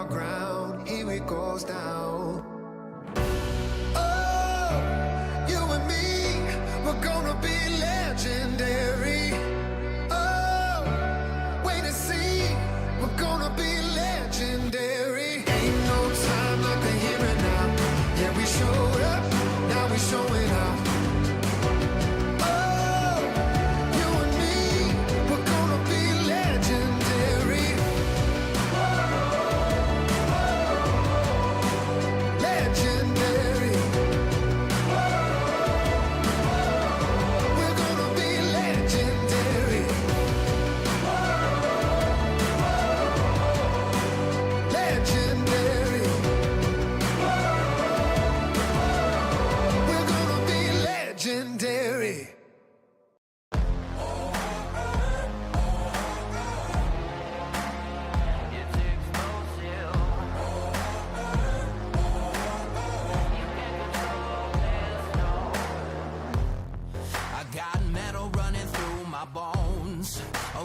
our ground, here it goes down. Oh, you and me, we're gonna be legendary. Oh, wait and see, we're gonna be legendary. Ain't no time like the here and now. Yeah, we showed up, now we showing out.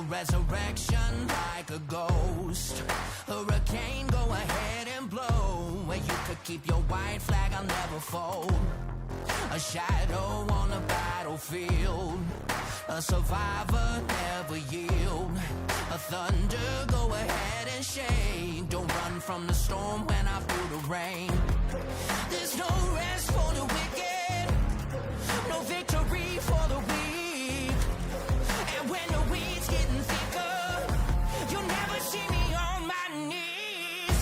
Resurrection like a ghost. Hurricane, go ahead and blow. Where you could keep your white flag, I'll never fold. A shadow on the battlefield. A survivor, never yield. A thunder, go ahead and shade. Don't run from the storm when I feel the rain. There's no rest for the wicked. No victory for the weak. And when the weeds getting thicker, you'll never see me on my knees.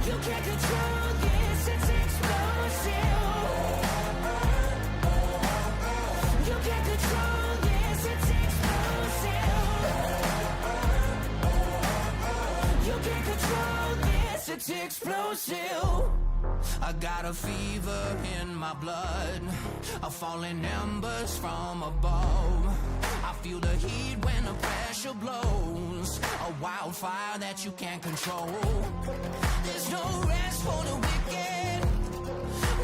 You can't control this, it's explosive. You can't control this, it's explosive. You can't control this, it's explosive. I got a fever in my blood, a falling embers from above. I feel the heat when the pressure blows, a wildfire that you can't control. There's no rest for the wicked,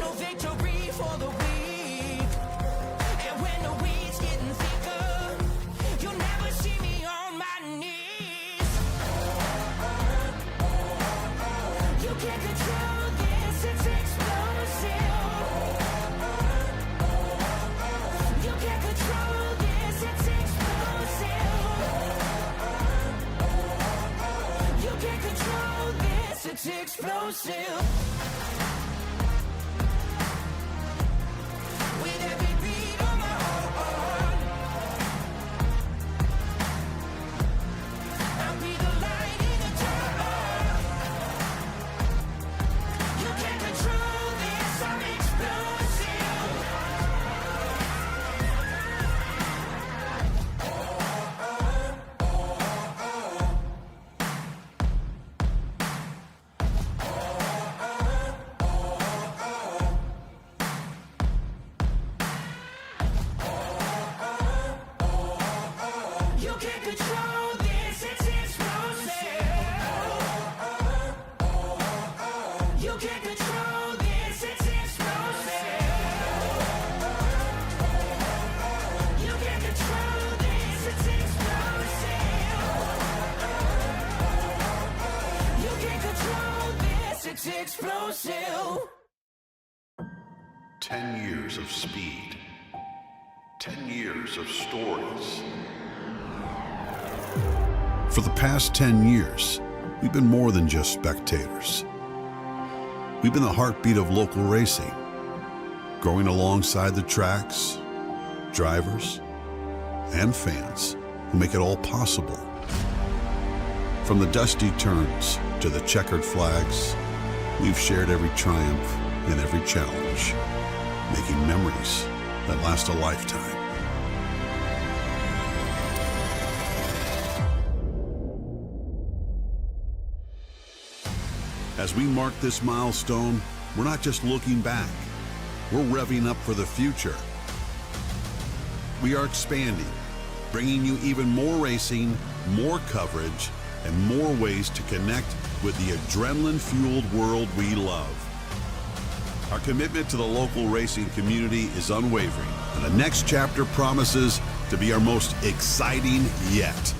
no victory for the weak. And when the weeds getting thicker, you'll never see me on my knees. You can't control this, it's explosive. You can't control this, it's explosive. You can't control this, it's explosive. With every beat of my heart, I'll be the light in the dark. You can't control this, I'm explosive. You can't control this, it's explosive. You can't control this, it's explosive. You can't control this, it's explosive. You can't control this, it's explosive. 10 years of speed. 10 years of stories. For the past 10 years, we've been more than just spectators. We've been the heartbeat of local racing, growing alongside the tracks, drivers, and fans who make it all possible. From the dusty turns to the checkered flags, we've shared every triumph and every challenge, making memories that last a lifetime. As we mark this milestone, we're not just looking back, we're revving up for the future. We are expanding, bringing you even more racing, more coverage, and more ways to connect with the adrenaline-fueled world we love. Our commitment to the local racing community is unwavering, and the next chapter promises to be our most exciting yet.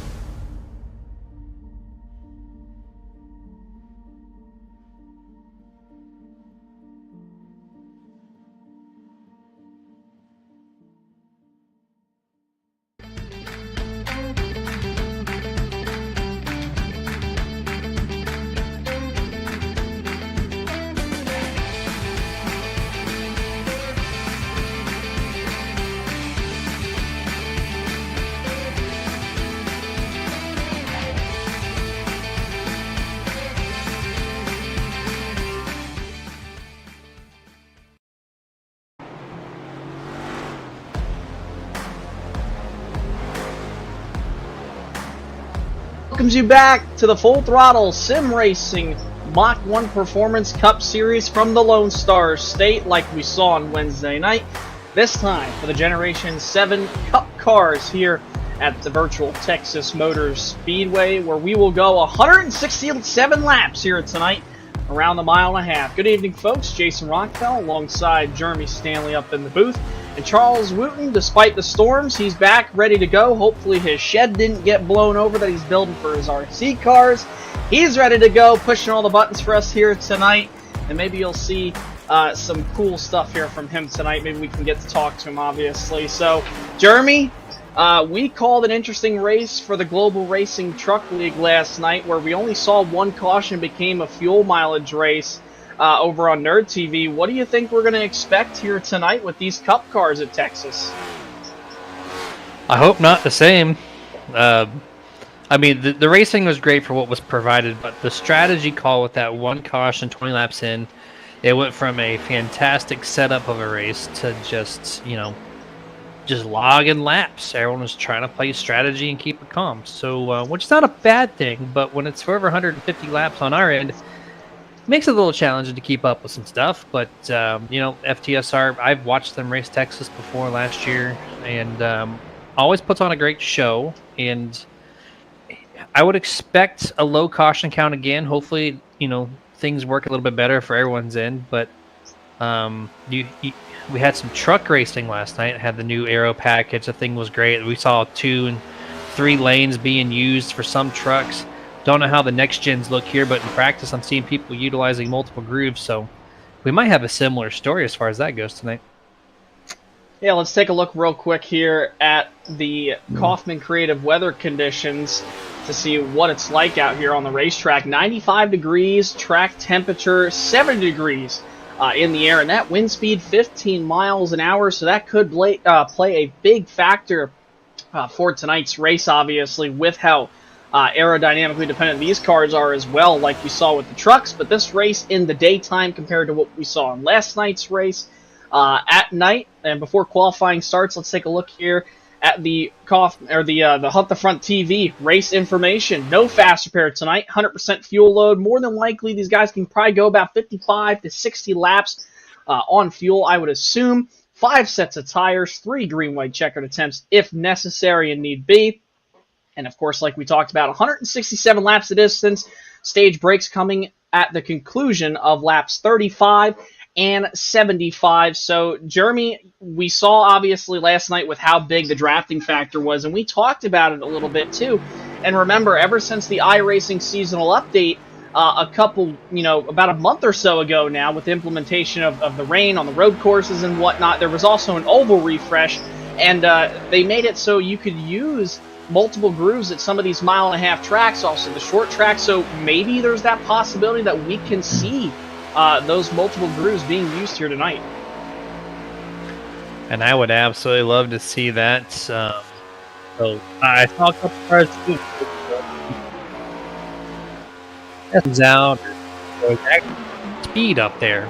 welcomes you back to the Full Throttle Sim Racing Mach 1 Performance Cup Series from the Lone Star State, like we saw on Wednesday night. This time for the Generation 7 Cup cars here at the virtual Texas Motor Speedway, where we will go 167 laps here tonight around the mile and a half. Good evening, folks. Jason Rockfell alongside Jeremy Stanley up in the booth. And Charles Wooten, despite the storms, he's back ready to go. Hopefully his shed didn't get blown over that he's building for his RC cars. He's ready to go, pushing all the buttons for us here tonight. And maybe you'll see some cool stuff here from him tonight. Maybe we can get to talk to him, obviously. So, Jeremy, we called an interesting race for the Global Racing Truck League last night, where we only saw one caution became a fuel mileage race over on Nerd TV. What do you think we're going to expect here tonight with these Cup cars at Texas? I hope not the same. I mean, the racing was great for what was provided, but the strategy call with that one caution 20 laps in, it went from a fantastic setup of a race to just logging laps. Everyone was trying to play strategy and keep it calm. So, which is not a bad thing, but when it's for over 150 laps on our end, it makes it a little challenging to keep up with some stuff. But, FTSR, I've watched them race Texas before last year, and always puts on a great show. And I would expect a low caution count again. Hopefully, things work a little bit better for everyone's end. But we had some truck racing last night. It had the new aero package. The thing was great. We saw 2 and 3 lanes being used for some trucks. Don't know how the next gens look here, but in practice I'm seeing people utilizing multiple grooves. So we might have a similar story as far as that goes tonight. Yeah, let's take a look real quick here at the Kaufman Creative weather conditions to see what it's like out here on the racetrack. 95 degrees, track temperature 70 degrees in the air, and that wind speed 15 miles an hour, so that could play a big factor for tonight's race, obviously, with how aerodynamically dependent these cars are as well, like you saw with the trucks. But this race in the daytime compared to what we saw in last night's race at night, and before qualifying starts, let's take a look here at the the Hunt the Front TV race information. No fast repair tonight. 100% fuel load. More than likely, these guys can probably go about 55 to 60 laps on fuel, I would assume. 5 sets of tires, 3 green-white checkered attempts if necessary and need be. And of course, like we talked about, 167 laps of distance. Stage breaks coming at the conclusion of laps 35 and 75. So, Jeremy, we saw obviously last night with how big the drafting factor was, and we talked about it a little bit too. And remember, ever since the iRacing seasonal update, about a month or so ago now, with the implementation of the rain on the road courses and whatnot, there was also an oval refresh, and they made it so you could use multiple grooves at some of these mile-and-a-half tracks, also the short tracks. So maybe there's that possibility that we can see those multiple grooves being used here tonight. And I would absolutely love to see that. So I saw a couple cars too. That's out. Speed up there.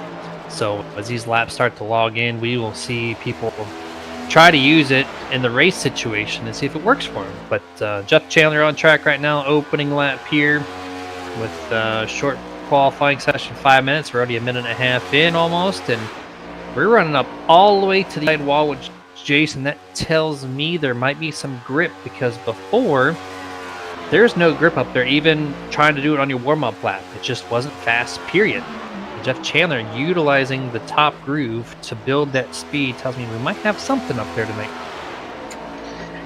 So as these laps start to log in, we will see people try to use it in the race situation and see if it works for them. But Jeff Chandler on track right now, opening lap here with short qualifying session, 5 minutes. We're already a minute and a half in almost, and we're running up all the way to the side wall, which, Jason, that tells me there might be some grip, because before there's no grip up there, even trying to do it on your warm-up lap. It just wasn't fast, period. Jeff Chandler utilizing the top groove to build that speed tells me we might have something up there tonight.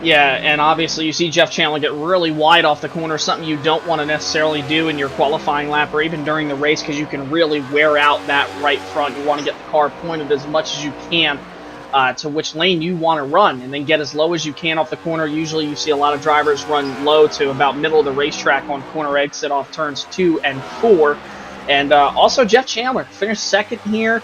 Yeah, and obviously you see Jeff Chandler get really wide off the corner, something you don't want to necessarily do in your qualifying lap or even during the race, because you can really wear out that right front. You want to get the car pointed as much as you can to which lane you want to run, and then get as low as you can off the corner. Usually you see a lot of drivers run low to about middle of the racetrack on corner exit off turns 2 and 4. And also Jeff Chandler finished second here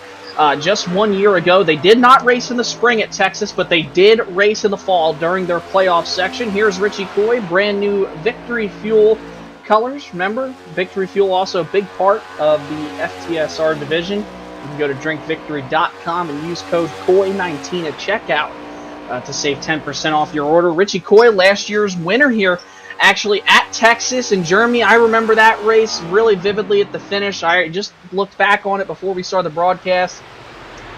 just 1 year ago. They did not race in the spring at Texas, but they did race in the fall during their playoff section. Here's Richie Coy, brand new Victory Fuel colors. Remember, Victory Fuel also a big part of the FTSR division. You can go to drinkvictory.com and use code KOY19 at checkout to save 10% off your order. Richie Coy, last year's winner here actually at Texas. And Jeremy, I remember that race really vividly at the finish. I just looked back on it before we started the broadcast.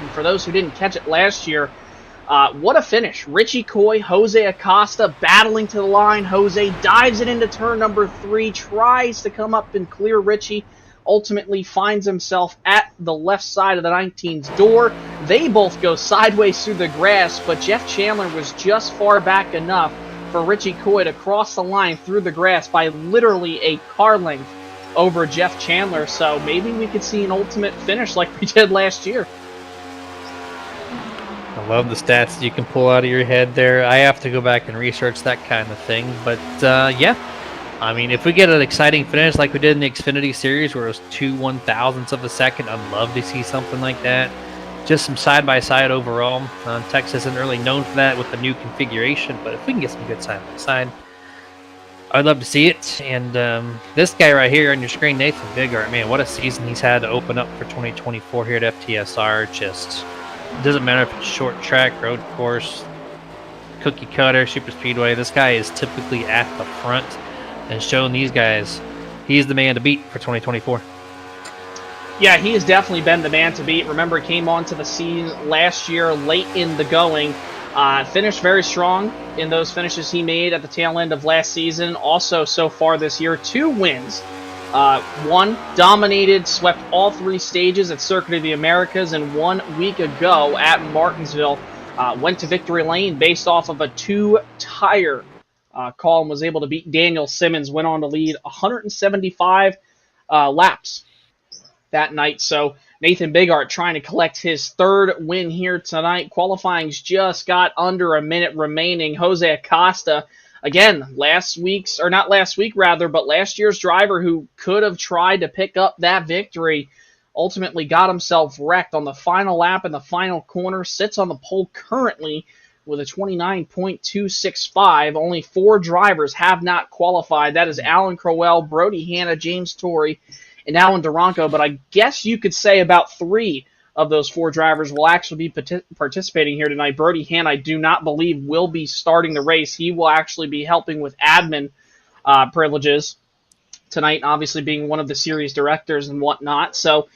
And for those who didn't catch it last year, what a finish. Richie Coy, Jose Acosta battling to the line. Jose dives it into turn number 3, tries to come up and clear Richie, ultimately finds himself at the left side of the 19's door. They both go sideways through the grass, but Jeff Chandler was just far back enough for Richie Coy to cross the line through the grass by literally a car length over Jeff Chandler. So maybe we could see an ultimate finish like we did last year. I love the stats that you can pull out of your head there. I have to go back and research that kind of thing. But, yeah. I mean, if we get an exciting finish like we did in the Xfinity Series where it was 2 1,000ths of a second, I'd love to see something like that. Just some side-by-side overall. Texas isn't really known for that with the new configuration, but if we can get some good side-by-side, I'd love to see it. And this guy right here on your screen, Nathan Bigart, man, what a season he's had to open up for 2024 here at FTSR. Just doesn't matter if it's short track, road course, cookie cutter, super speedway. This guy is typically at the front and showing these guys he's the man to beat for 2024. Yeah, he has definitely been the man to beat. Remember, he came onto the scene last year late in the going. Finished very strong in those finishes he made at the tail end of last season. Also, so far this year, 2 wins. One dominated, swept all 3 stages at Circuit of the Americas, and 1 week ago at Martinsville went to victory lane based off of a 2-tire call and was able to beat Daniel Simmons, went on to lead 175 laps that night. So Nathan Bigart trying to collect his 3rd win here tonight. Qualifying's just got under a minute remaining. Jose Acosta, again, last year's driver who could have tried to pick up that victory, ultimately got himself wrecked on the final lap in the final corner, sits on the pole currently with a 29.265. Only 4 drivers have not qualified. That is Alan Crowell, Brody Hanna, James Torrey, and Alan Duranco. But I guess you could say about 3 of those 4 drivers will actually be participating here tonight. Brody Hanna, I do not believe, will be starting the race. He will actually be helping with admin privileges tonight, obviously being one of the series directors and whatnot. So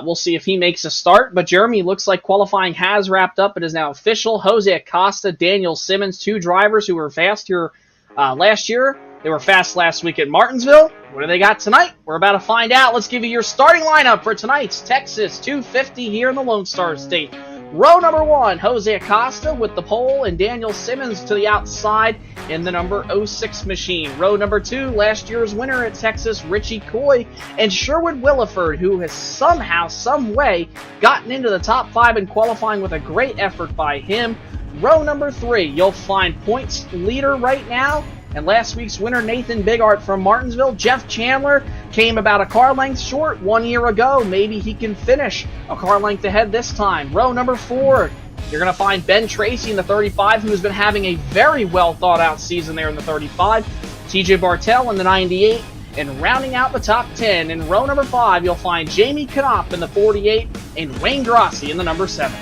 we'll see if he makes a start. But Jeremy, looks like qualifying has wrapped up. It is now official. Jose Acosta, Daniel Simmons, 2 drivers who were fast here last year. They were fast last week at Martinsville. What do they got tonight? We're about to find out. Let's give you your starting lineup for tonight's Texas 250 here in the Lone Star State. Row number 1, Jose Acosta with the pole and Daniel Simmons to the outside in the number 06 machine. Row number 2, last year's winner at Texas, Richie Coy, and Sherwood Williford, who has somehow, some way, gotten into the top 5 in qualifying with a great effort by him. Row number 3, you'll find points leader right now, and last week's winner, Nathan Bigart from Martinsville. Jeff Chandler came about a car length short 1 year ago. Maybe he can finish a car length ahead this time. Row number 4, you're going to find Ben Tracy in the 35, who has been having a very well thought out season there in the 35. TJ Bartell in the 98. And rounding out the top 10, in row number 5, you'll find Jamie Knopf in the 48 and Wayne Grossi in the number 7.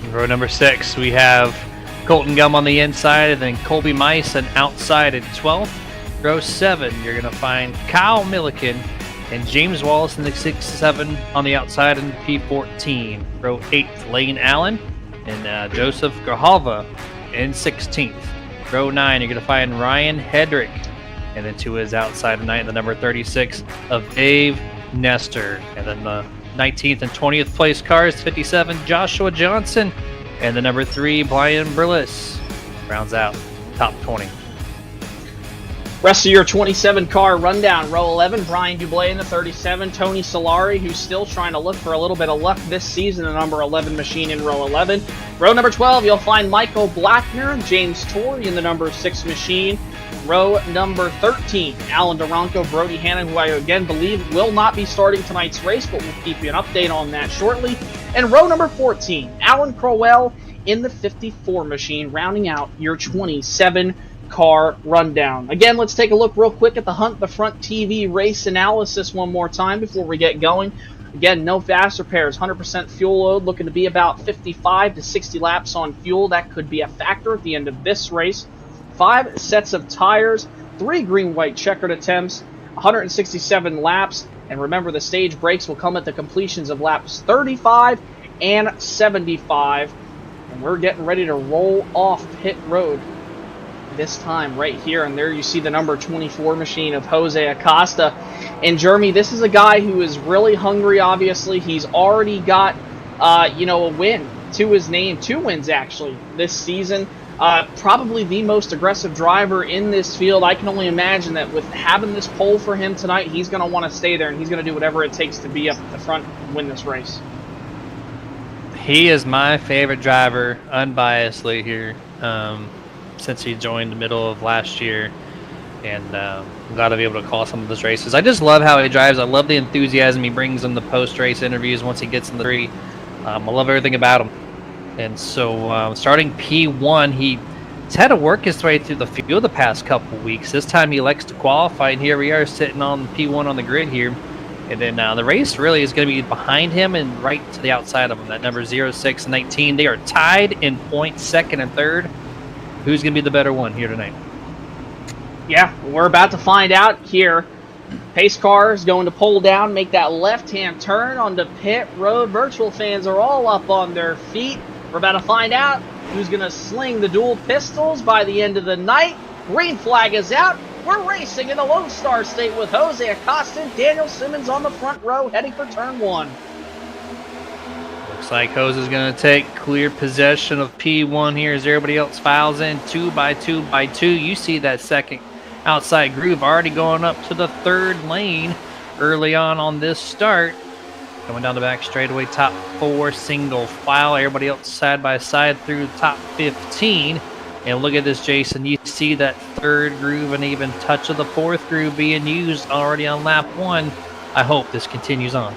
In row number 6, we have Colton Gum on the inside, and then Colby Mice and outside at 12th. Row 7, you're going to find Kyle Milliken and James Wallace in the 6-7 on the outside in P14. Row 8, Lane Allen and Joseph Grijalva in 16th. Row 9, you're going to find Ryan Hedrick, and then to his outside tonight, the number 36 of Dave Nestor. And then the 19th and 20th place cars, 57, Joshua Johnson, and the number 3, Brian Burles, rounds out top 20. Rest of your 27-car rundown. Row 11, Brian Dublé in the 37. Tony Solari, who's still trying to look for a little bit of luck this season, the number 11 machine in row 11. Row number 12, you'll find Michael Blackner, James Torrey in the number 6 machine. Row number 13, Alan Duranco, Brody Hanna, who I again believe will not be starting tonight's race, but we'll keep you an update on that shortly. And row number 14, Alan Crowell in the 54 machine, rounding out your 27-car rundown. Again, let's take a look real quick at the Hunt the Front TV race analysis one more time before we get going. Again, no fast repairs, 100% fuel load, looking to be about 55 to 60 laps on fuel. That could be a factor at the end of this race. 5 sets of tires, 3 green-white checkered attempts, 167 laps, and remember the stage breaks will come at the completions of laps 35 and 75. And we're getting ready to roll off pit road this time right here. And there you see the number 24 machine of Jose Acosta. And Jeremy, this is a guy who is really hungry, obviously. He's already got, a win to his name, 2 wins actually this season. Probably the most aggressive driver in this field. I can only imagine that with having this pole for him tonight, he's going to want to stay there, and he's going to do whatever it takes to be up at the front and win this race. He is my favorite driver, unbiasedly here, since he joined the middle of last year, and I'm glad to be able to call some of his races. I just love how he drives. I love the enthusiasm he brings in the post-race interviews once he gets in the tree. I love everything about him. And so starting P1, he's had to work his way through the field the past couple weeks. This time he elects to qualify, and here we are sitting on P1 on the grid here. And then the race really is going to be behind him and right to the outside of him. That number 06 and 19. They are tied in points, second and third. Who's going to be the better one here tonight? Yeah, we're about to find out here. Pace car is going to pull down, make that left-hand turn onto pit road. Virtual fans are all up on their feet. We're about to find out who's going to sling the dual pistols by the end of the night. Green flag is out. We're racing in the Lone Star State with Jose Acosta and Daniel Simmons on the front row heading for turn 1. Looks like Jose's going to take clear possession of P1 here as everybody else files in 2 by 2 by 2. You see that second outside groove already going up to the third lane early on this start. Going down the back straightaway, top 4 single file. Everybody else side by side through top 15. And look at this, Jason. You see that third groove and even touch of the fourth groove being used already on lap 1. I hope this continues on.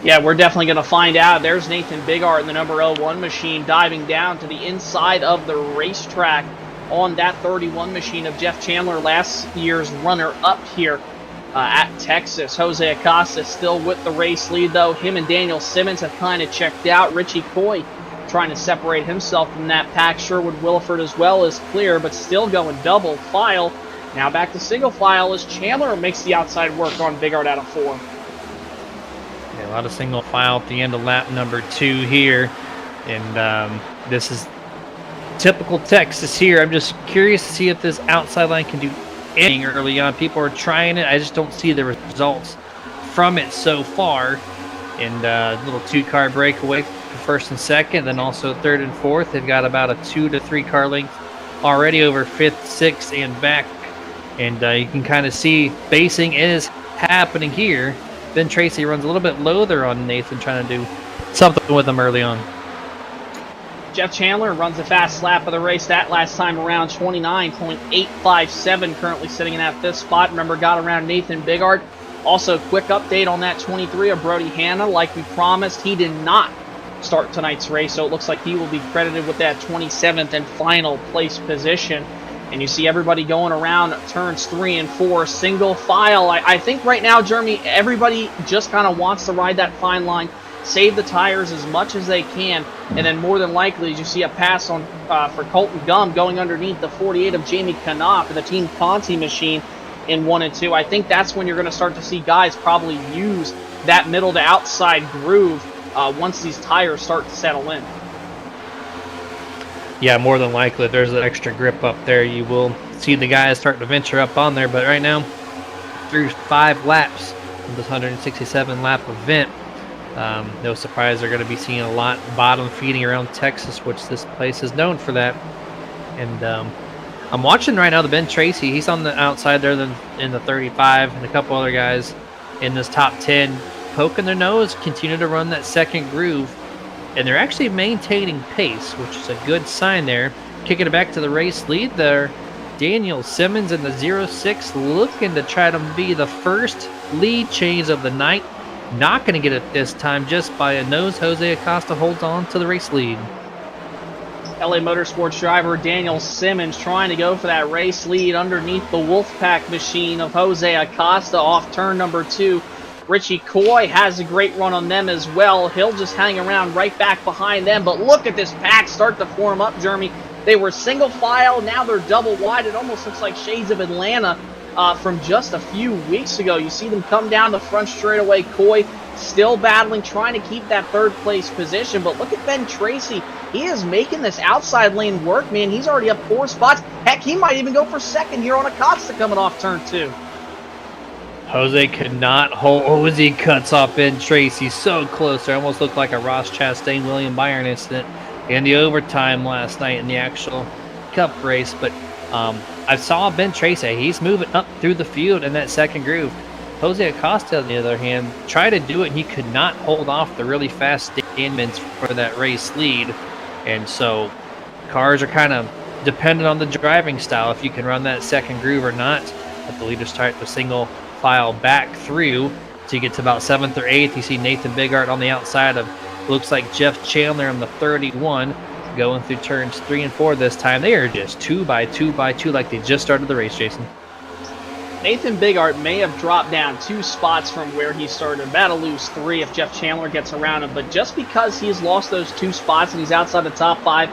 Yeah, we're definitely going to find out. There's Nathan Bigart in the number 01 machine diving down to the inside of the racetrack on that 31 machine of Jeff Chandler, last year's runner-up here at Texas. Jose Acosta still with the race lead, though. Him and Daniel Simmons have kind of checked out. Richie Coy trying to separate himself from that pack. Sherwood Williford as well is clear, but still going double file. Now back to single file as Chandler makes the outside work on Bigart out of 4. Yeah, a lot of single file at the end of lap number 2 here. And this is typical Texas here. I'm just curious to see if this outside line can do anything early on. People are trying it. I just don't see the results from it so far. And a little 2-car breakaway for first and second, then also third and fourth. They've got about a 2 to 3 car length already over 5th, 6th, and back. And you can kind of see basing is happening here. Ben Tracy runs a little bit low there on Nathan, trying to do something with him early on. Jeff Chandler runs the fast lap of the race that last time around, 29.857, currently sitting in that 5th spot. Remember, got around Nathan Bigart. Also, quick update on that 23 of Brody Hanna. Like we promised, he did not start tonight's race, so it looks like he will be credited with that 27th and final place position. And you see everybody going around turns 3 and 4, single file. I think right now, Jeremy, everybody just kind of wants to ride that fine line, save the tires as much as they can, and then more than likely, as you see a pass on for Colton Gum going underneath the 48 of Jamie Knopf and the Team Conti machine in 1 and 2. I think that's when you're going to start to see guys probably use that middle to outside groove once these tires start to settle in. Yeah, more than likely, if there's an extra grip up there, you will see the guys starting to venture up on there. But right now, through 5 laps of this 167-lap event, no surprise they're going to be seeing a lot bottom feeding around Texas, which this place is known for that. And I'm watching right now the Ben Tracy. He's on the outside there in the 35, and a couple other guys in this top 10 poking their nose, continue to run that second groove. And they're actually maintaining pace, which is a good sign there. Kicking it back to the race lead there. Daniel Simmons in the 06 looking to try to be the first lead change of the night. Not going to get it this time, just by a nose. Jose Acosta holds on to the race lead. LA Motorsports driver Daniel Simmons trying to go for that race lead underneath the Wolfpack machine of Jose Acosta off turn number 2. Richie Coy has a great run on them as well. He'll just hang around right back behind them. But look at this pack start to form up, Jeremy. They were single file, now they're double wide. It almost looks like shades of Atlanta from just a few weeks ago. You see them come down the front straightaway. Coy still battling, trying to keep that third place position. But look at Ben Tracy. He is making this outside lane work, man. He's already up 4 spots. Heck, he might even go for second here on Acosta coming off turn 2. Jose could not hold. Jose cuts off Ben Tracy so close. There almost looked like a Ross Chastain, William Byron incident in the overtime last night in the actual Cup race. But I saw Ben Tracy. He's moving up through the field in that second groove. Jose Acosta, on the other hand, tried to do it, and he could not hold off the really fast Danmans for that race lead. And so cars are kind of dependent on the driving style, if you can run that second groove or not. Let the leaders start the single file back through to get to about 7th or 8th. You see Nathan Bigart on the outside of, looks like Jeff Chandler on the 31, going through turns 3 and 4 this time. They are just 2 by 2 by 2 like they just started the race, Jason. Nathan Bigart may have dropped down 2 spots from where he started. About to lose 3 if Jeff Chandler gets around him. But just because he's lost those 2 spots and he's outside the top 5,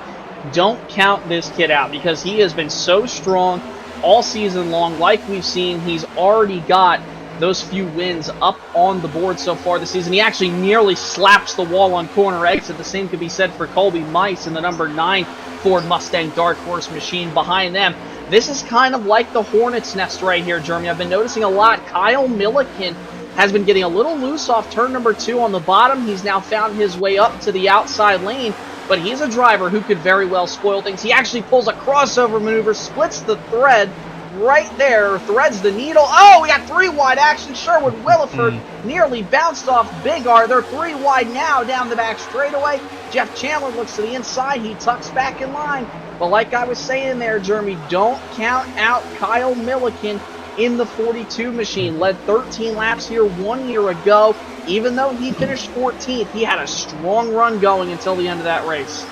don't count this kid out, because he has been so strong all season long. Like we've seen, he's already got those few wins up on the board so far this season. He actually nearly slaps the wall on corner exit. The same could be said for Colby Mice in the number 9 Ford Mustang Dark Horse machine behind them. This is kind of like the Hornet's Nest right here, Jeremy. I've been noticing a lot. Kyle Milliken has been getting a little loose off turn number 2 on the bottom. He's now found his way up to the outside lane, but he's a driver who could very well spoil things. He actually pulls a crossover maneuver, splits the thread right there, threads the needle. Oh, we got 3 wide action. Sherwood Williford nearly bounced off Bigart. They're 3 wide now down the back straightaway. Jeff Chandler looks to the inside. He tucks back in line. But like I was saying there, Jeremy, don't count out Kyle Milliken in the 42 machine. Led 13 laps here 1 year ago. Even though he finished 14th, he had a strong run going until the end of that race.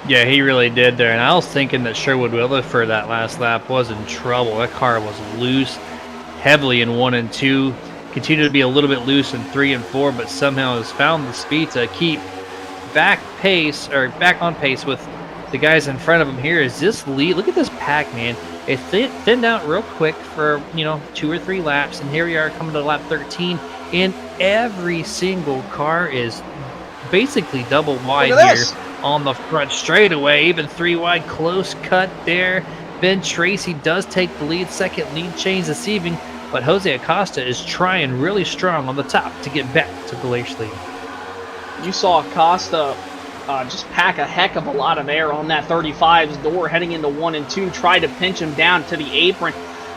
Yeah, he really did there. And I was thinking that Sherwood Williford that last lap was in trouble. That car was loose heavily in 1 and 2. Continued to be a little bit loose in 3 and 4, but somehow has found the speed to keep back on pace with the guys in front of him here. Is this lead? Look at this pack, man. It thinned out real quick for, 2 or 3 laps, and here we are coming to lap 13, and every single car is basically double wide here on the front straightaway, even 3 wide, close cut there. Ben Tracy does take the lead, second lead change this evening, but Jose Acosta is trying really strong on the top to get back to the race lead. You saw Acosta just pack a heck of a lot of air on that 35's door heading into 1 and 2, tried to pinch him down to the apron.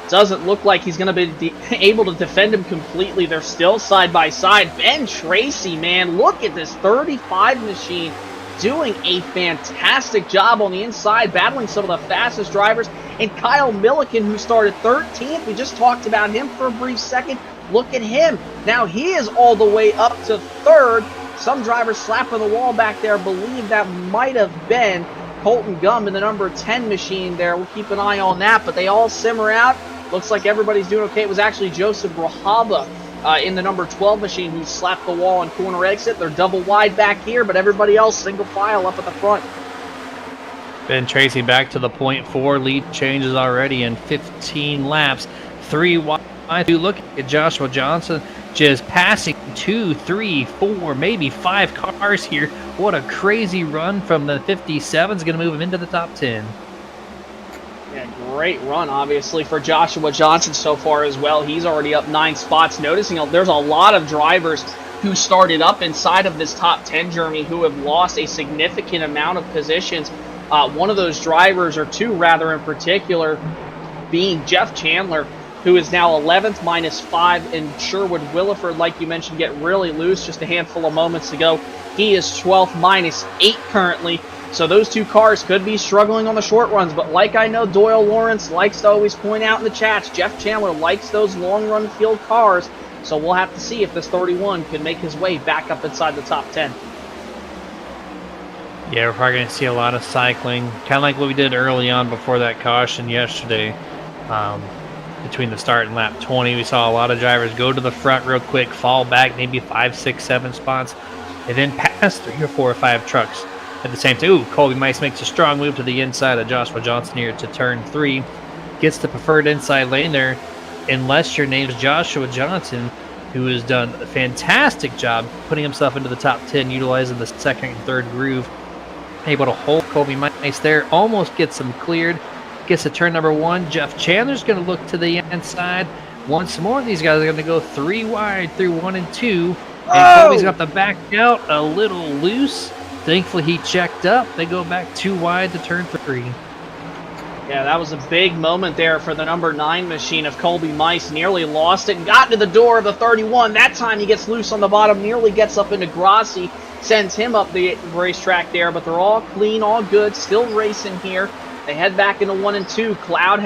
Doesn't look like he's going to be able to defend him completely. They're still side by side. Ben Tracy, man, look at this 35 machine doing a fantastic job on the inside, battling some of the fastest drivers. And Kyle Milliken, who started 13th, we just talked about him for a brief second. Look at him. Now he is all the way up to 3rd. Some drivers slapping the wall back there. Believe that might have been Colton Gum in the number 10 machine there. We'll keep an eye on that, but they all simmer out. Looks like everybody's doing okay. It was actually Joseph Grahava in the number 12 machine who slapped the wall on corner exit. They're double wide back here, but everybody else single file up at the front. Ben Tracy back to the .4 lead changes already in 15 laps. 3 wide. You look at Joshua Johnson just passing 2, 3, 4, maybe 5 cars here. What a crazy run from the 57 is going to move him into the top 10. Yeah, great run, obviously, for Joshua Johnson so far as well. He's already up 9 spots. Noticing there's a lot of drivers who started up inside of this top 10, Jeremy, who have lost a significant amount of positions. One of those drivers, or 2 rather in particular, being Jeff Chandler, who is now 11th -5, and Sherwood Williford, like you mentioned, get really loose just a handful of moments ago. He is 12th -8 currently. So those 2 cars could be struggling on the short runs, but like I know Doyle Lawrence likes to always point out in the chats, Jeff Chandler likes those long run field cars, so we'll have to see if this 31 can make his way back up inside the top 10. Yeah, we're probably going to see a lot of cycling, kind of like what we did early on before that caution yesterday. Between the start and lap 20, we saw a lot of drivers go to the front real quick, fall back maybe 5, 6, 7 spots, and then pass 3 or 4 or 5 trucks At the same time, ooh, Colby Mice makes a strong move to the inside of Joshua Johnson here to turn 3. Gets the preferred inside lane there, unless your name's Joshua Johnson, who has done a fantastic job putting himself into the top 10, utilizing the second and third groove. Able to hold Colby Mice there, almost gets him cleared. Gets to turn number 1. Jeff Chandler's going to look to the inside. Once more, these guys are going to go 3 wide through 1 and 2. And Colby's got the back out a little loose. Thankfully, he checked up. They go back 2 wide to turn 3. Yeah, that was a big moment there for the number 9 machine of Colby Mice. Nearly lost it and got to the door of the 31. That time he gets loose on the bottom, nearly gets up into Grassi, sends him up the racetrack there, but they're all clean, all good, still racing here. They head back into 1 and 2. Cloud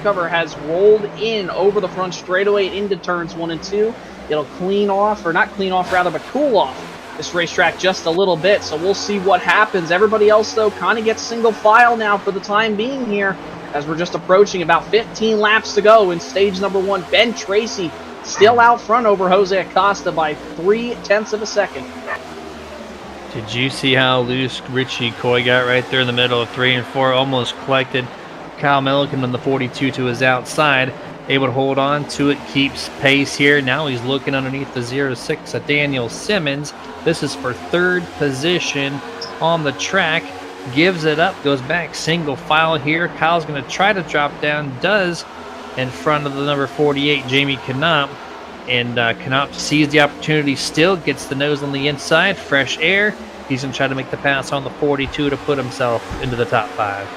Cover has rolled in over the front straightaway into turns 1 and 2. It'll clean off, or not clean off rather, but cool off this racetrack just a little bit, so we'll see what happens. Everybody else, though, kind of gets single file now for the time being here, as we're just approaching about 15 laps to go in stage number 1. Ben Tracy still out front over Jose Acosta by 0.3 of a second. Did you see how loose Richie Coy got right there in the middle of 3 and 4? Almost collected Kyle Milliken on the 42 to his outside. Able to hold on to it, keeps pace here. Now he's looking underneath the 0-6 of Daniel Simmons. This is for 3rd position on the track. Gives it up, goes back single file here. Kyle's going to try to drop down, does, in front of the number 48, Jamie Knopp. And Knopp sees the opportunity, still gets the nose on the inside, fresh air. He's going to try to make the pass on the 42 to put himself into the top 5.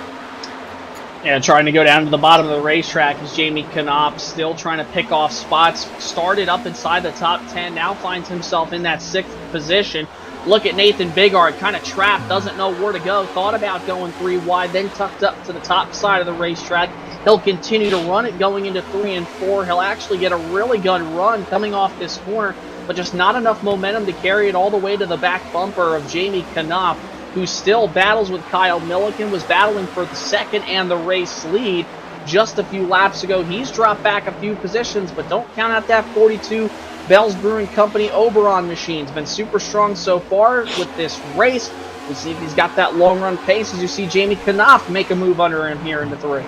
Yeah, trying to go down to the bottom of the racetrack is Jamie Knopp, still trying to pick off spots. Started up inside the top 10, now finds himself in that 6th position. Look at Nathan Bigard, kind of trapped, doesn't know where to go. Thought about going 3 wide, then tucked up to the top side of the racetrack. He'll continue to run it going into 3 and 4. He'll actually get a really good run coming off this corner, but just not enough momentum to carry it all the way to the back bumper of Jamie Knopp, who still battles with Kyle Milliken, was battling for the second and the race lead just a few laps ago. He's dropped back a few positions, but don't count out that 42 Bell's Brewing Company Oberon machine's been super strong so far with this race. We'll see if he's got that long run pace as you see Jamie Knopp make a move under him here into 3.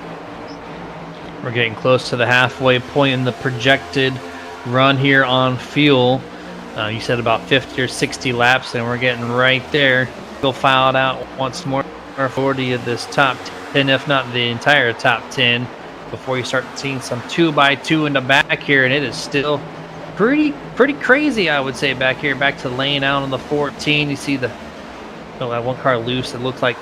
We're getting close to the halfway point in the projected run here on fuel. You said about 50 or 60 laps, and we're getting right there. We'll file it out once more for 40 of this top 10, if not the entire top 10, before you start seeing some 2x2 in the back here, and it is still pretty crazy, I would say, back here. Back to lane out on the 14. You see that one car loose. It looks like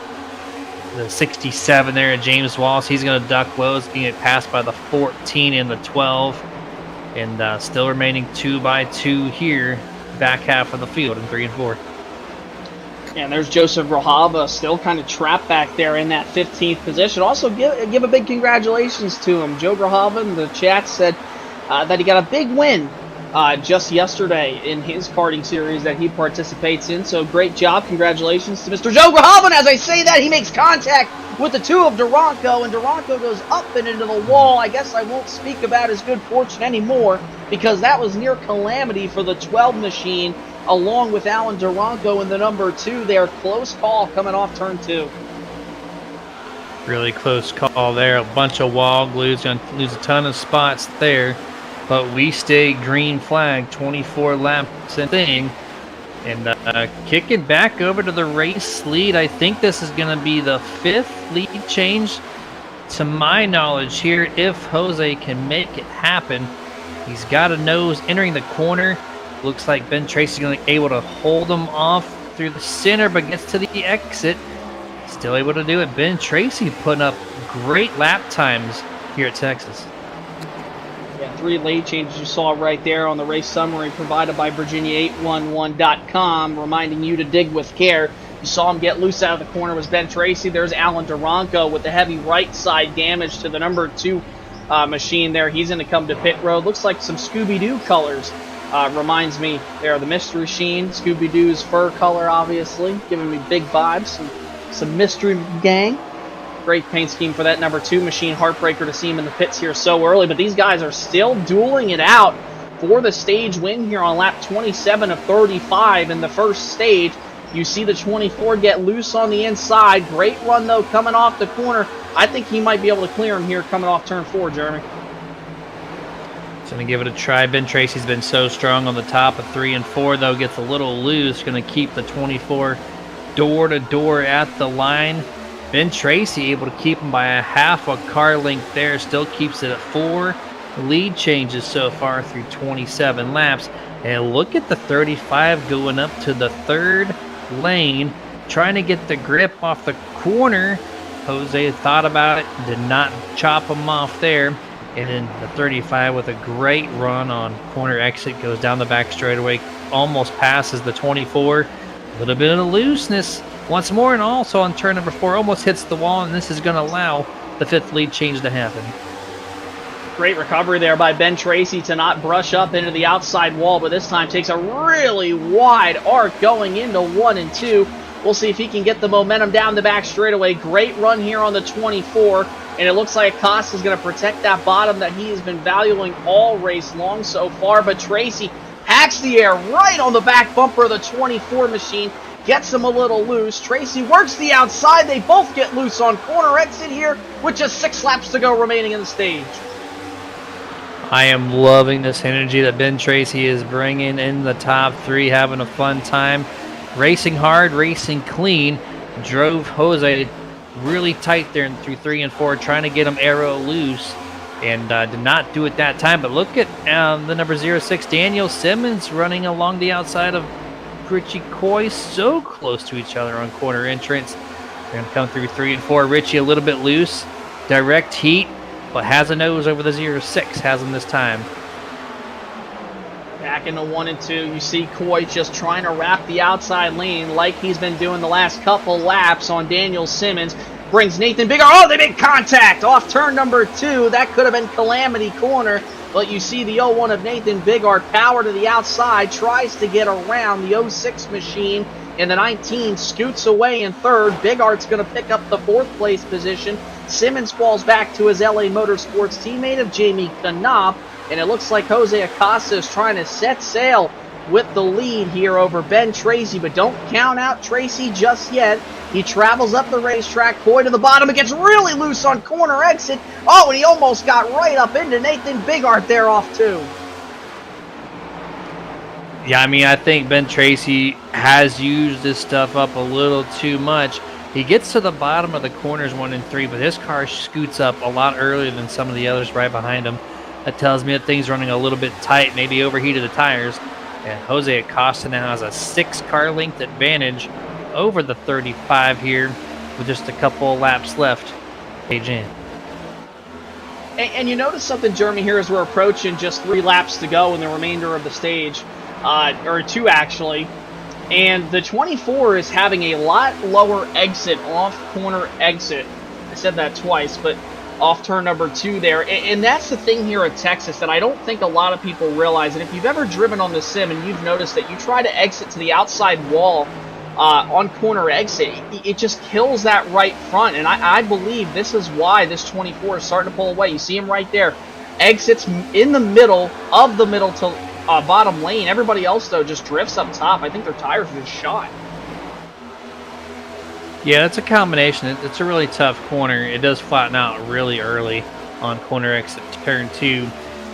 the 67 there, James Wallace. He's going to duck low. It's being passed by the 14 and the 12, and still remaining 2x2 here, back half of the field in 3 and 4. And there's Joseph Rojava still kind of trapped back there in that 15th position. Also, give a big congratulations to him. Joe Rojava in the chat said that he got a big win just yesterday in his karting series that he participates in. So great job. Congratulations to Mr. Joe Rojava. And as I say that, he makes contact with the 2 of Duranco, and Duranco goes up and into the wall. I guess I won't speak about his good fortune anymore, because that was near calamity for the 12 machine, along with Alan Duranco in the number 2 there. Close call coming off turn 2. Really close call there. A bunch of wall glues. Going to lose a ton of spots there. But we stay green flag, 24 laps in thing. And kicking back over to the race lead. I think this is going to be the 5th lead change to my knowledge here, if Jose can make it happen. He's got a nose entering the corner. Looks like Ben Tracy's going to be able to hold him off through the center, but gets to the exit. Still able to do it. Ben Tracy putting up great lap times here at Texas. Yeah, 3 lane changes you saw right there on the race summary provided by Virginia811.com, reminding you to dig with care. You saw him get loose out of the corner was Ben Tracy. There's Alan Duranco with the heavy right side damage to the number 2 machine there. He's going to come to pit road. Looks like some Scooby-Doo colors. Reminds me there of the Mystery Sheen, Scooby-Doo's fur color, obviously, giving me big vibes. Some Mystery Gang. Great paint scheme for that number 2 machine. Heartbreaker to see him in the pits here so early, but these guys are still dueling it out for the stage win here on lap 27 of 35 in the first stage. You see the 24 get loose on the inside. Great run, though, coming off the corner. I think he might be able to clear him here coming off turn 4, Jeremy. He's going to give it a try. Ben Tracy's been so strong on the top of 3 and 4, though. Gets a little loose. Going to keep the 24 door-to-door at the line. Ben Tracy able to keep him by a half a car length there. Still keeps it at 4. Lead changes so far through 27 laps. And look at the 35 going up to the 3rd lane, trying to get the grip off the corner. Jose thought about it, did not chop him off there. And then the 35 with a great run on corner exit, goes down the back straightaway, almost passes the 24. A little bit of looseness once more, and also on turn number 4, almost hits the wall, and this is going to allow the 5th lead change to happen. Great recovery there by Ben Tracy to not brush up into the outside wall, but this time takes a really wide arc going into 1 and 2. We'll see if he can get the momentum down the back straightaway. Great run here on the 24, and it looks like Acosta's going to protect that bottom that he has been valuing all race long so far, but Tracy hacks the air right on the back bumper of the 24 machine, gets him a little loose. Tracy works the outside. They both get loose on corner exit here with just 6 laps to go remaining in the stage. I am loving this energy that Ben Tracy is bringing in the top 3, having a fun time. Racing hard, racing clean. Drove Jose really tight there through 3 and 4, trying to get him arrow loose. And did not do it that time. But look at the number 06, Daniel Simmons, running along the outside of Richie Coy. So close to each other on corner entrance. They're going to come through 3 and 4. Richie a little bit loose. Direct heat. But has a nose over the 06, has him this time. Back into 1 and 2, you see Coy just trying to wrap the outside lane like he's been doing the last couple laps on Daniel Simmons. Brings Nathan Biggar. Oh, they make contact off turn number 2. That could have been Calamity Corner. But you see the 01 of Nathan Biggar power to the outside, tries to get around the 06 machine. And the 19 scoots away in 3rd. Bigart's going to pick up the 4th place position. Simmons falls back to his LA Motorsports teammate of Jamie Knopp. And it looks like Jose Acosta is trying to set sail with the lead here over Ben Tracy. But don't count out Tracy just yet. He travels up the racetrack. Coy to the bottom. It gets really loose on corner exit. Oh, and he almost got right up into Nathan Bigart there off 2. Yeah, I mean, I think Ben Tracy has used this stuff up a little too much. He gets to the bottom of the corners 1 and 3, but his car scoots up a lot earlier than some of the others right behind him. That tells me that things running a little bit tight, maybe overheated the tires. And Jose Acosta now has a 6 car length advantage over the 35 here with just a couple laps left. Page in. And you notice something, Jeremy, here as we're approaching just 3 laps to go in the remainder of the stage. Or 2 actually, and the 24 is having a lot lower exit off corner exit. I said that twice, but off turn number 2 there, and that's the thing here at Texas that I don't think a lot of people realize. And if you've ever driven on the sim and you've noticed that you try to exit to the outside wall on corner exit, it just kills that right front. And I believe this is why this 24 is starting to pull away. You see him right there, exits in the middle of the middle to bottom lane. Everybody else, though, just drifts up top. I think their tires are just shot. Yeah, it's a combination. It's a really tough corner. It does flatten out really early on corner exit turn 2.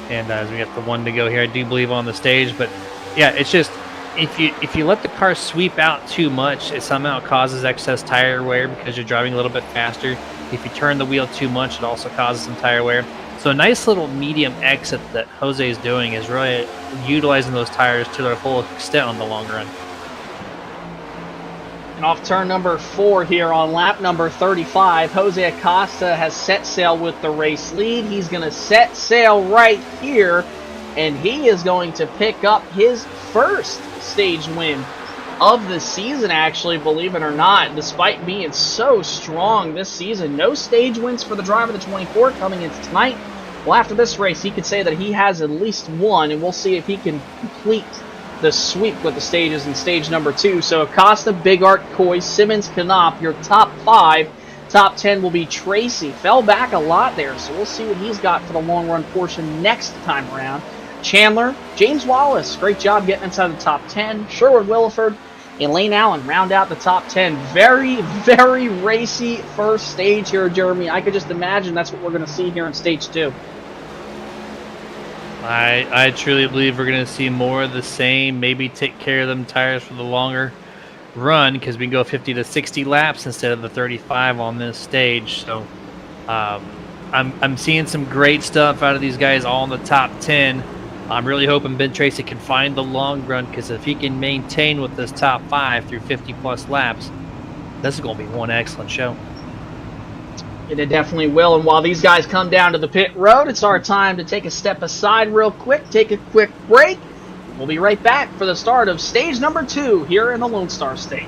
And as we got the 1 to go here, I do believe on the stage. But yeah, it's just if you let the car sweep out too much, it somehow causes excess tire wear because you're driving a little bit faster. If you turn the wheel too much, it also causes some tire wear. So a nice little medium exit that Jose is doing is really utilizing those tires to their full extent on the long run. And off turn number 4 here on lap number 35, Jose Acosta has set sail with the race lead. He's going to set sail right here, and he is going to pick up his first stage win of the season, actually, believe it or not. Despite being so strong this season, no stage wins for the driver of the 24 coming into tonight. Well, after this race, he could say that he has at least 1, and we'll see if he can complete the sweep with the stages in stage number 2. So Acosta, Bigart, Coy, Simmons, Knopp, your top 5. Top 10 will be Tracy. Fell back a lot there, so we'll see what he's got for the long run portion next time around. Chandler, James Wallace, great job getting inside the top 10. Sherwood Williford, and Lane Allen round out the top 10. Very, very racy first stage here, Jeremy. I could just imagine that's what we're going to see here in stage 2. I truly believe we're going to see more of the same. Maybe take care of them tires for the longer run, because we can go 50 to 60 laps instead of the 35 on this stage. So I'm seeing some great stuff out of these guys all in the top 10. I'm really hoping Ben Tracy can find the long run, because if he can maintain with this top 5 through 50 plus laps, this is going to be one excellent show. It definitely will. And while these guys come down to the pit road, it's our time to take a step aside real quick, take a quick break. We'll be right back for the start of stage number 2 here in the Lone Star State.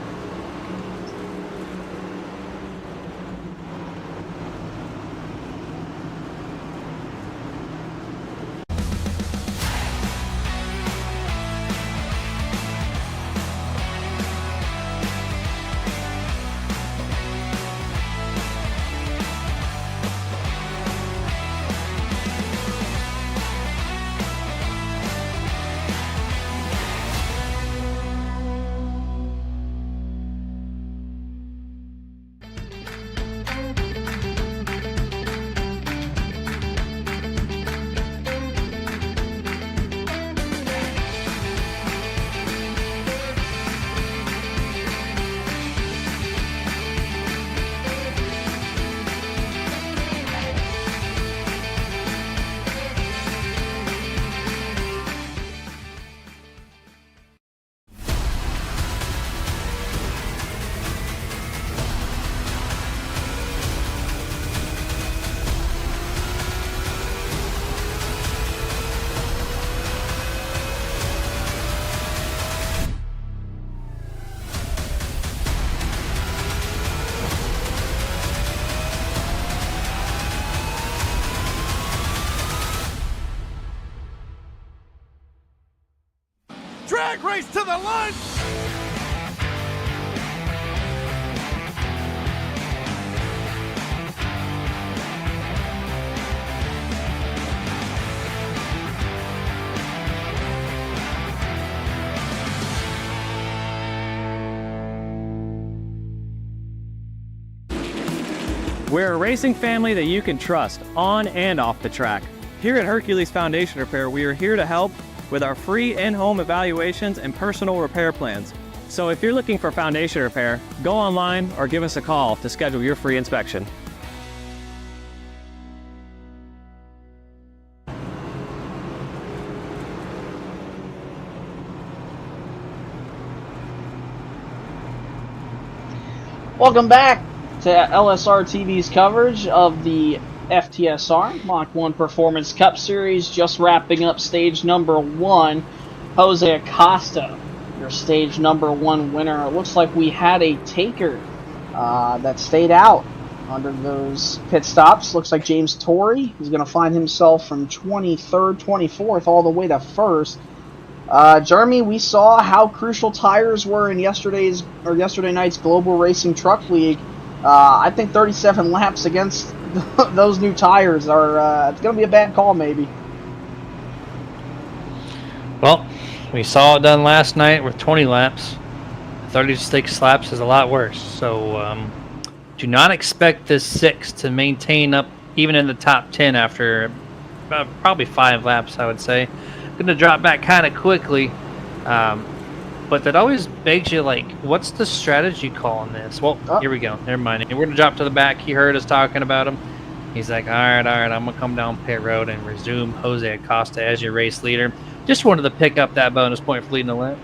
Drag race to the line! We're a racing family that you can trust on and off the track. Here at Hercules Foundation Repair, we are here to help with our free in-home evaluations and personal repair plans. So if you're looking for foundation repair, go online or give us a call to schedule your free inspection. Welcome back to LSRTV's coverage of the FTSR Mach 1 Performance Cup Series. Just wrapping up stage number 1. Jose Acosta, your stage number 1 winner. It looks like we had a taker that stayed out under those pit stops. Looks like James Torrey is going to find himself from 23rd, 24th, all the way to 1st. Jeremy, we saw how crucial tires were in yesterday night's Global Racing Truck League. I think 37 laps against those new tires are it's going to be a bad call, maybe. Well, we saw it done last night with 20 laps. 36 laps is a lot worse. So do not expect this 6 to maintain up even in the top 10 after probably 5 laps, I would say. Going to drop back kind of quickly. But that always begs you, like, what's the strategy call on this? Well, here we go. Never mind. We're going to drop to the back. He heard us talking about him. He's like, all right, I'm going to come down pit road and resume Jose Acosta as your race leader. Just wanted to pick up that bonus point for leading the lap.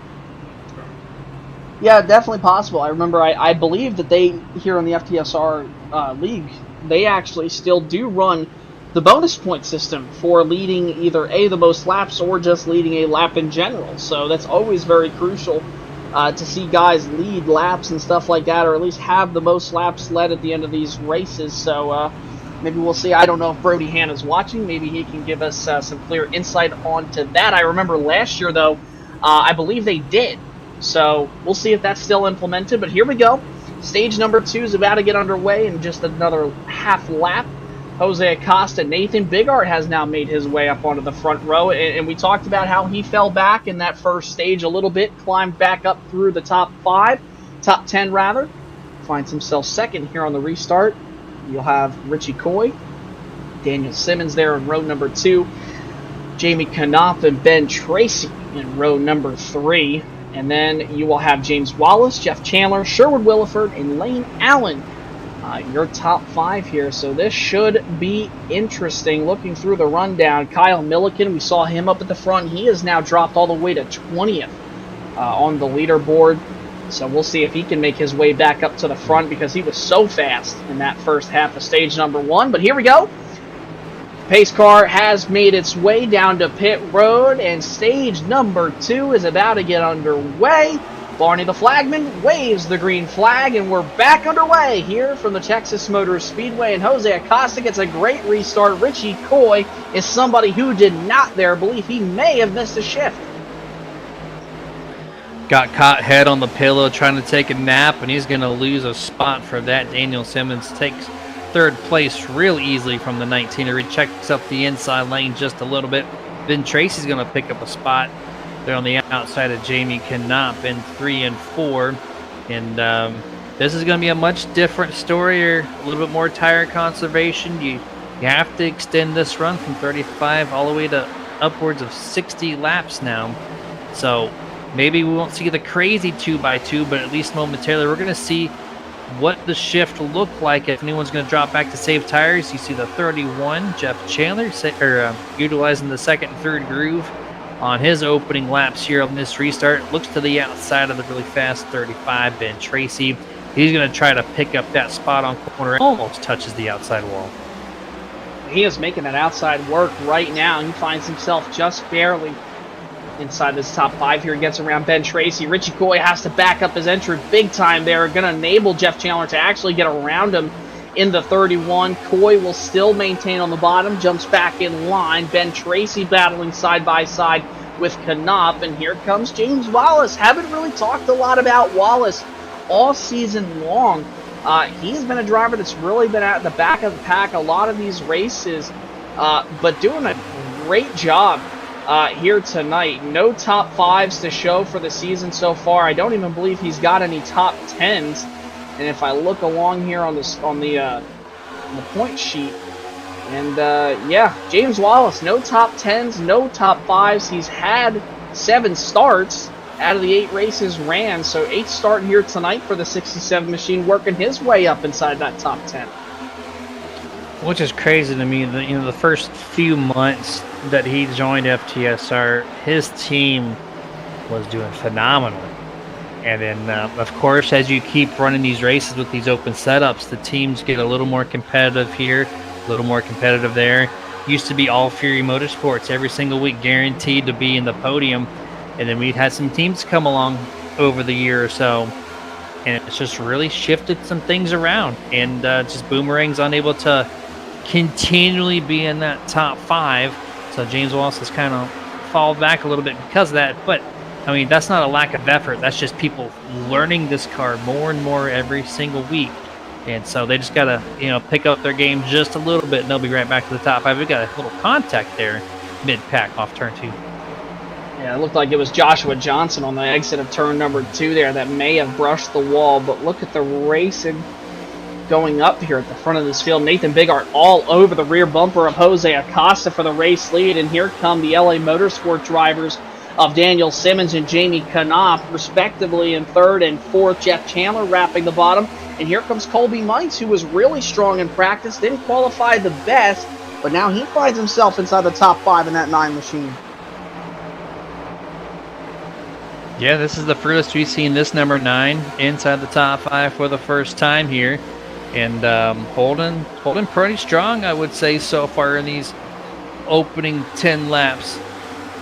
Yeah, definitely possible. I remember, I believe that they, here in the FTSR league, they actually still do run the bonus point system for leading either the most laps or just leading a lap in general. So that's always very crucial to see guys lead laps and stuff like that, or at least have the most laps led at the end of these races. So maybe we'll see. I don't know if Brody Hanna's watching. Maybe he can give us some clear insight onto that. I remember last year, though, I believe they did. So we'll see if that's still implemented. But here we go. Stage number 2 is about to get underway in just another half lap. Jose Acosta. Nathan Bigart has now made his way up onto the front row, and we talked about how he fell back in that first stage a little bit, climbed back up through the top 10 rather, finds himself second here on the restart. You'll have Richie Coy, Daniel Simmons there in row number 2, Jamie Knopf and Ben Tracy in row number 3, and then you will have James Wallace, Jeff Chandler, Sherwood Williford, and Lane Allen. Your top 5 here, so this should be interesting. Looking through the rundown, Kyle Milliken, we saw him up at the front. He has now dropped all the way to 20th on the leaderboard, so we'll see if he can make his way back up to the front because he was so fast in that first half of stage number 1. But here we go. Pace car has made its way down to pit road, and stage number 2 is about to get underway. Barney the flagman waves the green flag, and we're back underway here from the Texas Motor Speedway, and Jose Acosta gets a great restart. Richie Coy is somebody who did not believe he may have missed a shift. Got caught head on the pillow trying to take a nap, and he's going to lose a spot for that. Daniel Simmons takes third place real easily from the 19er. He checks up the inside lane just a little bit. Ben Tracy's going to pick up a spot there on the outside of Jamie Knopf in 3 and 4. And this is going to be a much different story, or a little bit more tire conservation. You have to extend this run from 35 all the way to upwards of 60 laps now. So maybe we won't see the crazy 2x2, but at least momentarily we're going to see what the shift will look like if anyone's going to drop back to save tires. You see the 31, Jeff Chandler, utilizing the second and third groove on his opening laps here on this restart. Looks to the outside of the really fast 35, Ben Tracy. He's going to try to pick up that spot on corner. Almost touches the outside wall. He is making that outside work right now. He finds himself just barely inside this top 5 here. He gets around Ben Tracy. Richie Coy has to back up his entry big time there. Going to enable Jeff Chandler to actually get around him in the 31. Coy will still maintain on the bottom, jumps back in line. Ben Tracy battling side by side with Knopf, and here comes James Wallace. Haven't really talked a lot about Wallace all season long. He's been a driver that's really been at the back of the pack a lot of these races, but doing a great job here tonight. No top 5s to show for the season so far. I don't even believe he's got any top 10s. And if I look along here on the point sheet, and yeah, James Wallace, no top 10s, no top 5s. He's had 7 starts out of the 8 races ran, so 8th start here tonight for the 67 machine, working his way up inside that top 10. Which is crazy to me. The first few months that he joined FTSR, his team was doing phenomenal. And then, of course, as you keep running these races with these open setups, the teams get a little more competitive here, a little more competitive there. Used to be all Fury Motorsports every single week, guaranteed to be in the podium. And then we'd had some teams come along over the year or so, and it's just really shifted some things around. And just Boomerang's unable to continually be in that top 5. So James Wallace has kind of fallen back a little bit because of that. But I mean, that's not a lack of effort. That's just people learning this car more and more every single week. And so they just got to, pick up their game just a little bit, and they'll be right back to the top 5. We got a little contact there mid-pack off turn 2. Yeah, it looked like it was Joshua Johnson on the exit of turn number 2 there that may have brushed the wall. But look at the racing going up here at the front of this field. Nathan Bigart all over the rear bumper of Jose Acosta for the race lead. And here come the LA Motorsport drivers of Daniel Simmons and Jamie Knopf, respectively, in 3rd and 4th. Jeff Chandler wrapping the bottom. And here comes Colby Mites, who was really strong in practice, didn't qualify the best, but now he finds himself inside the top 5 in that 9 machine. Yeah, this is the first we've seen this number 9 inside the top 5 for the first time here. And holding pretty strong, I would say, so far in these opening 10 laps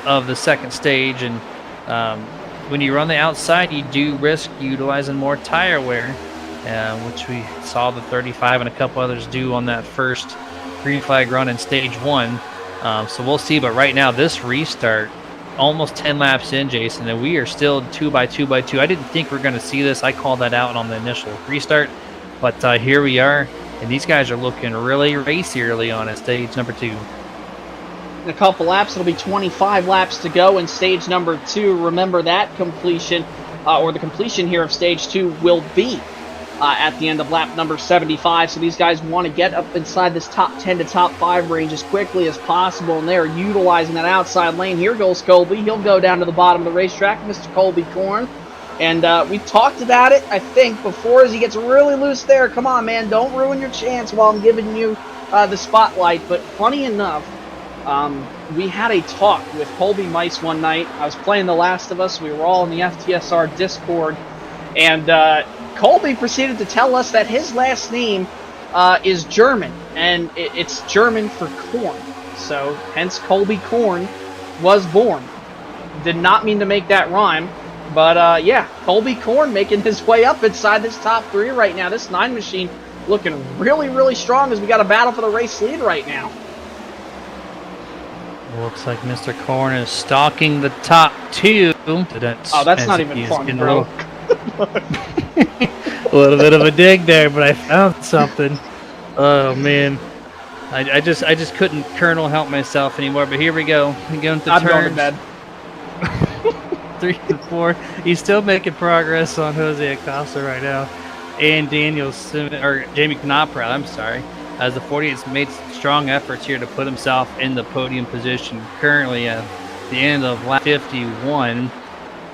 of the second stage. And when you run the outside, you do risk utilizing more tire wear, which we saw the 35 and a couple others do on that first green flag run in stage 1. So we'll see. But right now, this restart, almost 10 laps in, Jason, and we are still 2x2x2. I didn't think we are going to see this. I called that out on the initial restart. But here we are And these guys are looking really racy early on at stage number 2. In a couple laps, it'll be 25 laps to go in stage number 2. Remember that completion, or the completion here of stage 2 will be at the end of lap number 75. So these guys want to get up inside this top 10 to top 5 range as quickly as possible, and they're utilizing that outside lane. Here goes Colby. He'll go down to the bottom of the racetrack, Mr. Colby Corn. And we talked about it, I think, before, as he gets really loose there. Come on, man, don't ruin your chance while I'm giving you the spotlight. But funny enough, we had a talk with Colby Mice one night. I was playing The Last of Us. We were all in the FTSR Discord. And Colby proceeded to tell us that his last name is German. And it's German for corn. So, hence Colby Corn was born. Did not mean to make that rhyme. But, yeah, Colby Corn making his way up inside this top 3 right now. This 9 machine looking really, really strong as we got a battle for the race lead right now. Looks like Mr. Corn is stalking the top 2. Oh, that's not even fun, bro. A little bit of a dig there, but I found something. Oh, man. I just couldn't kernel help myself anymore, but here we go. We're going to I'm going to turns. bed. 3 and 4. He's still making progress on Jose Acosta right now, and Jamie Knopper, I'm sorry, as the 48's made strong efforts here to put himself in the podium position. Currently at the end of lap 51,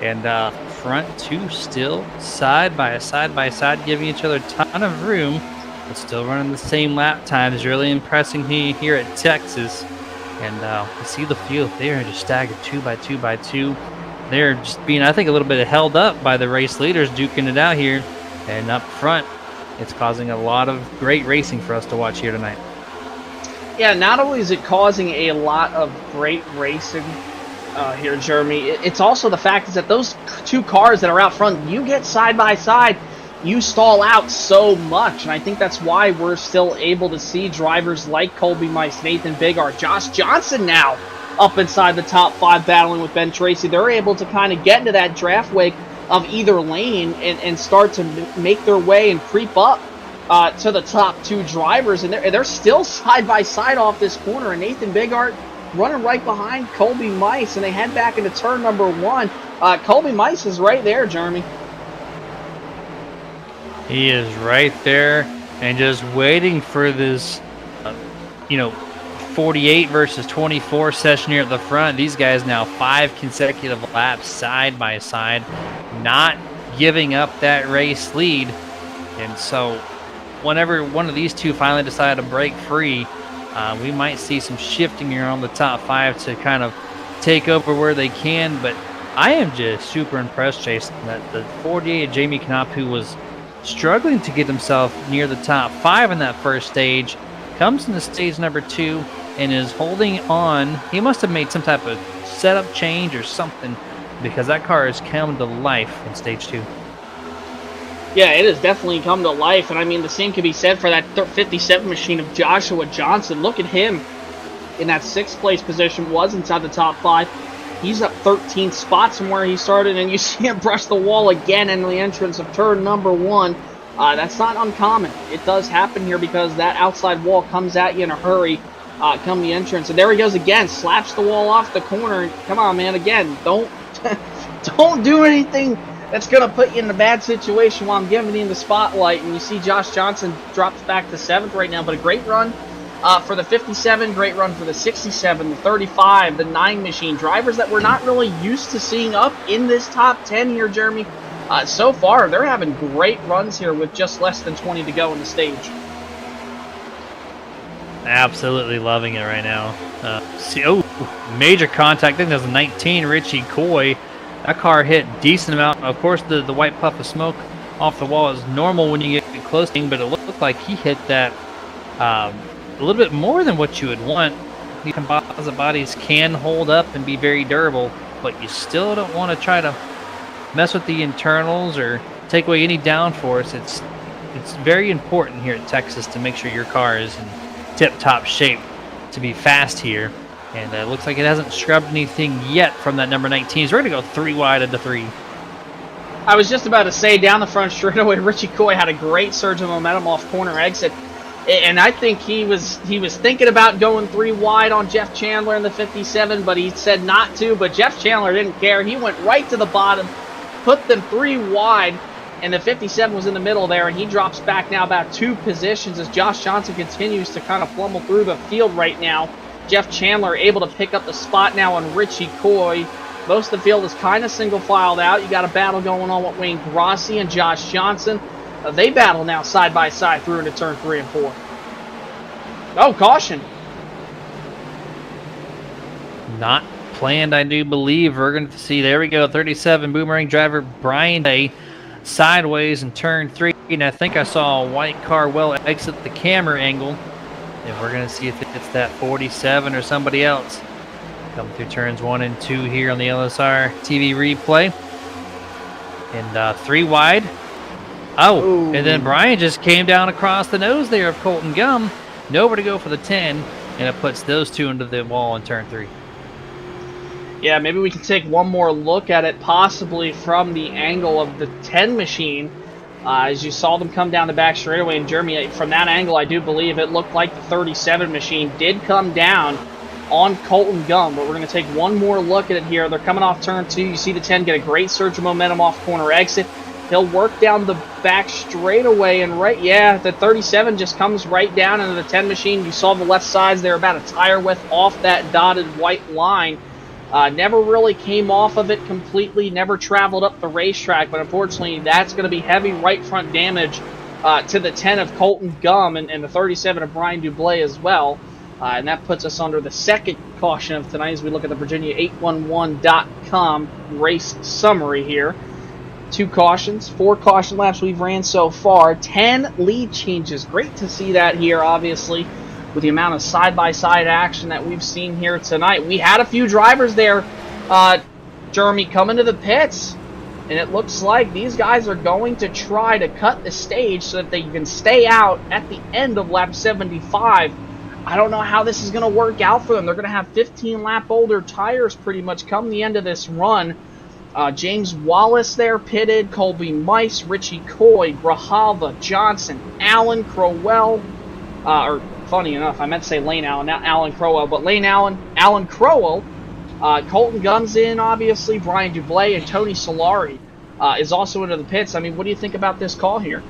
and front 2 still side by side, giving each other a ton of room, but still running the same lap times. Really impressing me here at Texas, and you see the field there, just staggered 2 by 2 by 2. They're just being, I think, a little bit held up by the race leaders, duking it out here. And up front, it's causing a lot of great racing for us to watch here tonight. Yeah, not only is it causing a lot of great racing here, Jeremy, it's also the fact is that those 2 cars that are out front, you get side by side, you stall out so much. And I think that's why we're still able to see drivers like Colby Mice, Nathan Bigart, Josh Johnson now up inside the top 5 battling with Ben Tracy. They're able to kind of get into that draft wake of either lane and start to make their way and creep up to the top 2 drivers. And they're still side by side off this corner. And Nathan Bigart running right behind Colby Mice, and they head back into turn number 1. Colby Mice is right there, Jeremy. He is right there and just waiting for this, 48 versus 24 session here at the front. These guys now 5 consecutive laps side by side, not giving up that race lead. And so whenever one of these 2 finally decide to break free, we might see some shifting here on the top 5 to kind of take over where they can. But I am just super impressed, Jason, that the 48 Jamie Knopp, who was struggling to get himself near the top 5 in that first stage, comes into stage number 2 and is holding on. He must have made some type of setup change or something, because that car has come to life in stage 2. Yeah, it has definitely come to life. And I mean, the same could be said for that 57 machine of Joshua Johnson. Look at him in that 6th place position, was inside the top 5. He's up 13 spots from where he started, and you see him brush the wall again in the entrance of turn number 1. That's not uncommon. It does happen here because that outside wall comes at you in a hurry come the entrance. And there he goes again, slaps the wall off the corner. Come on, man, again, don't do anything that's going to put you in a bad situation while I'm giving you the spotlight. And you see Josh Johnson drops back to 7th right now, but a great run for the 57, great run for the 67, the 35, the 9 machine. Drivers that we're not really used to seeing up in this top 10 here, Jeremy. So far, they're having great runs here with just less than 20 to go in the stage. Absolutely loving it right now. Major contact. I think that was 19, Richie Coy. That car hit decent amount. Of course, the white puff of smoke off the wall is normal when you get close, but it looked like he hit that a little bit more than what you would want. These composite bodies can hold up and be very durable, but you still don't want to try to mess with the internals or take away any downforce. It's very important here at Texas to make sure your car is in tip-top shape to be fast here. And it looks like it hasn't scrubbed anything yet from that number 19. So we're going to go 3 wide into 3. I was just about to say, down the front straightaway, Richie Coy had a great surge of momentum off corner exit. And I think he was thinking about going 3 wide on Jeff Chandler in the 57, but he said not to. But Jeff Chandler didn't care. He went right to the bottom, put them 3 wide, and the 57 was in the middle there, and he drops back now about 2 positions as Josh Johnson continues to kind of fumble through the field right now. Jeff Chandler able to pick up the spot now on Richie Coy. Most of the field is kind of single-filed out. You got a battle going on with Wayne Grossi and Josh Johnson. They battle now side by side through into turn 3 and 4. Oh, caution. Not planned, I do believe. We're going to see, there we go, 37 Boomerang driver Brian Day sideways in turn 3. And I think I saw a white car well exit the camera angle. And we're going to see if it's that 47 or somebody else. Come through turns 1 and 2 here on the LSR TV replay. And 3 wide. Oh, ooh. And then Brian just came down across the nose there of Colton Gum. Nowhere to go for the 10, and it puts those 2 into the wall in turn 3. Yeah, maybe we can take one more look at it, possibly from the angle of the 10 machine. As you saw them come down the back straightaway, and Jeremy, from that angle, I do believe it looked like the 37 machine did come down on Colton Gum, but we're going to take one more look at it here. They're coming off turn 2. You see the 10 get a great surge of momentum off corner exit. He'll work down the back straightaway, and the 37 just comes right down into the 10 machine. You saw the left sides there, about a tire width off that dotted white line. Never really came off of it completely, never traveled up the racetrack, but unfortunately that's going to be heavy right front damage to the 10 of Colton Gum and the 37 of Brian Dublé as well. And that puts us under the second caution of tonight as we look at the Virginia811.com race summary here. 2 cautions, 4 caution laps we've ran so far, 10 lead changes. Great to see that here, obviously, with the amount of side-by-side action that we've seen here tonight. We had a few drivers there, Jeremy, coming to the pits, and it looks like these guys are going to try to cut the stage so that they can stay out at the end of lap 75. I don't know how this is going to work out for them. They're going to have 15-lap older tires pretty much come the end of this run. James Wallace there pitted, Colby Mice, Richie Coy, Grijalva, Johnson, Allen, Crowell, or funny enough, I meant to say Lane Allen, not Alan Crowell, but Lane Allen, Alan Crowell, Colton Gum's in, obviously, Brian Dublé, and Tony Solari is also into the pits. I mean, what do you think about this call here?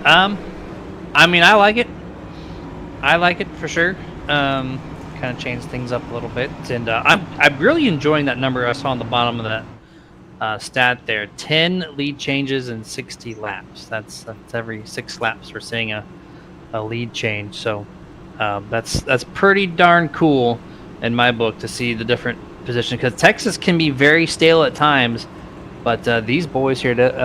I mean, I like it. I like it for sure. Kind of change things up a little bit, and I'm really enjoying that number I saw on the bottom of that stat there. 10 lead changes in 60 laps. That's every 6 laps we're seeing a lead change. So that's pretty darn cool in my book to see the different positions, because Texas can be very stale at times, but these boys here at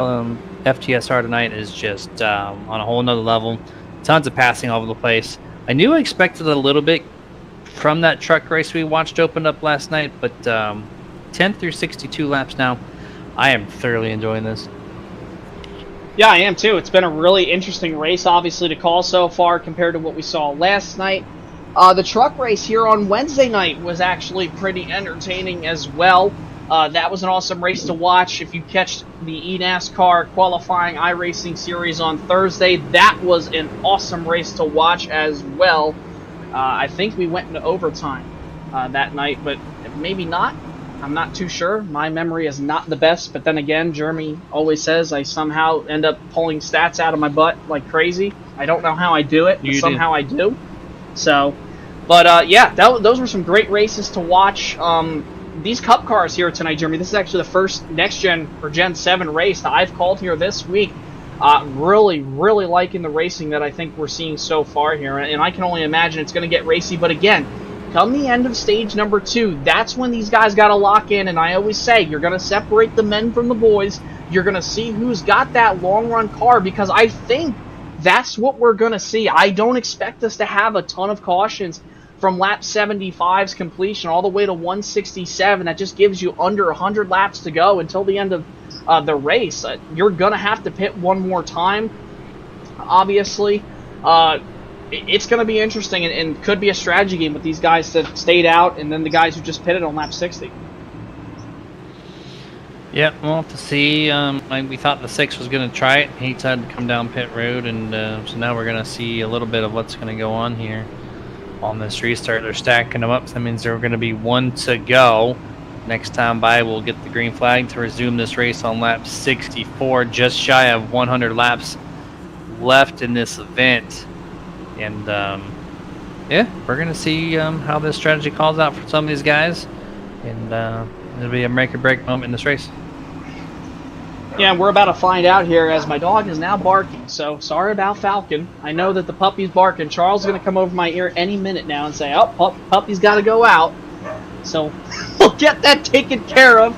FTSR tonight is just on a whole nother level. Tons of passing all over the place. I knew I expected a little bit from that truck race we watched open up last night, but 10 through 62 laps now, I am thoroughly enjoying this. Yeah, I am too. It's been a really interesting race, obviously, to call so far compared to what we saw last night. The truck race here on Wednesday night was actually pretty entertaining as well. That was an awesome race to watch. If you catch the eNASCAR qualifying iRacing series on Thursday, that was an awesome race to watch as well. I think we went into overtime that night, but maybe not. I'm not too sure. My memory is not the best, but then again, Jeremy always says I somehow end up pulling stats out of my butt like crazy. I don't know how I do it, but somehow I do. So, but yeah, those were some great races to watch. These Cup cars here tonight, Jeremy, this is actually the first Next Gen or Gen 7 race that I've called here this week. Really liking the racing that I think we're seeing so far here, and I can only imagine it's going to get racy. But again, come the end of stage number 2, that's when these guys got to lock in, and I always say, you're going to separate the men from the boys. You're going to see who's got that long-run car, because I think that's what we're going to see. I don't expect us to have a ton of cautions from lap 75's completion all the way to 167. That just gives you under 100 laps to go until the end of the race. You're going to have to pit one more time, obviously. It's going to be interesting and could be a strategy game with these guys that stayed out and then the guys who just pitted on lap 60. Yeah, we'll have to see. Like we thought the 6 was going to try it. He decided to come down pit road, and so now we're going to see a little bit of what's going to go on here on this restart. They're stacking them up, so that means there are going to be 1 to go. Next time by, we'll get the green flag to resume this race on lap 64, just shy of 100 laps left in this event. And yeah, we're going to see how this strategy calls out for some of these guys, and it'll be a make or break moment in this race. Yeah, we're about to find out here as my dog is now barking. So sorry about Falcon. I know that the puppy's barking. Charles is going to come over my ear any minute now and say, "Oh, puppy's got to go out." So we'll get that taken care of.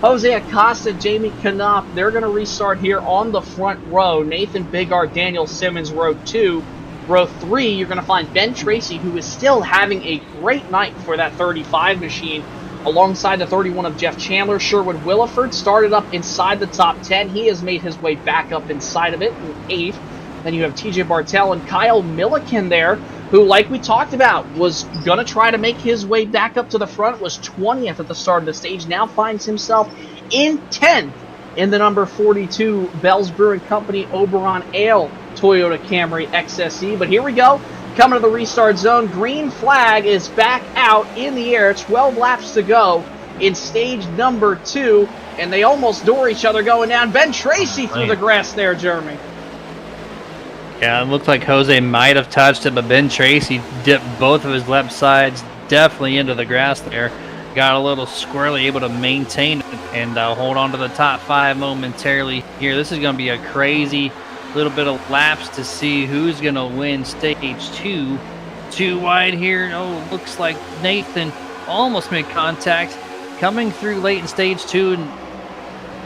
Jose Acosta, Jamie Knopf, they're going to restart here on the front row. Nathan Bigart, Daniel Simmons, row 2. Row 3, you're going to find Ben Tracy, who is still having a great night for that 35 machine, alongside the 31 of Jeff Chandler. Sherwood Williford started up inside the top 10. He has made his way back up inside of it in 8th. Then you have TJ Bartel and Kyle Milliken there, who, like we talked about, was going to try to make his way back up to the front, was 20th at the start of the stage, now finds himself in 10th in the number 42 Bell's Brewing Company Oberon Ale Toyota Camry XSE. But here we go. Coming to the restart zone, green flag is back out in the air. 12 laps to go in stage number 2, and they almost door each other going down. Ben Tracy through the grass there, Jeremy. Yeah, it looked like Jose might have touched it, but Ben Tracy dipped both of his left sides definitely into the grass there. Got a little squirrely, able to maintain it and hold on to the top 5 momentarily here. This is going to be a crazy little bit of laps to see who's going to win stage 2. Too wide here. Oh, looks like Nathan almost made contact. Coming through late in stage 2, and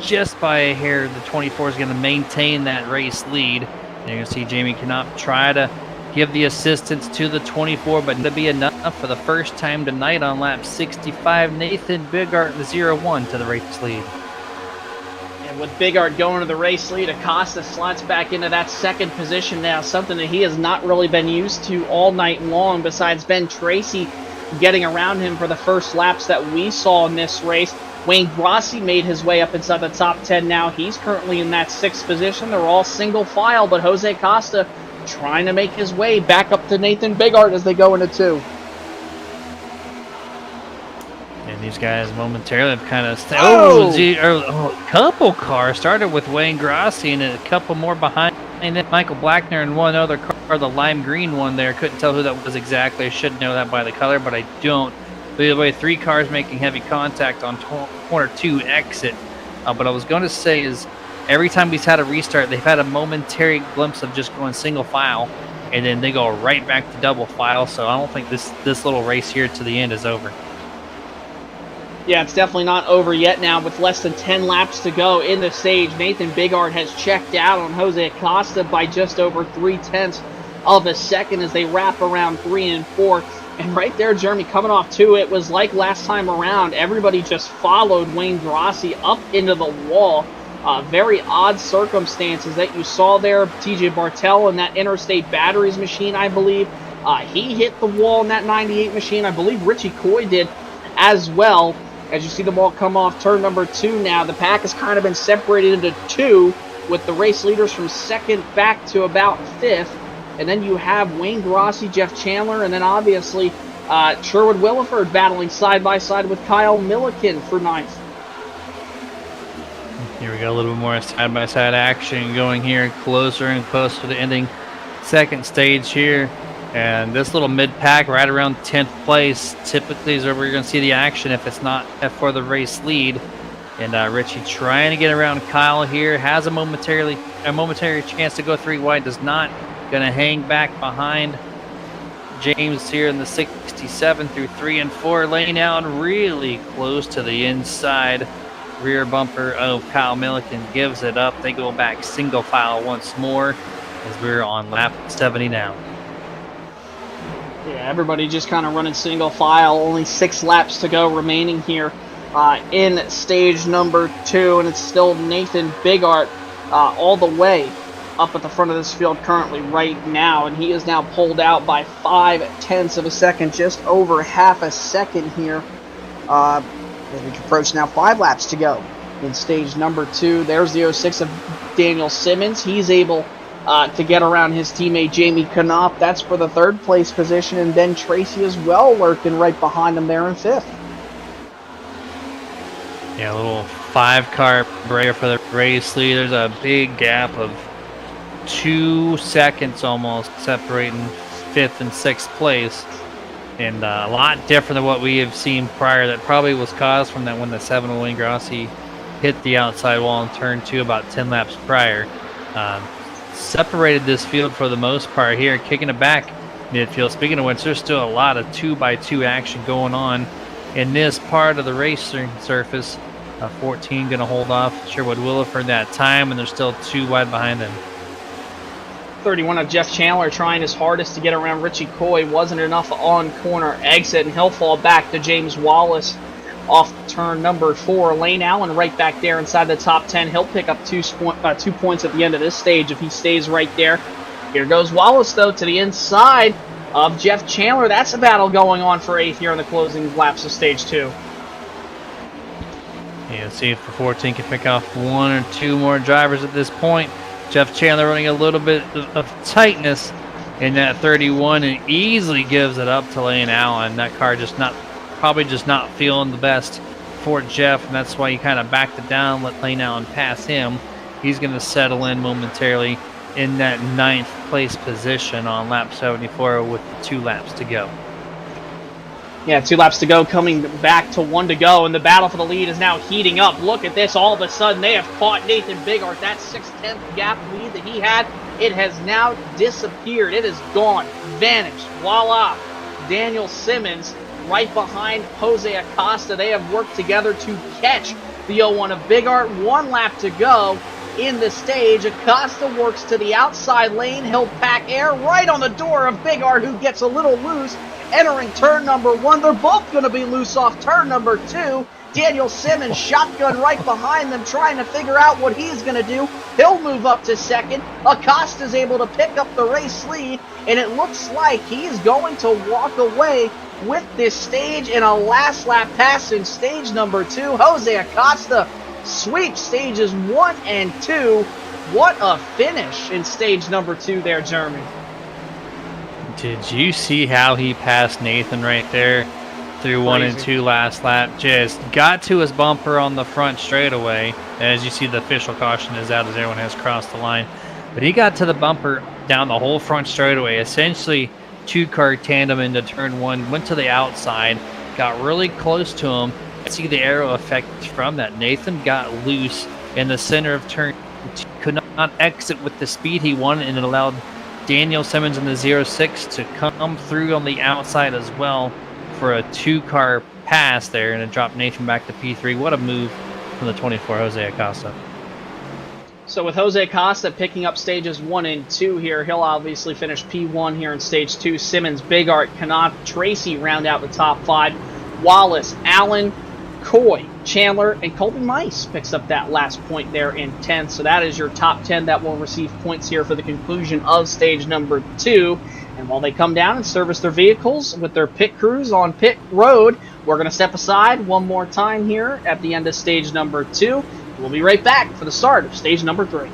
just by a hair, the 24 is going to maintain that race lead. And you're going to see Jamie Knopf try to give the assistance to the 24, but to be enough for the first time tonight on lap 65. Nathan Bigart, the 0-1 to the race lead. And with Bigart going to the race lead, Acosta slots back into that second position now, something that he has not really been used to all night long, besides Ben Tracy getting around him for the first laps that we saw in this race. Wayne Grossi made his way up inside the top 10 now. He's currently in that 6th position. They're all single file, but Jose Acosta trying to make his way back up to Nathan Bigart as they go into 2. And these guys momentarily have kind of a couple cars started with Wayne Grossi and a couple more behind, and then Michael Blackner and one other car, the lime green one there. Couldn't tell who that was exactly. I should know that by the color, but I don't. By the way, 3 cars making heavy contact on corner 2 exit. But I was going to say is every time we've had a restart, they've had a momentary glimpse of just going single file, and then they go right back to double file. So I don't think this little race here to the end is over. Yeah, it's definitely not over yet now with less than 10 laps to go in the stage. Nathan Bigart has checked out on Jose Acosta by just over 0.3 of a second as they wrap around 3 and 4. And right there, Jeremy, coming off 2, it was like last time around. Everybody just followed Wayne Grossi up into the wall. Very odd circumstances that you saw there. TJ Bartel in that Interstate Batteries machine, I believe. He hit the wall in that 98 machine. I believe Richie Coy did as well. As you see them all come off turn number 2 now, the pack has kind of been separated into 2 with the race leaders from 2nd back to about 5th. And then you have Wayne Grossi, Jeff Chandler, and then obviously Sherwood Williford battling side by side with Kyle Milliken for 9th. Here we go, a little bit more side-by-side action going here, closer and closer to ending 2nd stage here. And this little mid-pack right around 10th place typically is where we're going to see the action if it's not for the race lead. And Richie trying to get around Kyle here, has a momentary chance to go 3 wide, does not. Going to hang back behind James here in the 67 through 3 and 4, laying out really close to the inside rear bumper of Kyle Milliken. Gives it up. They go back single file once more as we're on lap 70 now. Yeah, everybody just kind of running single file. Only 6 laps to go remaining here in stage number 2, and it's still Nathan Bigart all the way up at the front of this field currently right now, and he is now pulled out by 0.5 of a second, just over half a second here. As we approach now 5 laps to go in stage number 2. There's the 06 of Daniel Simmons. He's able to get around his teammate Jamie Knopf. That's for the 3rd place position, and then Tracy as well lurking right behind him there in 5th. Yeah, a little 5-car break for the race lead. There's a big gap of 2 seconds almost separating 5th and 6th place, and a lot different than what we have seen prior. That probably was caused from that when the 7 Wayne Grossi hit the outside wall in turn 2 about 10 laps prior. Separated this field for the most part here, kicking it back midfield. Speaking of which, there's still a lot of 2x2 action going on in this part of the racing surface. 14 going to hold off Sherwood Williford that time, and they're still 2 wide behind them. 31 of Jeff Chandler trying his hardest to get around Richie Coy. Wasn't enough on corner exit, and he'll fall back to James Wallace off turn number 4. Lane Allen right back there inside the top 10. He'll pick up 2 points at the end of this stage if he stays right there. Here goes Wallace, though, to the inside of Jeff Chandler. That's a battle going on for 8th here in the closing laps of stage 2. Yeah, see if the 14 can pick off 1 or 2 more drivers at this point. Jeff Chandler running a little bit of tightness in that 31 and easily gives it up to Lane Allen. That car probably just not feeling the best for Jeff, and that's why he kind of backed it down, let Lane Allen pass him. He's going to settle in momentarily in that 9th place position on lap 74 with 2 laps to go. Yeah, 2 laps to go, coming back to 1 to go, and the battle for the lead is now heating up. Look at this. All of a sudden, they have caught Nathan Bigart. That 6/10 gap lead that he had, it has now disappeared. It is gone, vanished. Voila. Daniel Simmons right behind Jose Acosta. They have worked together to catch the 01 of Bigart. 1 lap to go in the stage. Acosta works to the outside lane. He'll pack air right on the door of Bigart, who gets a little loose. Entering turn number 1, they're both going to be loose off turn number 2. Daniel Simmons shotgun right behind them, trying to figure out what he's going to do. He'll move up to 2nd. Acosta's able to pick up the race lead, and it looks like he's going to walk away with this stage in a last lap pass in stage number 2. Jose Acosta sweeps stages 1 and 2. What a finish in stage number 2 there, Jeremy. Did you see how he passed Nathan right there through 1 and 2 last lap? Just got to his bumper on the front straightaway. As you see, the official caution is out as everyone has crossed the line. But he got to the bumper down the whole front straightaway, essentially 2-car tandem into turn 1, went to the outside, got really close to him. See the arrow effect from that. Nathan got loose in the center of turn 2, could not exit with the speed he wanted, and it allowed Daniel Simmons in the 06 to come through on the outside as well for a 2-car pass there, and it dropped Nathan back to P3. What a move from the 24 Jose Acosta. So with Jose Acosta picking up stages 1 and 2 here, he'll obviously finish P1 here in stage 2. Simmons, Bigart, Knopf, Tracy round out the top 5. Wallace, Allen, Coy, Chandler, and Colby Mice picks up that last point there in 10th. So that is your top 10 that will receive points here for the conclusion of stage number 2. And while they come down and service their vehicles with their pit crews on pit road, we're going to step aside one more time here at the end of stage number 2. We'll be right back for the start of stage number 3.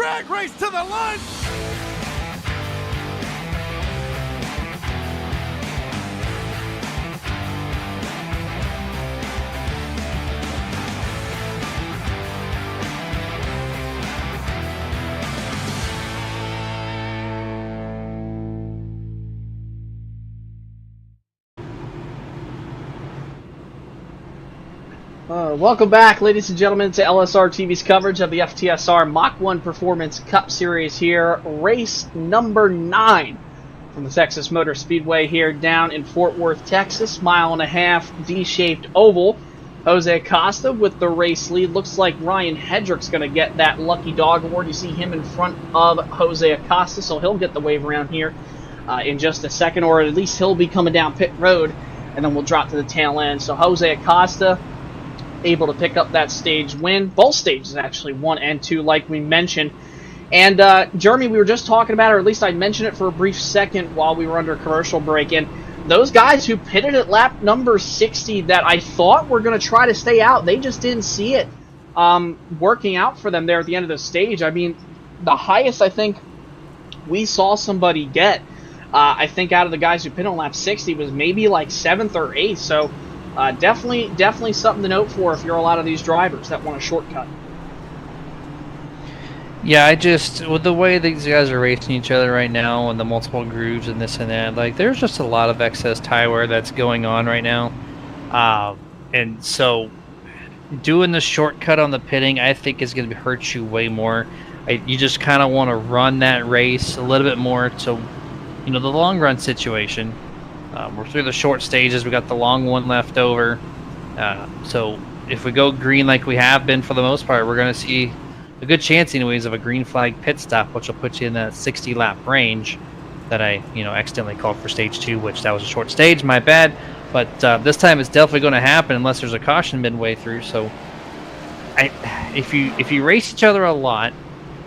Drag race to the line. Welcome back, ladies and gentlemen, to LSRTV's coverage of the FTSR Mach 1 Performance Cup Series here. Race number 9 from the Texas Motor Speedway here down in Fort Worth, Texas. Mile-and-a-half D-shaped oval. Jose Acosta with the race lead. Looks like Ryan Hedrick's going to get that Lucky Dog Award. You see him in front of Jose Acosta, so he'll get the wave around here in just a second, or at least he'll be coming down pit road, and then we'll drop to the tail end. So Jose Acosta able to pick up that stage win. Both stages, actually, 1 and 2, like we mentioned. And, Jeremy, we were just talking about it, or at least I mentioned it for a brief second while we were under commercial break, and those guys who pitted at lap number 60 that I thought were going to try to stay out, they just didn't see it working out for them there at the end of the stage. I mean, the highest I think we saw somebody get, I think out of the guys who pitted on lap 60 was maybe like 7th or 8th, so definitely something to note for if you're a lot of these drivers that want a shortcut. Yeah, with the way these guys are racing each other right now and the multiple grooves and this and that, like, there's just a lot of excess tire wear that's going on right now. And so doing the shortcut on the pitting, I think, is going to hurt you way more. You just kind of want to run that race a little bit more to, the long run situation. We're through the short stages. We got the long one left over. So if we go green like we have been for the most part, we're going to see a good chance anyways of a green flag pit stop, which will put you in that 60 lap range that I accidentally called for stage 2, which that was a short stage, my bad. But this time it's definitely going to happen unless there's a caution midway through. So if you race each other a lot,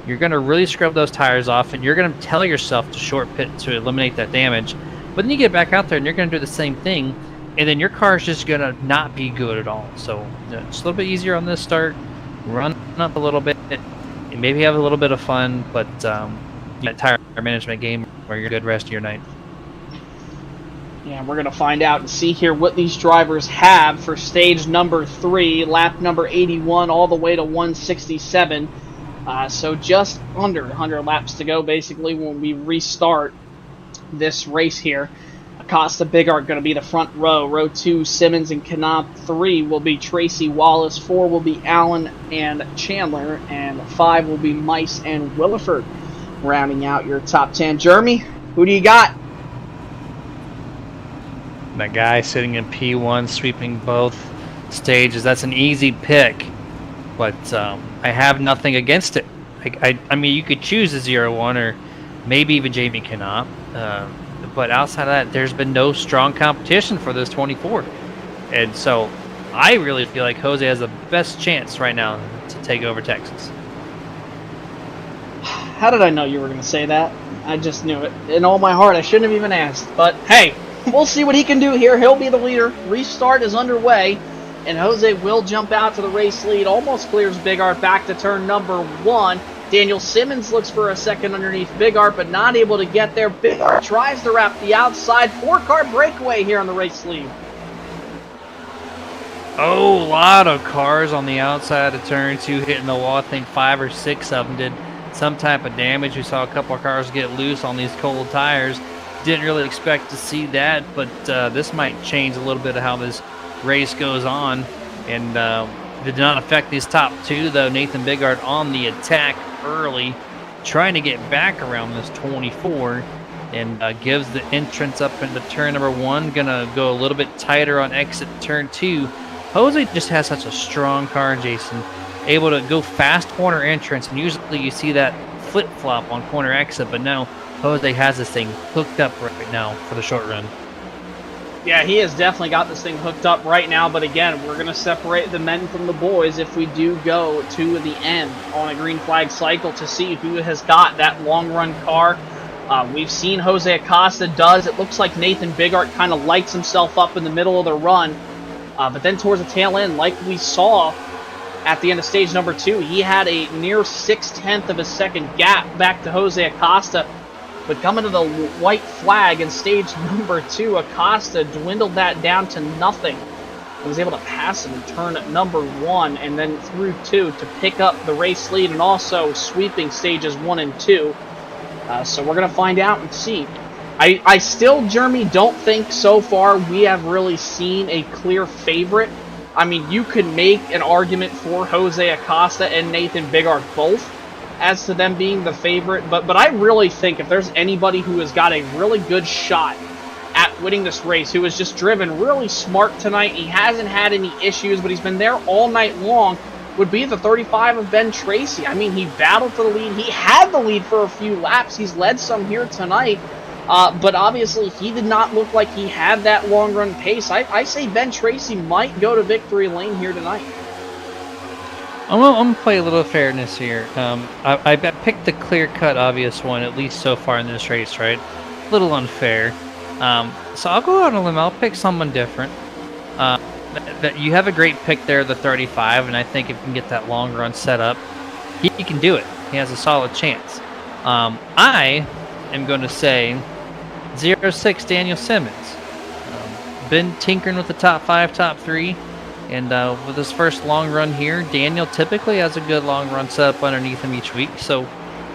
you're going to really scrub those tires off, and you're going to tell yourself to short pit to eliminate that damage. But then you get back out there and you're going to do the same thing, and then your car is just going to not be good at all. So just a little bit easier on this start, run up a little bit, and maybe have a little bit of fun, but that tire management game where you're good rest of your night. Yeah, we're going to find out and see here what these drivers have for stage number 3, lap number 81, all the way to 167. So just under 100 laps to go, basically, when we restart this race here. Acosta, Bigart going to be the front row. Row 2, Simmons and Knopf. 3 will be Tracy Wallace. 4 will be Allen and Chandler. And 5 will be Mice and Williford, rounding out your top 10. Jeremy, who do you got? That guy sitting in P1 sweeping both stages, that's an easy pick. But I have nothing against it. I mean, you could choose a 0-1 or maybe even Jamie Knopf. But outside of that, there's been no strong competition for this 24. And so I really feel like Jose has the best chance right now to take over Texas. How did I know you were going to say that? I just knew it. In all my heart, I shouldn't have even asked. But hey, we'll see what he can do here. He'll be the leader. Restart is underway. And Jose will jump out to the race lead. Almost clears Bigart back to turn number 1. Daniel Simmons looks for a second underneath Bigart, but not able to get there. Bigart tries to wrap the outside. 4-car breakaway here on the race lead. Oh, a lot of cars on the outside of turn 2 hitting the wall. I think 5 or 6 of them did some type of damage. We saw a couple of cars get loose on these cold tires. Didn't really expect to see that, but this might change a little bit of how this race goes on. And did not affect these top 2, though. Nathan Bigart on the attack early, trying to get back around this 24, and gives the entrance up into turn number 1. Gonna go a little bit tighter on exit turn 2. Jose just has such a strong car, Jason, able to go fast corner entrance, and usually you see that flip-flop on corner exit, but now Jose has this thing hooked up right now for the short run. Yeah, he has definitely got this thing hooked up right now, but again, we're going to separate the men from the boys if we do go to the end on a green flag cycle to see who has got that long-run car. We've seen Jose Acosta does. It looks like Nathan Bigart kind of lights himself up in the middle of the run, but then towards the tail end, like we saw at the end of stage number 2. He had a near 6/10 of a second gap back to Jose Acosta, but coming to the white flag in stage number 2, Acosta dwindled that down to nothing. He was able to pass him in turn number 1 and then through 2 to pick up the race lead, and also sweeping stages 1 and 2. So we're going to find out and see. I still, Jeremy, don't think so far we have really seen a clear favorite. I mean, you could make an argument for Jose Acosta and Nathan Bigart both as to them being the favorite, but I really think if there's anybody who has got a really good shot at winning this race, who has just driven really smart tonight, he hasn't had any issues, but he's been there all night long, would be the 35 of Ben Tracy. I mean, he battled for the lead. He had the lead for a few laps. He's led some here tonight. But obviously, he did not look like he had that long-run pace. I say Ben Tracy might go to victory lane here tonight. I'm going to play a little fairness here. I picked the clear-cut obvious one, at least so far in this race, right? A little unfair. So I'll go out on a limb. I'll pick someone different. That you have a great pick there, the 35, and I think if you can get that long run set up, he can do it. He has a solid chance. I am going to say 06 Daniel Simmons. Been tinkering with the top 5, top 3, and with his first long run here, Daniel typically has a good long run set up underneath him each week, so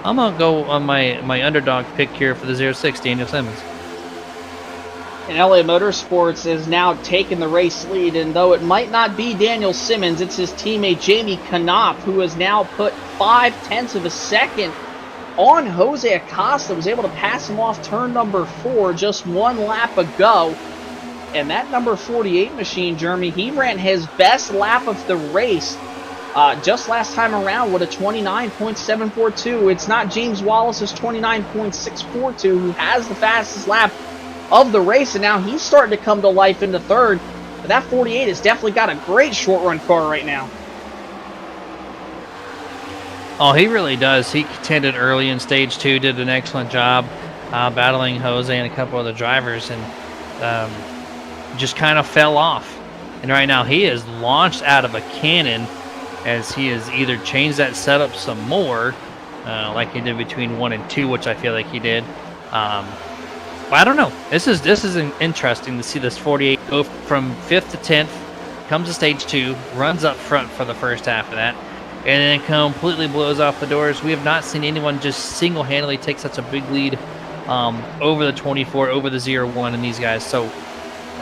I'm going to go on my underdog pick here for the 06 Daniel Simmons. And LA Motorsports is now taking the race lead, and though it might not be Daniel Simmons, it's his teammate Jamie Knopf, who has now put 5/10 of a second on Jose Acosta, was able to pass him off turn number 4 just one lap ago. And that number 48 machine, Jeremy, he ran his best lap of the race just last time around with a 29.742. It's not James Wallace's 29.642 who has the fastest lap of the race, and now he's starting to come to life in the third. But that 48 has definitely got a great short run car right now. Oh, he really does. He contended early in stage 2, did an excellent job battling Jose and a couple other drivers, and just kind of fell off. And right now he is launched out of a cannon as he has either changed that setup some more, like he did between 1 and 2, which I feel like he did. But I don't know. This is interesting to see this 48 go from 5th to 10th, comes to stage 2, runs up front for the first half of that, and then completely blows off the doors. We have not seen anyone just single-handedly take such a big lead over the 24, over the 0-1 in these guys. So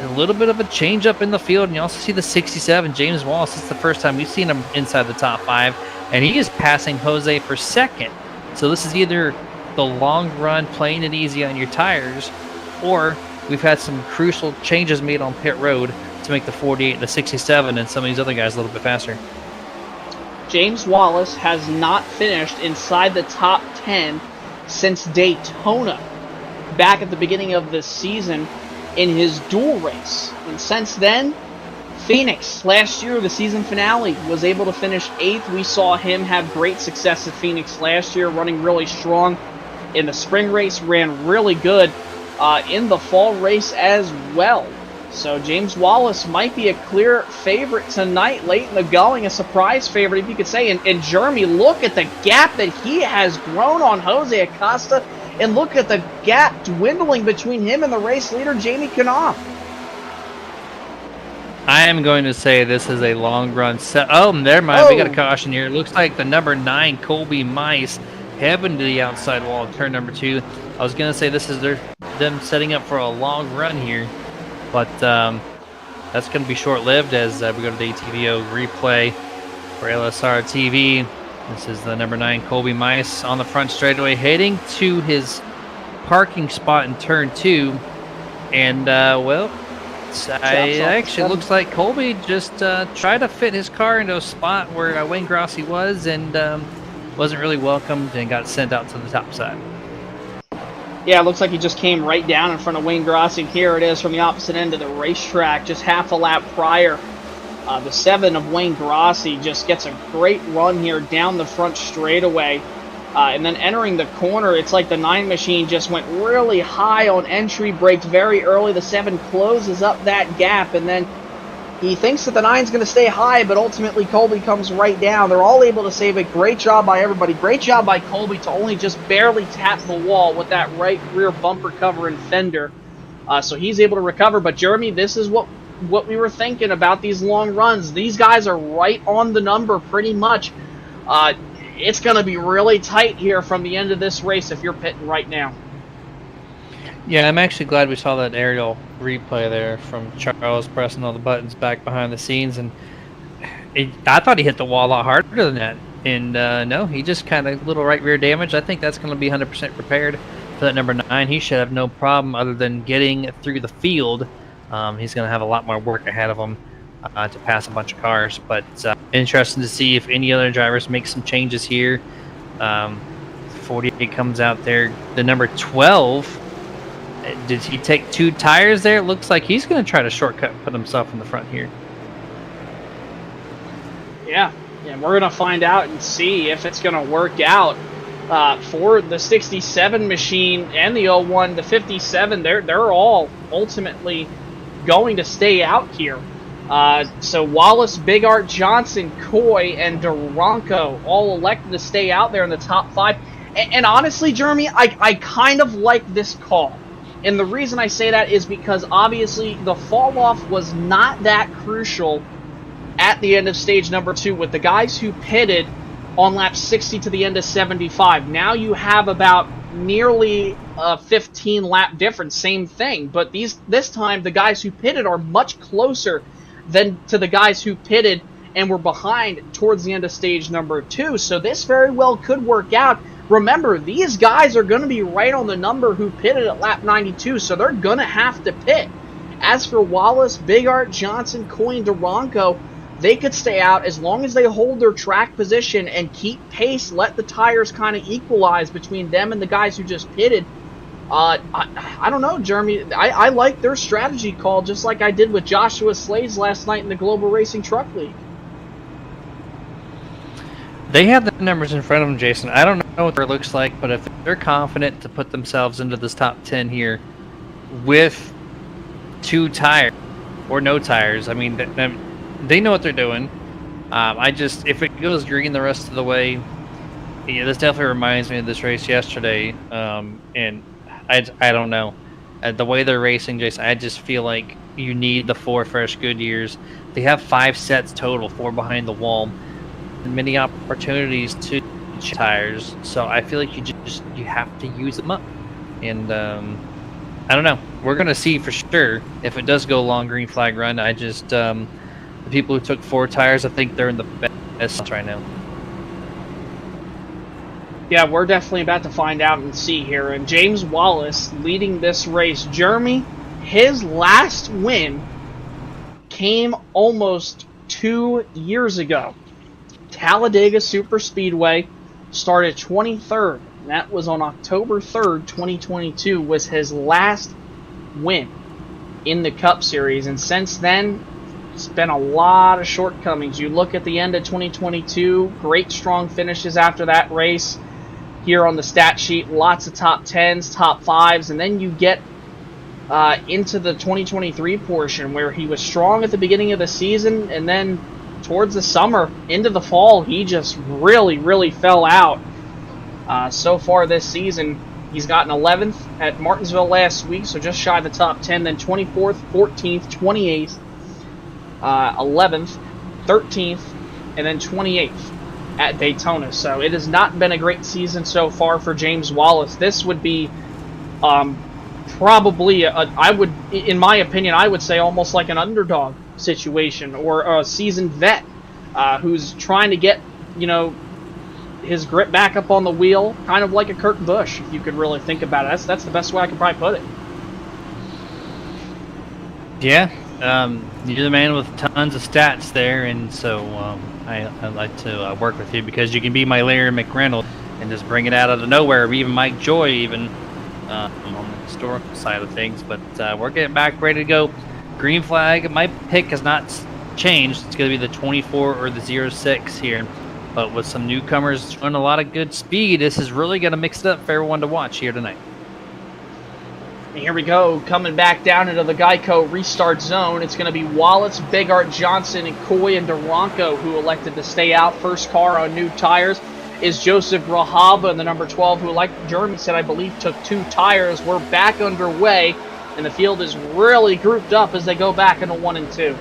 a little bit of a change up in the field, and you also see the 67, James Wallace. It's the first time we've seen him inside the top 5, and he is passing Jose for second. So this is either the long run, playing it easy on your tires, or we've had some crucial changes made on pit road to make the 48 and the 67 and some of these other guys a little bit faster. James Wallace has not finished inside the top 10 since Daytona, back at the beginning of this season in his dual race. And since then, Phoenix, last year, the season finale, was able to finish 8th. We saw him have great success at Phoenix last year, running really strong in the spring race, ran really good in the fall race as well. So James Wallace might be a clear favorite tonight, late in the going, a surprise favorite, if you could say. And Jeremy, look at the gap that he has grown on Jose Acosta, and look at the gap dwindling between him and the race leader, Jamie Knopf. I am going to say this is a long run set. Oh, never mind. We got a caution here. It looks like the number 9, Colby Mice, heading to the outside wall of turn number 2. I was going to say this is them setting up for a long run here, but that's going to be short-lived as we go to the ATVO replay for LSRTV. This is the number 9, Colby Mice, on the front straightaway, heading to his parking spot in turn 2. And, well, it actually looks like Colby just tried to fit his car into a spot where Wayne Grossi was, and wasn't really welcomed and got sent out to the top side. Yeah, it looks like he just came right down in front of Wayne Grossi. Here it is from the opposite end of the racetrack, just half a lap prior. The 7 of Wayne Grossi just gets a great run here down the front straightaway. And then entering the corner, it's like the 9 machine just went really high on entry, braked very early. The 7 closes up that gap, and then He thinks that the 9's going to stay high, but ultimately Colby comes right down. They're all able to save it. Great job by everybody. Great job by Colby to only just barely tap the wall with that right rear bumper cover and fender. So he's able to recover. But Jeremy, this is what we were thinking about these long runs. These guys are right on the number pretty much. It's going to be really tight here from the end of this race if you're pitting right now. Yeah, I'm actually glad we saw that aerial replay there from Charles pressing all the buttons back behind the scenes, and I thought he hit the wall a lot harder than that. And no, he just kind of little right rear damage. I think that's going to be 100% repaired for that number 9. He should have no problem other than getting through the field. He's going to have a lot more work ahead of him to pass a bunch of cars. But interesting to see if any other drivers make some changes here. 48 comes out there. The number 12. Did he take 2 tires there? It looks like he's going to try to shortcut and put himself in the front here. Yeah, we're going to find out and see if it's going to work out for the 67 machine and the 01. The 57, they're all ultimately going to stay out here. So Wallace, Big Art, Johnson, Coy, and Duranko all elected to stay out there in the top 5. And honestly, Jeremy, I kind of like this call. And the reason I say that is because obviously the fall off was not that crucial at the end of stage number 2 with the guys who pitted on lap 60 to the end of 75. Now you have about nearly a 15 lap difference, same thing. But this time the guys who pitted are much closer than to the guys who pitted and were behind towards the end of stage number 2. So this very well could work out. Remember, these guys are going to be right on the number who pitted at lap 92, so they're going to have to pit. As for Wallace, Big Art, Johnson, Coy, and Duranko, they could stay out as long as they hold their track position and keep pace, let the tires kind of equalize between them and the guys who just pitted. I don't know, Jeremy. I like their strategy call, just like I did with Joshua Slades last night in the Global Racing Truck League. They have the numbers in front of them, Jason. I don't know what it looks like, but if they're confident to put themselves into this top 10 here with 2 tires or no tires, I mean, they know what they're doing. If it goes green the rest of the way, yeah, this definitely reminds me of this race yesterday. And I don't know. The way they're racing, Jason, I just feel like you need the 4 fresh Goodyears. They have 5 sets total, 4 behind the wall. Many opportunities to tires, so I feel like you have to use them up. And I don't know, we're gonna see for sure if it does go long green flag run. The people who took 4 tires, I think they're in the best right now. Yeah, we're definitely about to find out and see here. And James Wallace leading this race. Jeremy, his last win came almost 2 years ago. Talladega Superspeedway, started 23rd. And that was on October 3rd, 2022, was his last win in the Cup Series. And since then, it's been a lot of shortcomings. You look at the end of 2022, great strong finishes after that race. Here on the stat sheet, lots of top 10s, top 5s, and then you get into the 2023 portion where he was strong at the beginning of the season, and then towards the summer, into the fall, he just really fell out. So far this season, he's gotten 11th at Martinsville last week, so just shy of the top 10, then 24th, 14th, 28th, 11th, 13th, and then 28th at Daytona. So it has not been a great season so far for James Wallace. This would be probably, in my opinion, I would say almost like an underdog situation, or a seasoned vet who's trying to get, his grip back up on the wheel, kind of like a Kurt Busch, if you could really think about it. That's the best way I could probably put it. Yeah, you're the man with tons of stats there, and so I'd like to work with you because you can be my Larry McReynolds and just bring it out of nowhere, or even Mike Joy, even on the historical side of things. But we're getting back ready to go. Green flag, my pick has not changed. It's going to be the 24 or the 06 here. But with some newcomers running a lot of good speed, this is really going to mix it up for everyone to watch here tonight. And here we go, coming back down into the Geico restart zone. It's going to be Wallace, Bigart, Johnson, and Coy and Duranko who elected to stay out. First car on new tires is Joseph Grahava, and the number 12, who, like Jeremy said, I believe took 2 tires. We're back underway, and the field is really grouped up as they go back into 1 and 2.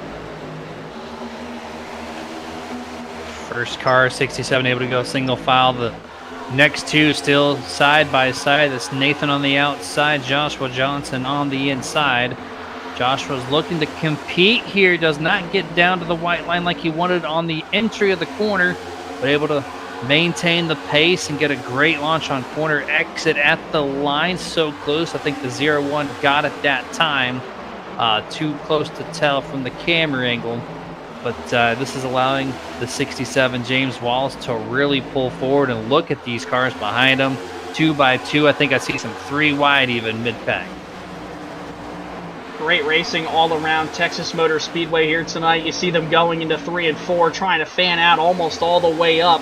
First car, 67, able to go single file. The next 2 still side by side. That's Nathan on the outside, Joshua Johnson on the inside. Joshua's looking to compete here. Does not get down to the white line like he wanted on the entry of the corner, but able to maintain the pace and get a great launch on corner exit at the line. So close. I think the 0-1 got it that time. Too close to tell from the camera angle. But this is allowing the 67 James Wallace to really pull forward and look at these cars behind him. 2 by 2. I think I see some 3 wide even mid-pack. Great racing all around Texas Motor Speedway here tonight. You see them going into 3 and 4, trying to fan out almost all the way up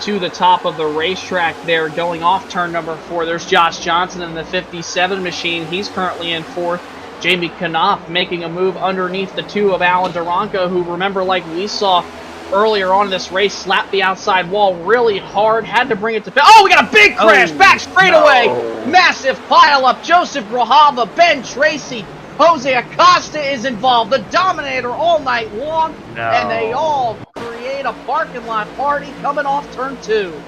to the top of the racetrack there, going off turn number 4. There's Josh Johnson in the 57 machine. He's currently in 4th. Jamie Knopf making a move underneath the 2 of Alan Duranko, who, remember, like we saw earlier on in this race, slapped the outside wall really hard, had to bring it to... Oh, we got a big crash! Back straightaway! No. Massive pile-up. Joseph Grahava, Ben Tracy, Jose Acosta is involved. The Dominator all night long. No. And they all create a parking lot party coming off turn 2.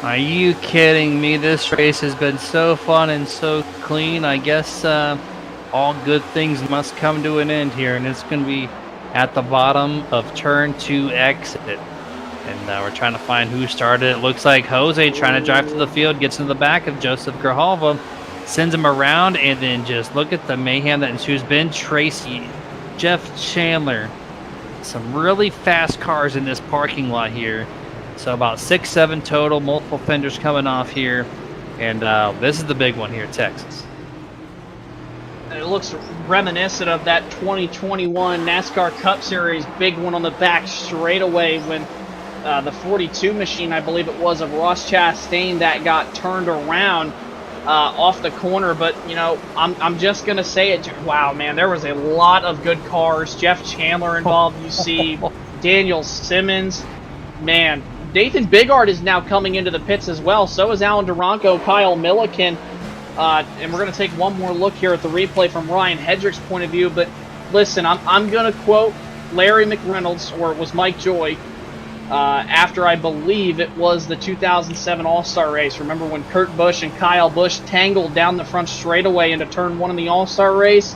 Are you kidding me? This race has been so fun and so clean. I guess all good things must come to an end here, and it's going to be at the bottom of turn 2 exit. And we're trying to find who started. It looks like Jose trying to drive to the field, gets in the back of Joseph Grahava, sends him around, and then just look at the mayhem that ensues. Ben Tracy, Jeff Chandler, some really fast cars in this parking lot here. So about 6-7 total, multiple fenders coming off here. And this is the big one here, Texas. It looks reminiscent of that 2021 NASCAR Cup Series big one on the back straightaway when the 42 machine, I believe it was, of Ross Chastain that got turned around off the corner. But, you know, I'm just going to say it. Wow, man, there was a lot of good cars. Jeff Chandler involved, you see. Daniel Simmons. Man, Nathan Bigart is now coming into the pits as well. So is Alan Duranko, Kyle Milliken. And we're going to take one more look here at the replay from Ryan Hedrick's point of view. But listen, I'm going to quote Larry McReynolds, or it was Mike Joy, after I believe it was the 2007 All-Star race. Remember when Kurt Busch and Kyle Busch tangled down the front straightaway into turn 1 in the All-Star race?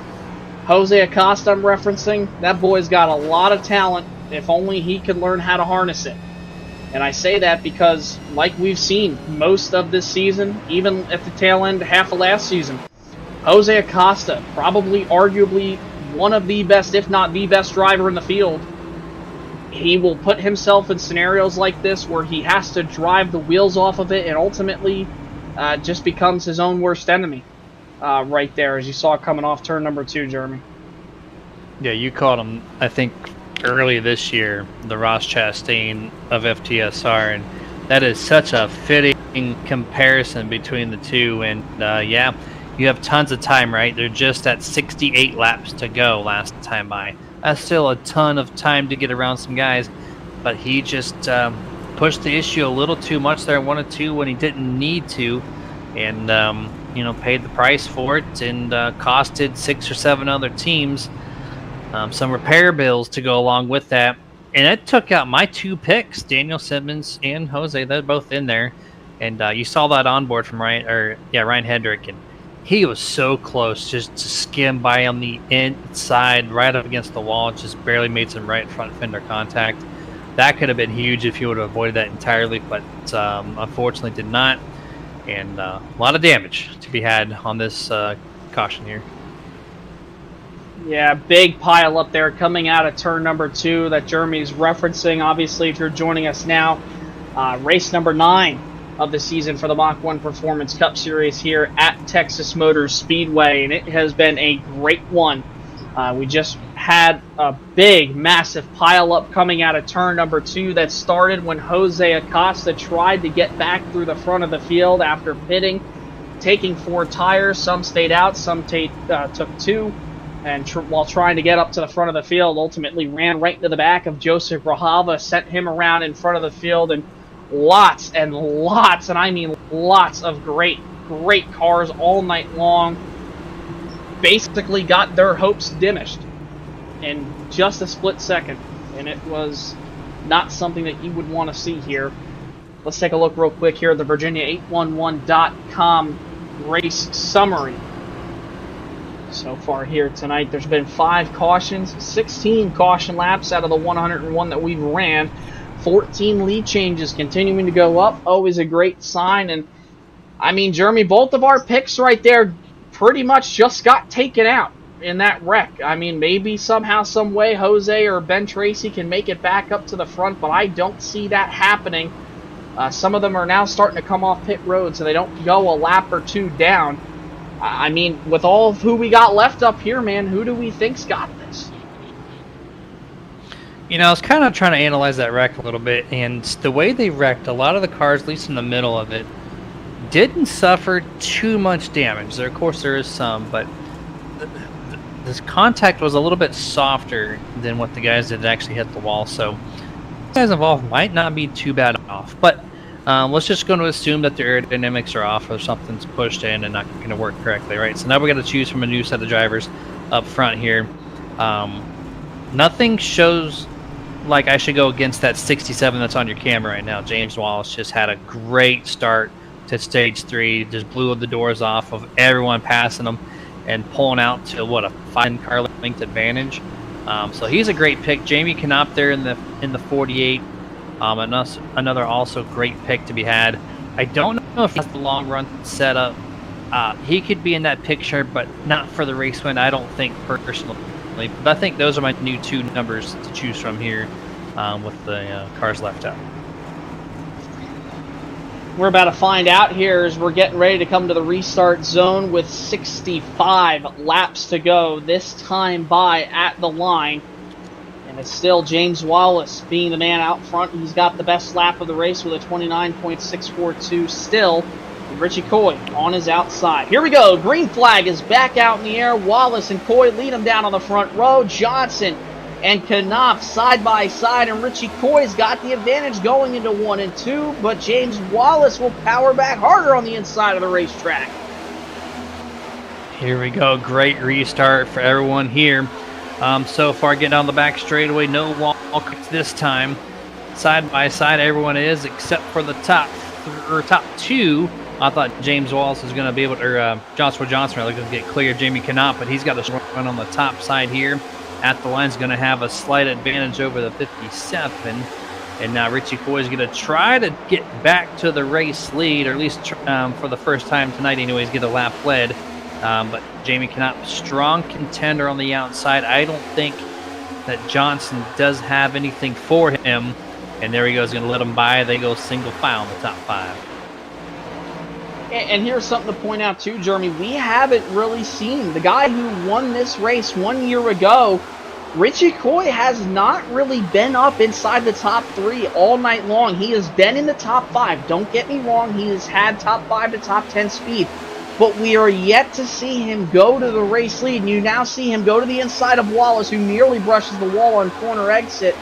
Jose Acosta I'm referencing. That boy's got a lot of talent if only he could learn how to harness it. And I say that because, like we've seen most of this season, even at the tail end, half of last season, Jose Acosta, probably arguably one of the best, if not the best driver in the field. He will put himself in scenarios like this where he has to drive the wheels off of it and ultimately just becomes his own worst enemy right there, as you saw coming off turn number 2, Jeremy. Yeah, you called him, I think, early this year, the Ross Chastain of FTSR, and that is such a fitting comparison between the two. And yeah, you have tons of time, right? They're just at 68 laps to go last time by. That's still a ton of time to get around some guys, but he just pushed the issue a little too much there, 1 and 2 when he didn't need to, and you know, paid the price for it, and costed 6 or 7 other teams some repair bills to go along with that. And it took out my 2 picks, Daniel Simmons and Jose. They're both in there. And you saw that onboard from Ryan Hedrick. And he was so close just to skim by on the inside, right up against the wall. Just barely made some right front fender contact. That could have been huge if you would have avoided that entirely, but unfortunately did not. And a lot of damage to be had on this caution here. Yeah, big pile up there coming out of turn number 2 that Jeremy's referencing. Obviously, if you're joining us now, race number 9 of the season for the Mach 1 Performance Cup Series here at Texas Motor Speedway, and it has been a great one. We just had a big, massive pile up coming out of turn number 2 that started when Jose Acosta tried to get back through the front of the field after pitting. taking 4 tires. Some stayed out, some took 2. And while trying to get up to the front of the field, ultimately ran right into the back of Joseph Grajava, sent him around in front of the field, and lots and lots, and I mean lots of great cars all night long basically got their hopes diminished in just a split second, and it was not something that you would want to see here. Let's take a look real quick here at the Virginia811.com race summary. So far here tonight, there's been 5 cautions, 16 caution laps out of the 101 that we've ran, 14 lead changes continuing to go up, always a great sign. And I mean, Jeremy, both of our picks right there pretty much just got taken out in that wreck. I mean, maybe somehow, some way, Jose or Ben Tracy can make it back up to the front, but I don't see that happening. Some of them are now starting to come off pit road, so they don't go a lap or 2 down. I mean, with all of who we got left up here, man, who do we think's got this? You know, I was kind of trying to analyze that wreck a little bit, and the way they wrecked, a lot of the cars, at least in the middle of it, didn't suffer too much damage. Of course, there is some, but this contact was a little bit softer than what the guys that actually hit the wall, so the guys involved might not be too bad off. But let's just go to assume that the aerodynamics are off or something's pushed in and not going to work correctly, right? So now we're going to choose from a new set of drivers up front here. Nothing shows like I should go against that 67 that's on your camera right now. James Wallace just had a great start to stage 3, just blew the doors off of everyone passing him and pulling out to, what, a 5-car length advantage. So he's a great pick. Jamie Knopp there in the 48. Another also great pick to be had. I don't know if he has the long run set up. He could be in that picture, but not for the race win, I don't think, personally. But I think those are my new 2 numbers to choose from here with the cars left out. We're about to find out here as we're getting ready to come to the restart zone with 65 laps to go, this time by at the line. And it's still James Wallace being the man out front. He's got the best lap of the race with a 29.642 still. And Richie Coy on his outside. Here we go. Green flag is back out in the air. Wallace and Coy lead him down on the front row. Johnson and Knopf side by side. And Richie Coy's got the advantage going into 1 and 2. But James Wallace will power back harder on the inside of the racetrack. Here we go. Great restart for everyone here. So far, getting on the back straightaway, no wall this time. Side by side, everyone is, except for the top 2. I thought James Wallace was going to be able to, or Joshua Johnson, going to get clear. Jamie Knopp, but he's got a run on the top side here. At the line is going to have a slight advantage over the 57. And now Richie Coy is going to try to get back to the race lead, or at least for the first time tonight anyways, get a lap led. But Jamie Knopp, strong contender on the outside. I don't think that Johnson does have anything for him. And there he goes, going to let him by. They go single file in the top 5. And here's something to point out too, Jeremy. We haven't really seen the guy who won this race 1 year ago. Richie Coy has not really been up inside the top 3 all night long. He has been in the top 5. Don't get me wrong. He has had top 5 to top 10 speed. But we are yet to see him go to the race lead. And you now see him go to the inside of Wallace, who nearly brushes the wall on corner exit.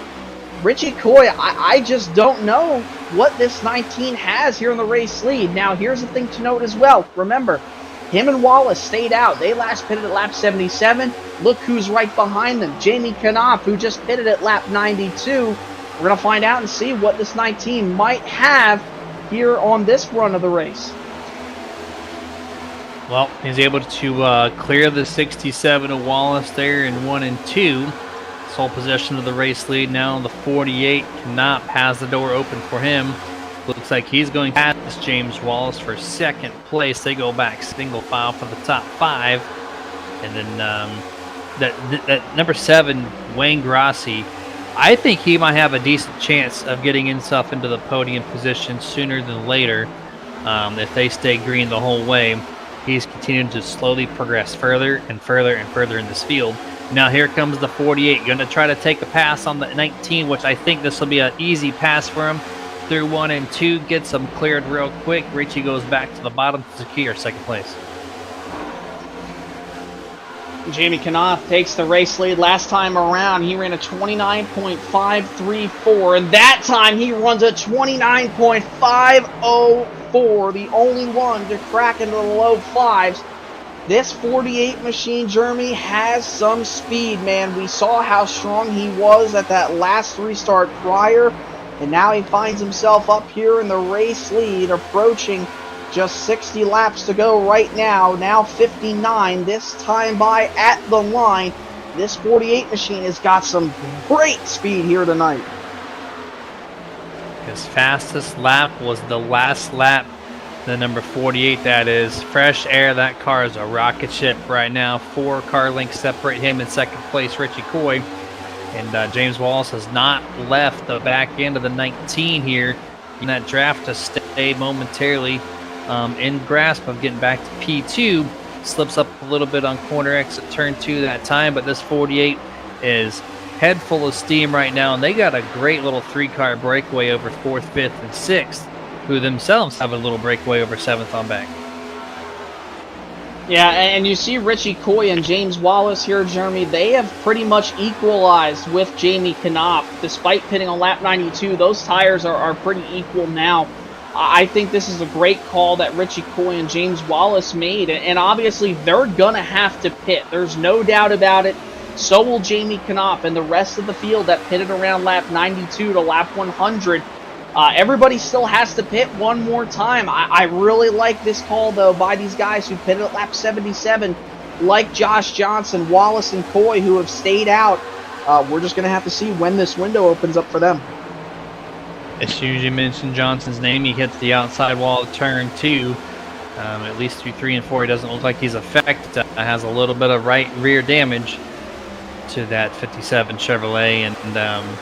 Richie Coy, I just don't know what this 19 has here in the race lead. Now, here's the thing to note as well. Remember, him and Wallace stayed out. They last pitted at lap 77. Look who's right behind them. Jamie Knopf, who just pitted at lap 92. We're going to find out and see what this 19 might have here on this run of the race. Well, he's able to clear the 67 of Wallace there in 1 and 2. Sole possession of the race lead now. The 48, Knopf has the door open for him. Looks like he's going past James Wallace for second place. They go back single file for the top 5. And then that number 7, Wayne Grassi, I think he might have a decent chance of getting himself into the podium position sooner than later if they stay green the whole way. He's continuing to slowly progress further and further and further in this field. Now here comes the 48. Going to try to take a pass on the 19, which I think this will be an easy pass for him. through 1 and 2, gets them cleared real quick. Richie goes back to the bottom to secure second place. Jamie Knopf takes the race lead. Last time around, he ran a 29.534, and that time he runs a 29.504, the only one to crack into the low fives. This 48 machine, Jeremy, has some speed, man. We saw how strong he was at that last restart prior, and now he finds himself up here in the race lead, approaching just 60 laps to go right now. Now 59, this time by at the line. This 48 machine has got some great speed here tonight. His fastest lap was the last lap, the number 48, that is. Fresh air, that car is a rocket ship right now. 4 car lengths separate him in second place, Richie Coy. And James Wallace has not left the back end of the 19 here in that draft to stay momentarily in grasp of getting back to P2. Slips up a little bit on corner exit turn 2 that time, but this 48 is head full of steam right now, and they got a great little 3-car breakaway over 4th, 5th, and 6th, who themselves have a little breakaway over 7th on back. Yeah, and you see Richie Coy and James Wallace here, Jeremy. They have pretty much equalized with Jamie Knopf. Despite pitting on lap 92, those tires are pretty equal now. I think this is a great call that Richie Coy and James Wallace made, and obviously they're going to have to pit. There's no doubt about it. So will Jamie Knopf and the rest of the field that pitted around lap 92 to lap 100. Everybody still has to pit one more time. I really like this call, though, by these guys who pitted at lap 77, like Josh Johnson, Wallace, and Coy, who have stayed out. We're just going to have to see when this window opens up for them. As soon as you mentioned Johnson's name, he hits the outside wall of turn 2. At least through 3 and 4, he doesn't look like he's affected. Has a little bit of right rear damage to that 57 Chevrolet. And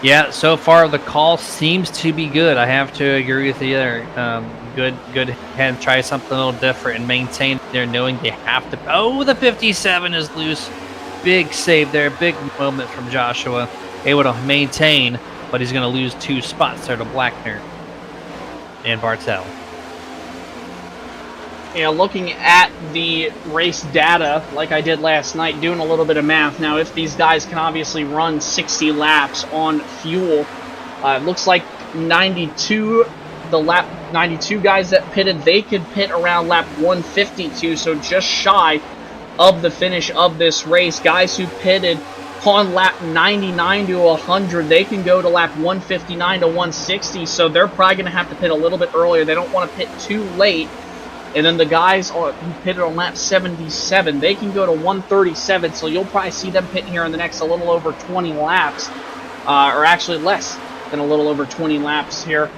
yeah, so far the call seems to be good. I have to agree with you there. Good head. Try something a little different and maintain there, knowing they have to. Oh, the 57 is loose. Big save there. Big moment from Joshua. Able to maintain, but he's going to lose 2 spots there to Blackner and Bartel. Yeah, looking at the race data, like I did last night, doing a little bit of math. Now, if these guys can obviously run 60 laps on fuel, it looks like 92, the lap 92 guys that pitted, they could pit around lap 152, so just shy of the finish of this race. Guys who pitted on lap 99 to 100, they can go to lap 159 to 160, so they're probably going to have to pit a little bit earlier. They don't want to pit too late. And then the guys who pitted on lap 77, they can go to 137, so you'll probably see them pitting here in the next a little over 20 laps, or actually less than a little over 20 laps here.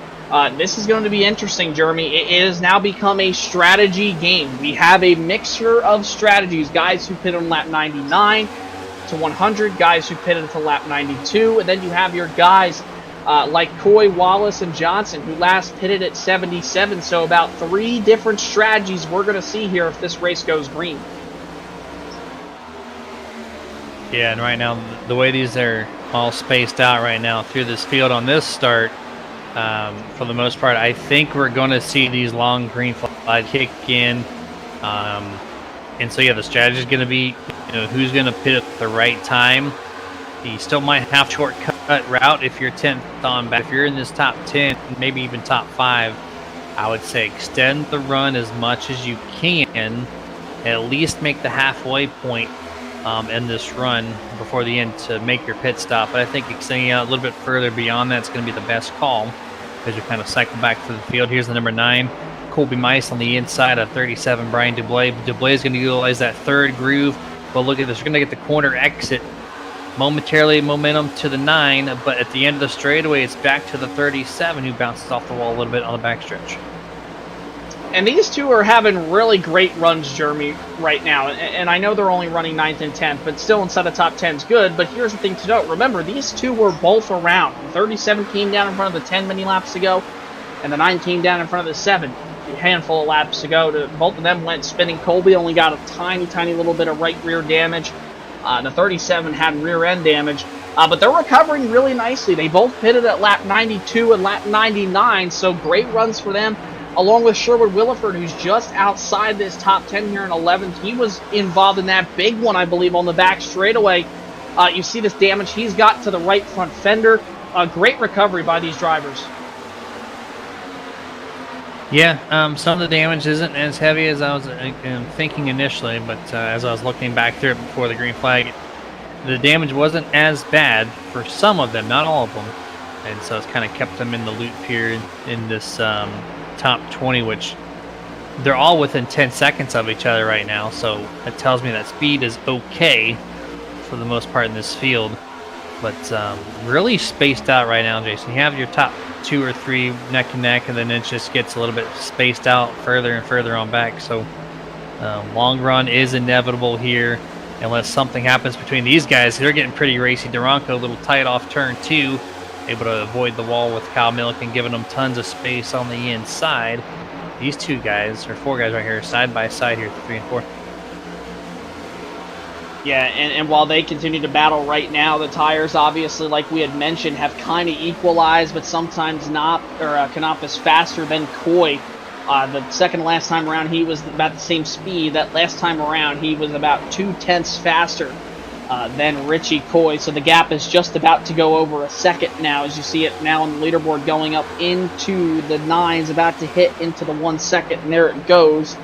This is going to be interesting, Jeremy. It has now become a strategy game. We have a mixture of strategies. Guys who pit on lap 99 to 100, guys who pitted to lap 92, and then you have your guys like Coy, Wallace, and Johnson, who last pitted at 77. So about 3 different strategies we're going to see here if this race goes green. Yeah, and right now, the way these are all spaced out right now through this field on this start, for the most part, I think we're going to see these long green flags kick in. And so, yeah, the strategy is going to be, who's going to pit at the right time. You still might have shortcut route if you're 10th on back. If you're in this top 10, maybe even top 5, I would say extend the run as much as you can. At least make the halfway point in this run before the end to make your pit stop. But I think extending out a little bit further beyond that is going to be the best call as you kind of cycle back through the field. Here's the number 9, Colby Mice on the inside of 37, Brian Dublé. Dublé is going to utilize that 3rd groove. But look at this. We're going to get the corner exit. Momentarily momentum to the 9, but at the end of the straightaway, it's back to the 37, who bounces off the wall a little bit on the backstretch. And these two are having really great runs, Jeremy, right now. And I know they're only running 9th and 10th, but still inside the top 10 is good. But here's the thing to note. Remember, these two were both around. The 37 came down in front of the 10 many laps ago, and the 9 came down in front of the 7 a handful of laps ago. Both of them went spinning. Colby only got a tiny little bit of right rear damage. The 37 had rear end damage. But they're recovering really nicely. They both pitted at lap 92 and lap 99, so great runs for them, along with Sherwood Williford, who's just outside this top 10 here in 11th. He was involved in that big one, I believe, on the back straightaway. You see this damage he's got to the right front fender. Great recovery by these drivers. Yeah, some of the damage isn't as heavy as I was thinking initially, but as I was looking back through it before the green flag, the damage wasn't as bad for some of them, not all of them. And so it's kind of kept them in the loop here in this top 20, which they're all within 10 seconds of each other right now. So it tells me that speed is okay for the most part in this field. But really spaced out right now, Jason. You have your top 2 or 3 neck and neck, and then it just gets a little bit spaced out further and further on back. So long run is inevitable here. Unless something happens between these guys. They're getting pretty racy. Duranko a little tight off turn 2. Able to avoid the wall with Kyle Milliken, giving them tons of space on the inside. These 2 guys, or 4 guys right here, side by side here, 3 and 4. Yeah, and while they continue to battle right now, the tires, obviously, like we had mentioned, have kind of equalized, but sometimes not. Or Knopf is faster than Coy. The second last time around, he was about the same speed. That last time around, he was about 0.2 faster than Richie Coy. So the gap is just about to go over a second now, as you see it now on the leaderboard going up into the 9s, about to hit into the 1 second, and there it goes.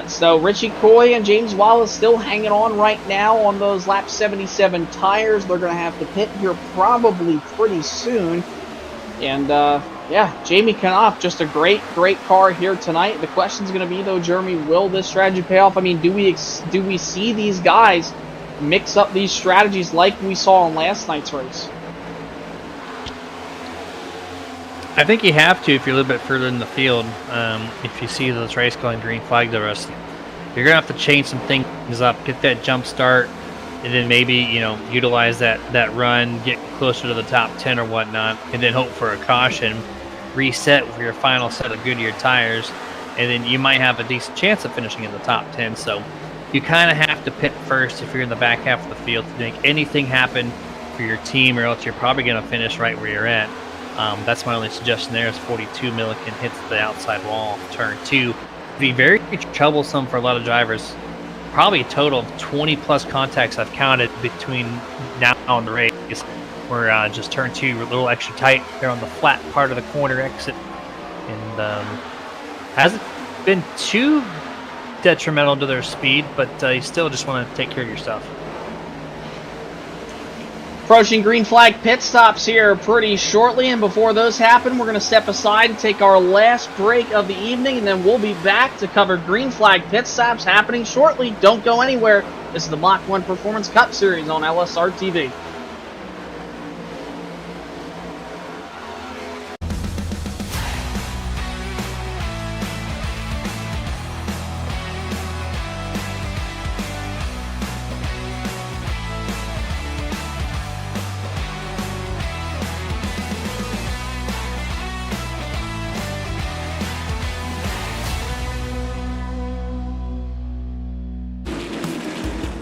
So Richie Coy and James Wallace still hanging on right now on those lap 77 tires. They're going to have to pit here probably pretty soon. And yeah, Jamie Knopf, just a great car here tonight. The question's going to be, though, Jeremy, will this strategy pay off? I mean, do we see these guys mix up these strategies like we saw in last night's race? I think you have to if you're a little bit further in the field. If you see this race going green flag the rest, you're going to have to change some things up, get that jump start, and then maybe, utilize that run, get closer to the top 10 or whatnot, and then hope for a caution, reset with your final set of Goodyear tires, and then you might have a decent chance of finishing in the top 10. So you kind of have to pit first if you're in the back half of the field to make anything happen for your team, or else you're probably going to finish right where you're at. That's my only suggestion there is 42 Milliken hits the outside wall, turn 2. Be very troublesome for a lot of drivers. Probably a total of 20 plus contacts I've counted between now and the race, where just turn 2 a little extra tight. They're on the flat part of the corner exit, and hasn't been too detrimental to their speed, but you still just want to take care of your stuff. Approaching green flag pit stops here pretty shortly, and before those happen, we're going to step aside and take our last break of the evening, and then we'll be back to cover green flag pit stops happening shortly. Don't go anywhere. This is the Mach 1 Performance Cup Series on LSRTV.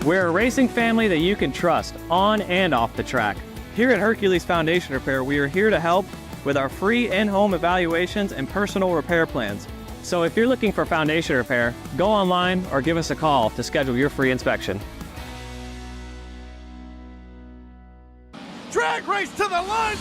We're a racing family that you can trust on and off the track. Here at Hercules Foundation Repair, we are here to help with our free in-home evaluations and personal repair plans. So if you're looking for foundation repair, go online or give us a call to schedule your free inspection. Drag race to the line.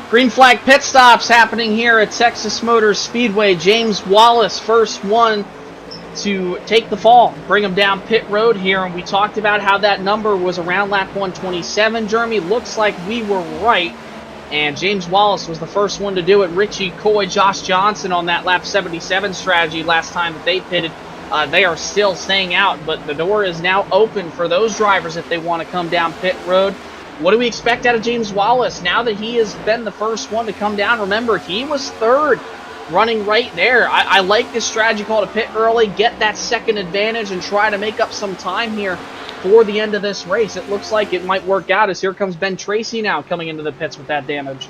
Green flag pit stops happening here at Texas Motor Speedway. James Wallace, first one to take the fall, bring him down pit road here. And we talked about how that number was around lap 127, Jeremy. Looks like we were right. And James Wallace was the first one to do it. Richie Coy, Josh Johnson on that lap 77 strategy last time that they pitted. They are still staying out, but the door is now open for those drivers if they want to come down pit road. What do we expect out of James Wallace now that he has been the first one to come down? Remember, he was third running right there. I like this strategy called a pit early, get that second advantage, and try to make up some time here for the end of this race. It looks like it might work out as here comes Ben Tracy now coming into the pits with that damage.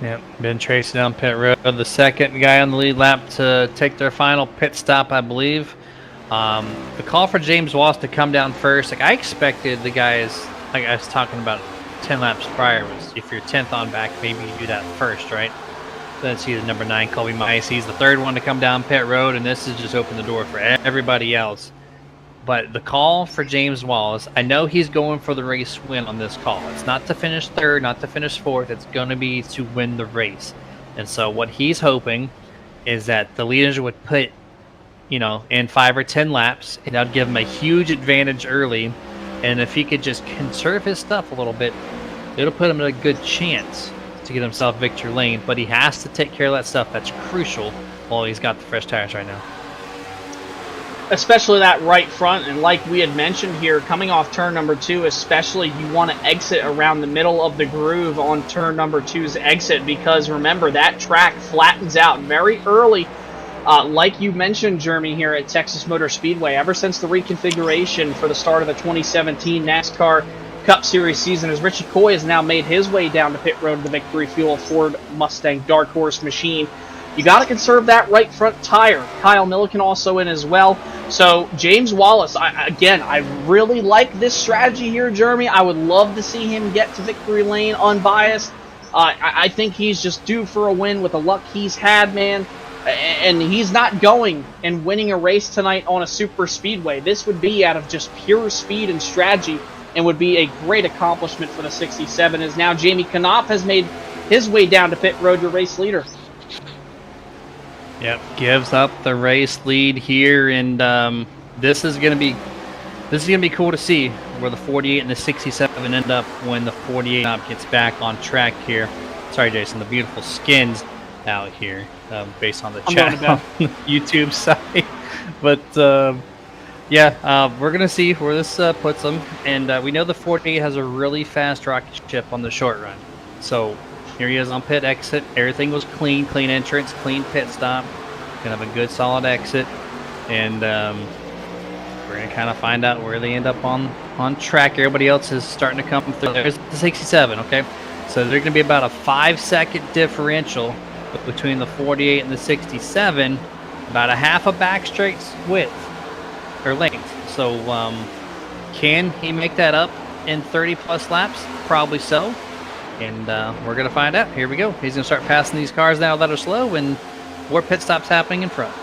Yep, Ben Tracy down pit road, the second guy on the lead lap to take their final pit stop, I believe. The call for James Wallace to come down first, like I expected the guys, like I was talking about 10 laps prior, was if you're 10th on back, maybe you do that first, right? Then see the number 9, Colby Mice. He's the third one to come down pit road, and this has just opened the door for everybody else. But the call for James Wallace, I know he's going for the race win on this call. It's not to finish third, not to finish fourth. It's going to be to win the race. And so what he's hoping is that the leaders would put, in 5 or 10 laps, and that would give him a huge advantage early. And if he could just conserve his stuff a little bit, it'll put him in a good chance to get himself victory lane. But he has to take care of that stuff that's crucial while he's got the fresh tires right now. Especially that right front, and like we had mentioned here, coming off turn number 2, especially you want to exit around the middle of the groove on turn number 2's exit, because remember, that track flattens out very early. Like you mentioned, Jeremy, here at Texas Motor Speedway, ever since the reconfiguration for the start of the 2017 NASCAR Cup Series season, as Richie Coy has now made his way down to pit road to the Victory Fuel Ford Mustang Dark Horse machine. You got to conserve that right front tire. Kyle Milliken also in as well. So James Wallace, I really like this strategy here, Jeremy. I would love to see him get to victory lane unbiased. I think he's just due for a win with the luck he's had, man. And he's not going and winning a race tonight on a super speedway. This would be out of just pure speed and strategy, and would be a great accomplishment for the 67, as now Jamie Knopf has made his way down to pit road, your race leader. Yep, gives up the race lead here, and this is gonna be cool to see where the 48 and the 67 end up when the 48 gets back on track here. Sorry, Jason, the beautiful skins out here based on the chat on the YouTube side, but we're gonna see where this puts them, and we know the 48 has a really fast rocket ship on the short run, so. Here he is on pit exit. Everything was clean entrance, clean pit stop. Gonna have a good solid exit, and we're gonna kind of find out where they end up on track. Everybody else is starting to come through. There's the 67, okay? So there's gonna be about a 5-second differential between the 48 and the 67, about a half a back straight's width or length. So can he make that up in 30 plus laps? Probably so. And we're going to find out. Here we go. He's going to start passing these cars now that are slow, and more pit stops happening in front.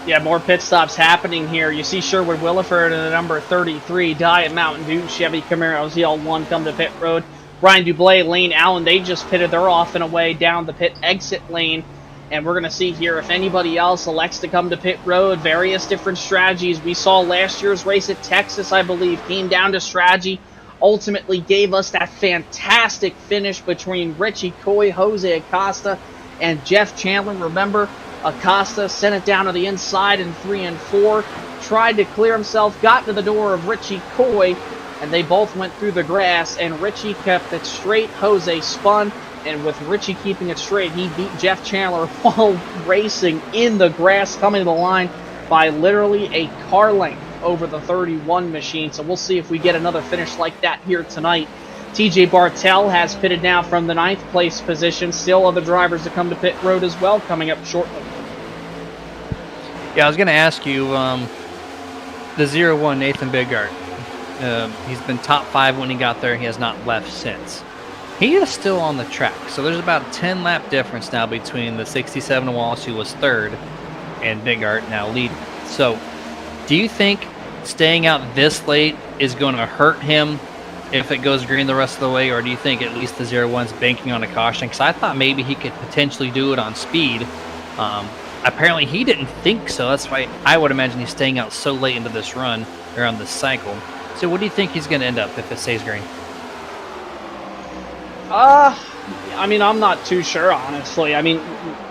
Yeah, more pit stops happening here. You see Sherwood Williford and the number 33, Diet Mountain Dew, Chevy Camaro ZL1 come to pit road. Brian Dublé, Lane Allen, they just pitted. They're off and away down the pit exit lane. And we're going to see here if anybody else elects to come to pit road. Various different strategies. We saw last year's race at Texas, I believe, came down to strategy. Ultimately gave us that fantastic finish between Richie Coy, Jose Acosta, and Jeff Chandler. Remember, Acosta sent it down to the inside in 3 and 4, tried to clear himself, got to the door of Richie Coy, and they both went through the grass, and Richie kept it straight. Jose spun, and with Richie keeping it straight, he beat Jeff Chandler while racing in the grass, coming to the line by literally a car length over the 31 machine. So we'll see if we get another finish like that here tonight. TJ Bartel has pitted now from the 9th place position. Still other drivers to come to pit road as well coming up shortly. Yeah, I was going to ask you, the 01 Nathan Bigart. He's been top 5 when he got there. He has not left since. He is still on the track. So there's about a 10-lap difference now between the 67 Wallace, who was 3rd, and Bigart now leading. So do you think staying out this late is going to hurt him if it goes green the rest of the way, or do you think at least the 01's banking on a caution? Because I thought maybe he could potentially do it on speed, apparently he didn't think so. That's why I would imagine he's staying out so late into this run or on this cycle. So what do you think he's going to end up if it stays green? I mean, I'm not too sure, honestly. I mean,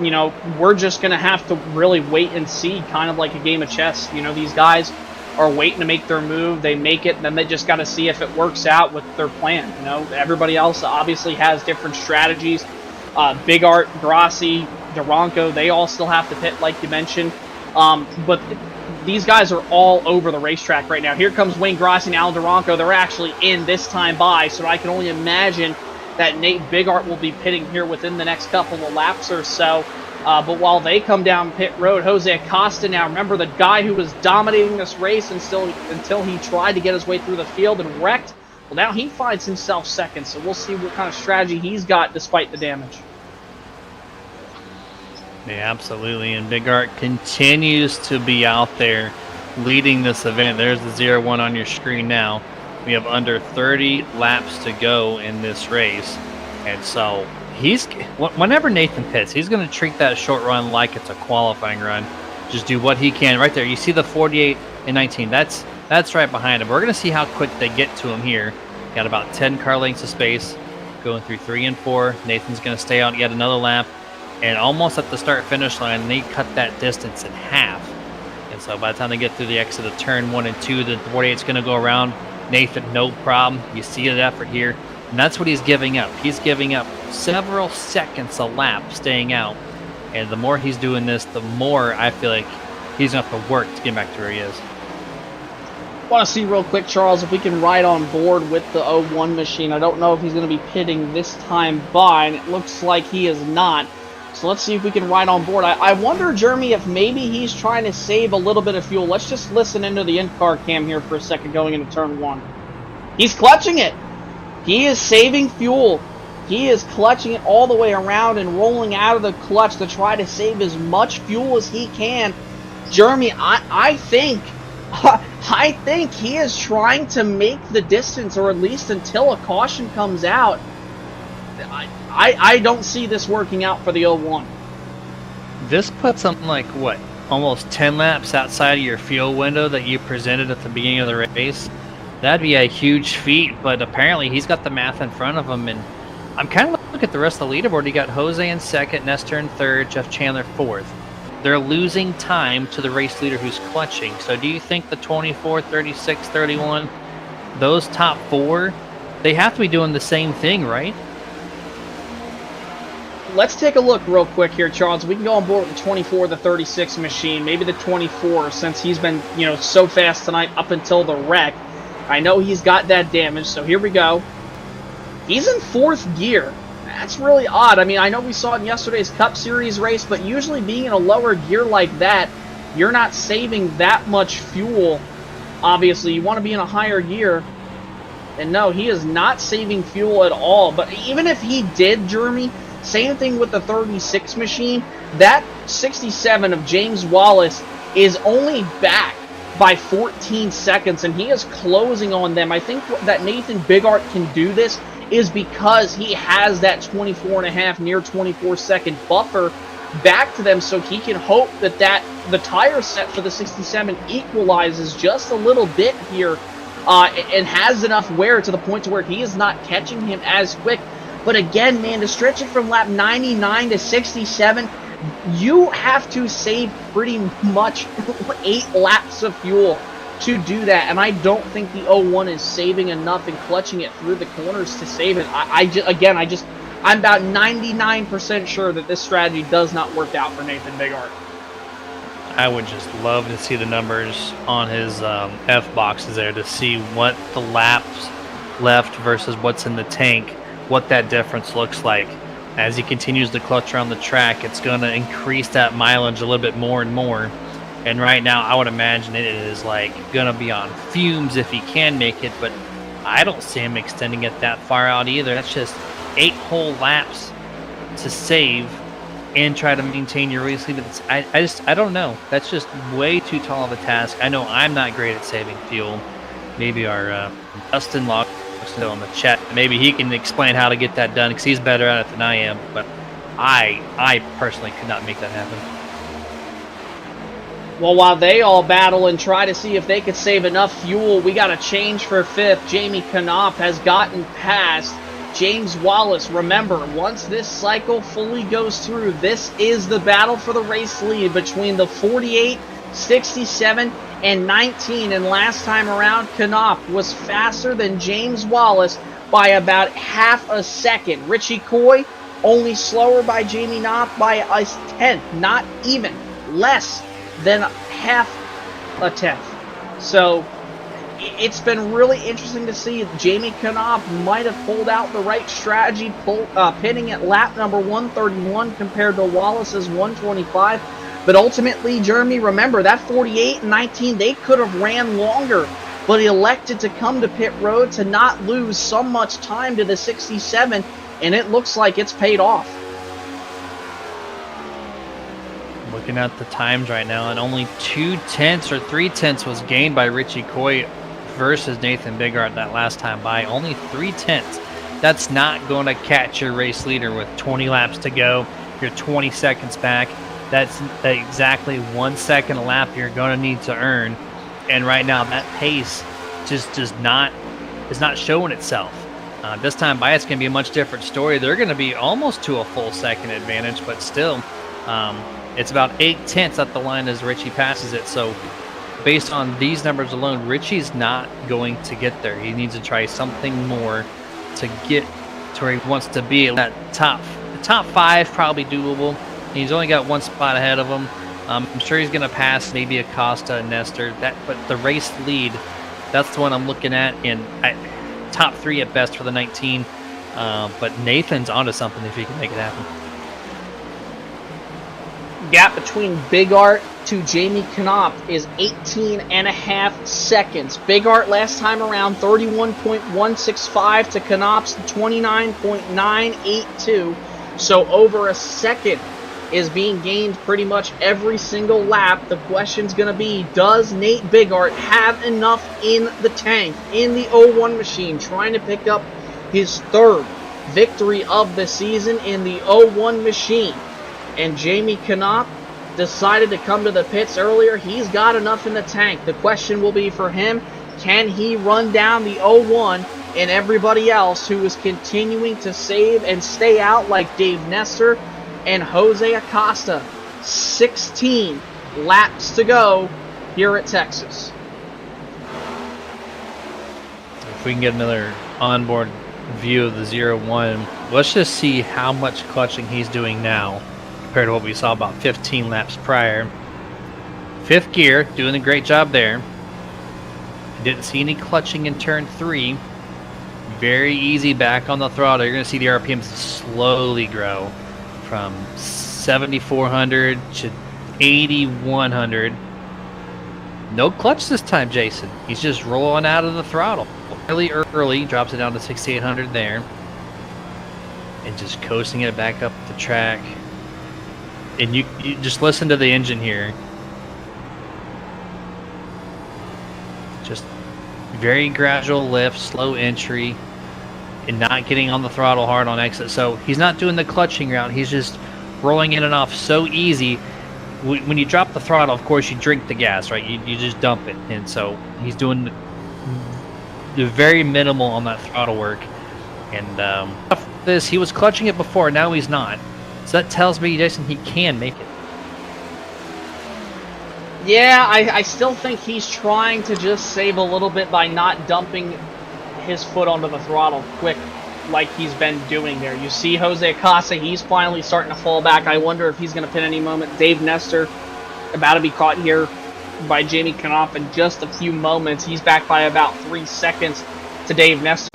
you know, we're just going to have to really wait and see, kind of like a game of chess. You know, these guys are waiting to make their move. They make it, and then they just got to see if it works out with their plan. You know, everybody else obviously has different strategies. Big Art, Grassi, Duranko, they all still have to pit, like you mentioned. But these guys are all over the racetrack right now. Here comes Wayne Grassi and Alan Duranko. They're actually in this time by, so I can only imagine that Nate Bigart will be pitting here within the next couple of laps or so. But while they come down pit road, Jose Acosta now, remember the guy who was dominating this race until he tried to get his way through the field and wrecked? Well, now he finds himself second, so we'll see what kind of strategy he's got despite the damage. Yeah, absolutely. And Bigart continues to be out there leading this event. There's the 0-1 on your screen now. We have under 30 laps to go in this race. And so whenever Nathan pits, he's going to treat that short run like it's a qualifying run. Just do what he can. Right there, you see the 48 and 19. That's right behind him. We're going to see how quick they get to him here. Got about 10 car lengths of space going through 3 and 4. Nathan's going to stay out yet another lap. And almost at the start-finish line, they cut that distance in half. And so by the time they get through the exit of turn 1 and 2, the 48's going to go around. Nathan, no problem. You see the effort here. And that's what he's giving up. He's giving up several seconds a lap staying out. And the more he's doing this, the more I feel like he's going to have to work to get back to where he is. Want to see real quick, Charles, if we can ride on board with the 01 machine. I don't know if he's going to be pitting this time by, and it looks like he is not. So let's see if we can ride on board. I wonder, Jeremy, if maybe he's trying to save a little bit of fuel. Let's just listen into the in-car cam here for a second going into turn 1. He's clutching it. He is saving fuel. He is clutching it all the way around and rolling out of the clutch to try to save as much fuel as he can. Jeremy, I think he is trying to make the distance, or at least until a caution comes out. I don't see this working out for the 01. This puts something like, what, almost 10 laps outside of your fuel window that you presented at the beginning of the race? That'd be a huge feat, but apparently he's got the math in front of him. And I'm kind of looking at the rest of the leaderboard. You got Jose in second, Nestor in third, Jeff Chandler fourth. They're losing time to the race leader who's clutching. So do you think the 24, 36, 31, those top 4, they have to be doing the same thing, right? Let's take a look real quick here, Charles. We can go on board with the 24, the 36 machine, maybe the 24, since he's been, so fast tonight up until the wreck. I know he's got that damage, so here we go. He's in 4th gear. That's really odd. I mean, I know we saw it in yesterday's Cup Series race, but usually being in a lower gear like that, you're not saving that much fuel. Obviously, you want to be in a higher gear. And no, he is not saving fuel at all. But even if he did, Jeremy, same thing with the 36 machine. That 67 of James Wallace is only back by 14 seconds, and he is closing on them. I think that Nathan Bigart can do this is because he has that 24.5, near 24-second buffer back to them, so he can hope that the tire set for the 67 equalizes just a little bit here and has enough wear to the point to where he is not catching him as quick. But again, man, to stretch it from lap 99 to 67, you have to save pretty much 8 laps of fuel to do that. And I don't think the 01 is saving enough and clutching it through the corners to save it. I'm about 99% sure that this strategy does not work out for Nathan Bigart. I would just love to see the numbers on his F boxes there to see what the laps left versus what's in the tank, what that difference looks like. As he continues to clutch around the track, it's going to increase that mileage a little bit more and more. And right now, I would imagine it is like going to be on fumes if he can make it, but I don't see him extending it that far out either. That's just 8 whole laps to save and try to maintain your race lead. I don't know. That's just way too tall of a task. I know I'm not great at saving fuel. Maybe our Dustin Log still in the chat. Maybe he can explain how to get that done because he's better at it than I am. But I personally could not make that happen. Well, while they all battle and try to see if they could save enough fuel, we got a change for 5th. Jamie Knopf has gotten past James Wallace. Remember, once this cycle fully goes through, this is the battle for the race lead between the 48, 67, and 19. And last time around, Knopf was faster than James Wallace by about half a second. Richie Coy only slower by Jamie Knopf by a tenth, not even, less than half a tenth. So it's been really interesting to see if Jamie Knopf might have pulled out the right strategy, pitting at lap number 131 compared to Wallace's 125. But ultimately, Jeremy, remember that 48 and 19, they could have ran longer, but elected to come to pit road to not lose so much time to the 67, and it looks like it's paid off. Looking at the times right now, and only 2/10 or 3/10 was gained by Richie Coy versus Nathan Bigart that last time by. Only 3/10. That's not going to catch your race leader with 20 laps to go. You're 20 seconds back. That's exactly 1 second a lap you're going to need to earn. And right now, that pace just is not showing itself. This time by, it's going to be a much different story. They're going to be almost to a full second advantage, but still, it's about 8/10 at the line as Richie passes it. So based on these numbers alone, Richie's not going to get there. He needs to try something more to get to where he wants to be. That top 5 probably doable. He's only got one spot ahead of him. I'm sure he's going to pass maybe Acosta and Nestor. But the race lead, that's the one I'm looking at. In top 3 at best for the 19. But Nathan's onto something if he can make it happen. Gap between Bigart to Jamie Knopf is 18.5 seconds. Bigart last time around 31.165 to Knopf's 29.982. So over a second is being gained pretty much every single lap. The question's going to be, does Nate Bigart have enough in the tank, in the 01 machine, trying to pick up his 3rd victory of the season in the 01 machine? And Jamie Knopf decided to come to the pits earlier. He's got enough in the tank. The question will be for him, can he run down the 01 and everybody else who is continuing to save and stay out, like Dave Nestor and Jose Acosta? 16 laps to go here at Texas. If we can get another onboard view of the 01, let's just see how much clutching he's doing now compared to what we saw about 15 laps prior. 5th gear, doing a great job there. Didn't see any clutching in turn 3. Very easy back on the throttle. You're going to see the RPMs slowly grow from 7,400 to 8,100. No clutch this time, Jason. He's just rolling out of the throttle. Really early, drops it down to 6,800 there. And just coasting it back up the track. And you just listen to the engine here. Just very gradual lift, slow entry, and not getting on the throttle hard on exit. So he's not doing the clutching route. He's just rolling in and off so easy. When you drop the throttle, of course, you drink the gas, right? You just dump it. And so he's doing the very minimal on that throttle work. And this, he was clutching it before, now he's not. So that tells me, Jason, he can make it. Yeah, I still think he's trying to just save a little bit by not dumping his foot onto the throttle quick like he's been doing there. You see Jose Acosta, he's finally starting to fall back. I wonder if he's going to pin any moment. Dave Nestor about to be caught here by Jamie Knopf in just a few moments. He's back by about 3 seconds to Dave Nestor.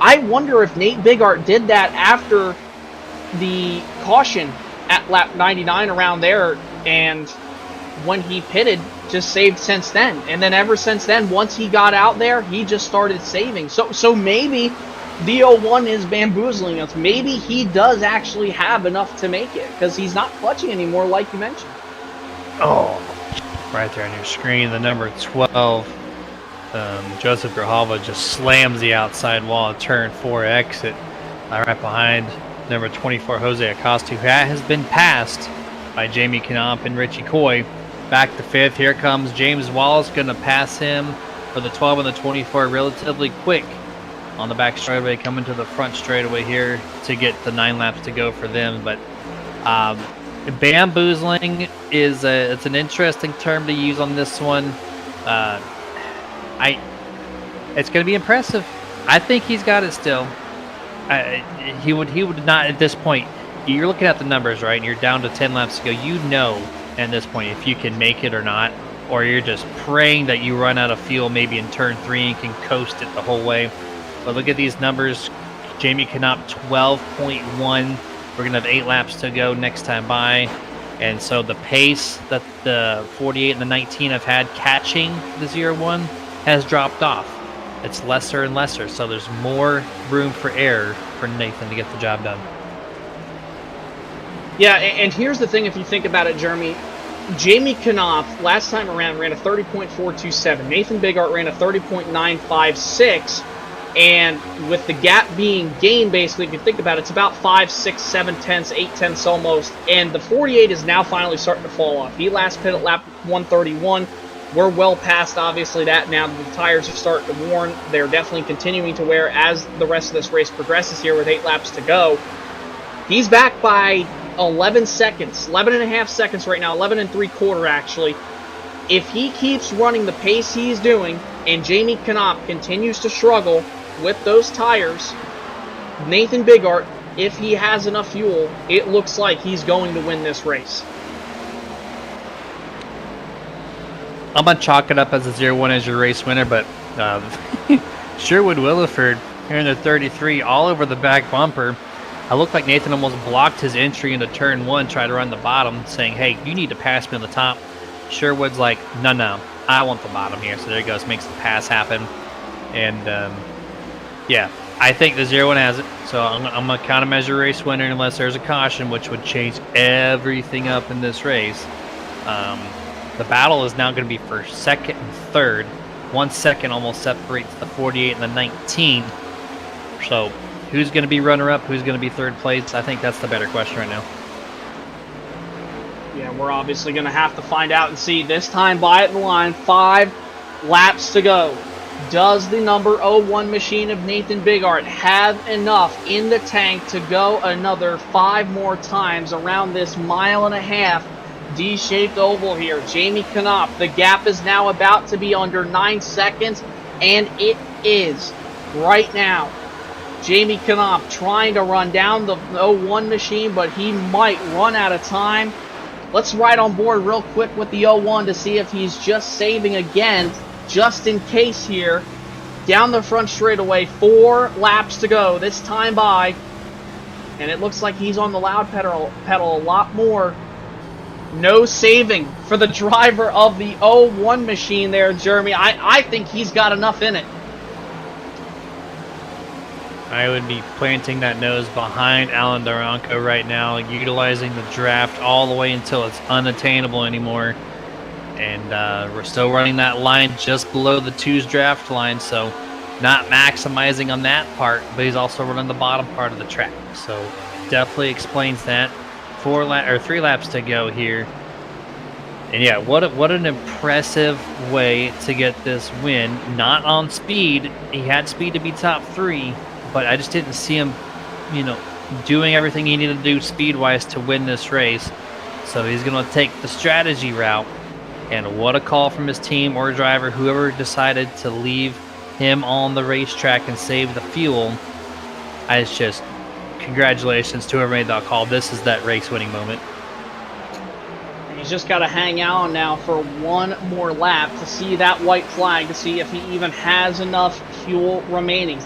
I wonder if Nate Bigart did that after the caution at lap 99 around there, and when he pitted, just saved since then. And then ever since then, once he got out there, he just started saving. So maybe the 01 is bamboozling us. Maybe he does actually have enough to make it, because he's not clutching anymore like you mentioned. Oh, right there on your screen, the number 12, Joseph Grijalva just slams the outside wall of turn 4 exit, right behind number 24, Jose Acosta, who has been passed by Jamie Knopf and Richie Coy. back to 5th. Here comes James Wallace, going to pass him for the 12 and the 24 relatively quick on the back straightaway, coming to the front straightaway here to get the 9 laps to go for them. But bamboozling is it's an interesting term to use on this one. It's going to be impressive. I think he's got it still. He would not at this point. You're looking at the numbers, right? And you're down to 10 laps to go. You know at this point if you can make it or not, or you're just praying that you run out of fuel maybe in turn 3 and can coast it the whole way. But look at these numbers. Jamie Knopp 12.1. We're going to have 8 laps to go next time by. And so the pace that the 48 and the 19 have had catching the 0-1 has dropped off. It's lesser and lesser, so there's more room for error for Nathan to get the job done. Yeah, and here's the thing, if you think about it, Jeremy. Jamie Knopp, last time around, ran a 30.427. Nathan Bigart ran a 30.956. And with the gap being gained, basically, if you think about it, it's about 5, 6, 7 tenths, 8 tenths almost. And the 48 is now finally starting to fall off. He last pit at lap 131. We're well past, obviously, that now. The tires are starting to worn. They're definitely continuing to wear as the rest of this race progresses here with 8 laps to go. He's back by 11 seconds, 11 and a half seconds right now, 11 and 3/4 actually. If he keeps running the pace he's doing and Jamie Knopp continues to struggle with those tires, Nathan Bigart, if he has enough fuel, it looks like he's going to win this race. I'm going to chalk it up as a 0-1 as your race winner, but Sherwood Williford here in the 33 all over the back bumper. I looked like Nathan almost blocked his entry into turn 1, tried to run the bottom, saying, hey, you need to pass me on the top. Sherwood's like, no, I want the bottom here. So there he goes, makes the pass happen. And, yeah, I think the 0-1 has it. So I'm going to count him as your race winner unless there's a caution, which would change everything up in this race. The battle is now going to be for 2nd and 3rd. 1 second almost separates the 48 and the 19. So who's going to be runner-up? Who's going to be 3rd place? I think that's the better question right now. Yeah, we're obviously going to have to find out and see. This time by at the line, 5 laps to go. Does the number 01 machine of Nathan Bigart have enough in the tank to go another 5 more times around this 1.5 mile D-shaped oval here? Jamie Knopp, the gap is now about to be under 9 seconds, and it is right now. Jamie Knopp trying to run down the 01 machine, but he might run out of time. Let's ride on board real quick with the 01 to see if he's just saving again, just in case here. Down the front straightaway, 4 laps to go this time by, and it looks like he's on the loud pedal a lot more. No saving for the driver of the 01 machine there, Jeremy. I think he's got enough in it. I would be planting that nose behind Alan Duranko right now, utilizing the draft all the way until it's unattainable anymore. And we're still running that line just below the 2's draft line, so not maximizing on that part, but he's also running the bottom part of the track. So definitely explains that. 3 laps to go here. And yeah, what an impressive way to get this win. Not on speed. He had speed to be top 3, but I just didn't see him, doing everything he needed to do speed-wise to win this race. So he's going to take the strategy route. And what a call from his team or driver, whoever decided to leave him on the racetrack and save the fuel. It's just congratulations to whoever made that call. This is that race-winning moment. He's just got to hang out now for 1 more lap to see that white flag, to see if he even has enough fuel remaining.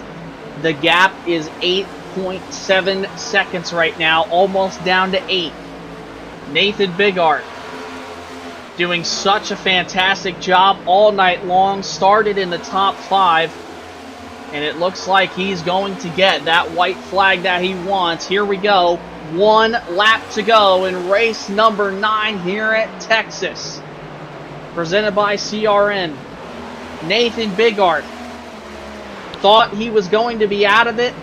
The gap is 8.7 seconds right now, almost down to 8. Nathan Bigart doing such a fantastic job all night long. Started in the top 5. And it looks like he's going to get that white flag that he wants. Here we go. 1 lap to go in race number 9 here at Texas. Presented by CRN. Nathan Bigart thought he was going to be out of it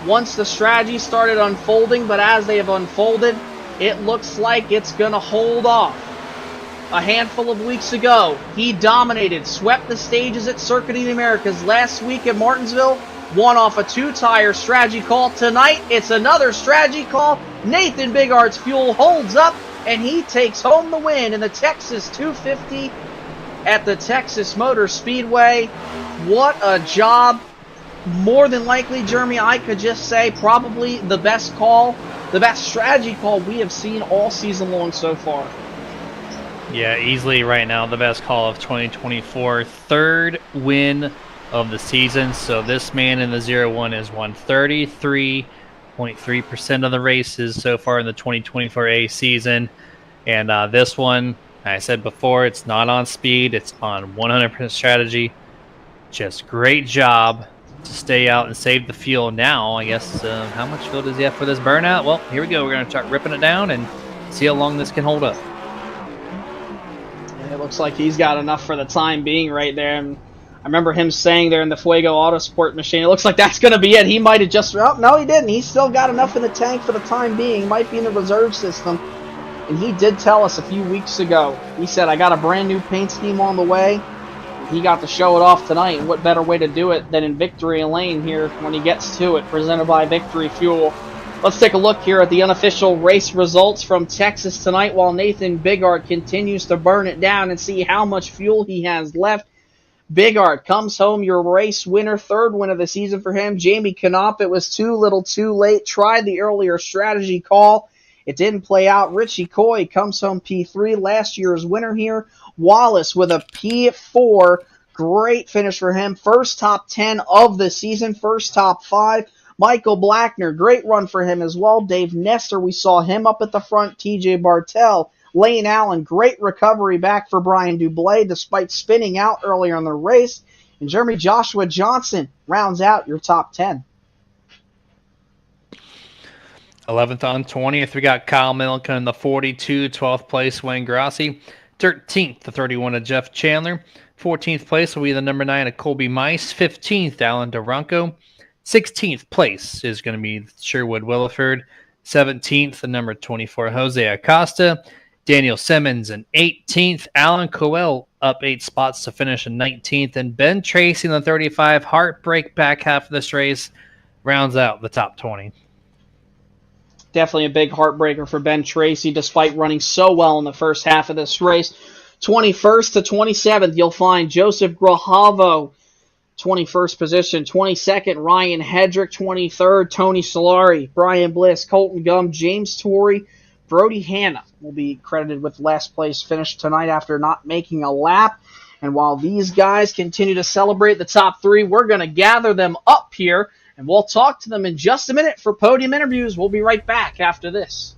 once the strategy started unfolding, but as they have unfolded, it looks like it's going to hold off a handful of weeks ago. He dominated, swept the stages at Circuit of the Americas last week at Martinsville, won off a 2-tire strategy call. Tonight, it's another strategy call. Nathan Bigart's fuel holds up, and he takes home the win in the Texas 250 at the Texas Motor Speedway. What a job. More than likely, Jeremy, I could just say probably the best call, the best strategy call we have seen all season long so far. Yeah, easily right now the best call of 2024. Third win of the season. So this man in the 0-1 has won 33.3% of the races so far in the 2024 A season. And this one, I said before, it's not on speed. It's on 100% strategy. Just great job to stay out and save the fuel. Now, I guess, how much fuel does he have for this burnout? Well, here we go. We're going to start ripping it down and see how long this can hold up. It looks like he's got enough for the time being right there. And I remember him saying there in the Fuego Autosport machine, it looks like that's going to be it. He might have just, oh, no, he didn't. He's still got enough in the tank for the time being. He might be in the reserve system. And he did tell us a few weeks ago, he said, I got a brand new paint scheme on the way. He got to show it off tonight. And what better way to do it than in Victory Lane here when he gets to it, presented by Victory Fuel. Let's take a look here at the unofficial race results from Texas tonight while Nathan Bigart continues to burn it down and see how much fuel he has left. Bigart comes home your race winner, third win of the season for him. Jamie Knopp, it was too little too late. Tried the earlier strategy call. It didn't play out. Richie Coy comes home P3, last year's winner here. Wallace with a P4. Great finish for him. First top 10 of the season. First top 5. Michael Blackner, great run for him as well. Dave Nestor, we saw him up at the front. TJ Bartel. Lane Allen, great recovery back for Brian Dublé despite spinning out earlier in the race. And Jeremy Joshua Johnson rounds out your top 10. 11th on 20th, we got Kyle Milliken in the 42, 12th place, Wayne Grassi. 13th, the 31 of Jeff Chandler. 14th place will be the number 9 of Colby Mice. 15th, Alan Duranco. 16th place is going to be Sherwood Williford. 17th, the number 24, Jose Acosta. Daniel Simmons in 18th. Alan Coel up 8 spots to finish in 19th. And Ben Tracy in the 35, heartbreak back half of this race, rounds out the top 20. Definitely a big heartbreaker for Ben Tracy, despite running so well in the first half of this race. 21st to 27th, you'll find Joseph Grajavo, 21st position. 22nd, Ryan Hedrick. 23rd, Tony Solari. Brian Bliss, Colton Gum, James Torrey, Brody Hanna will be credited with last place finish tonight after not making a lap. And while these guys continue to celebrate the top 3, we're going to gather them up here, and we'll talk to them in just a minute for podium interviews. We'll be right back after this.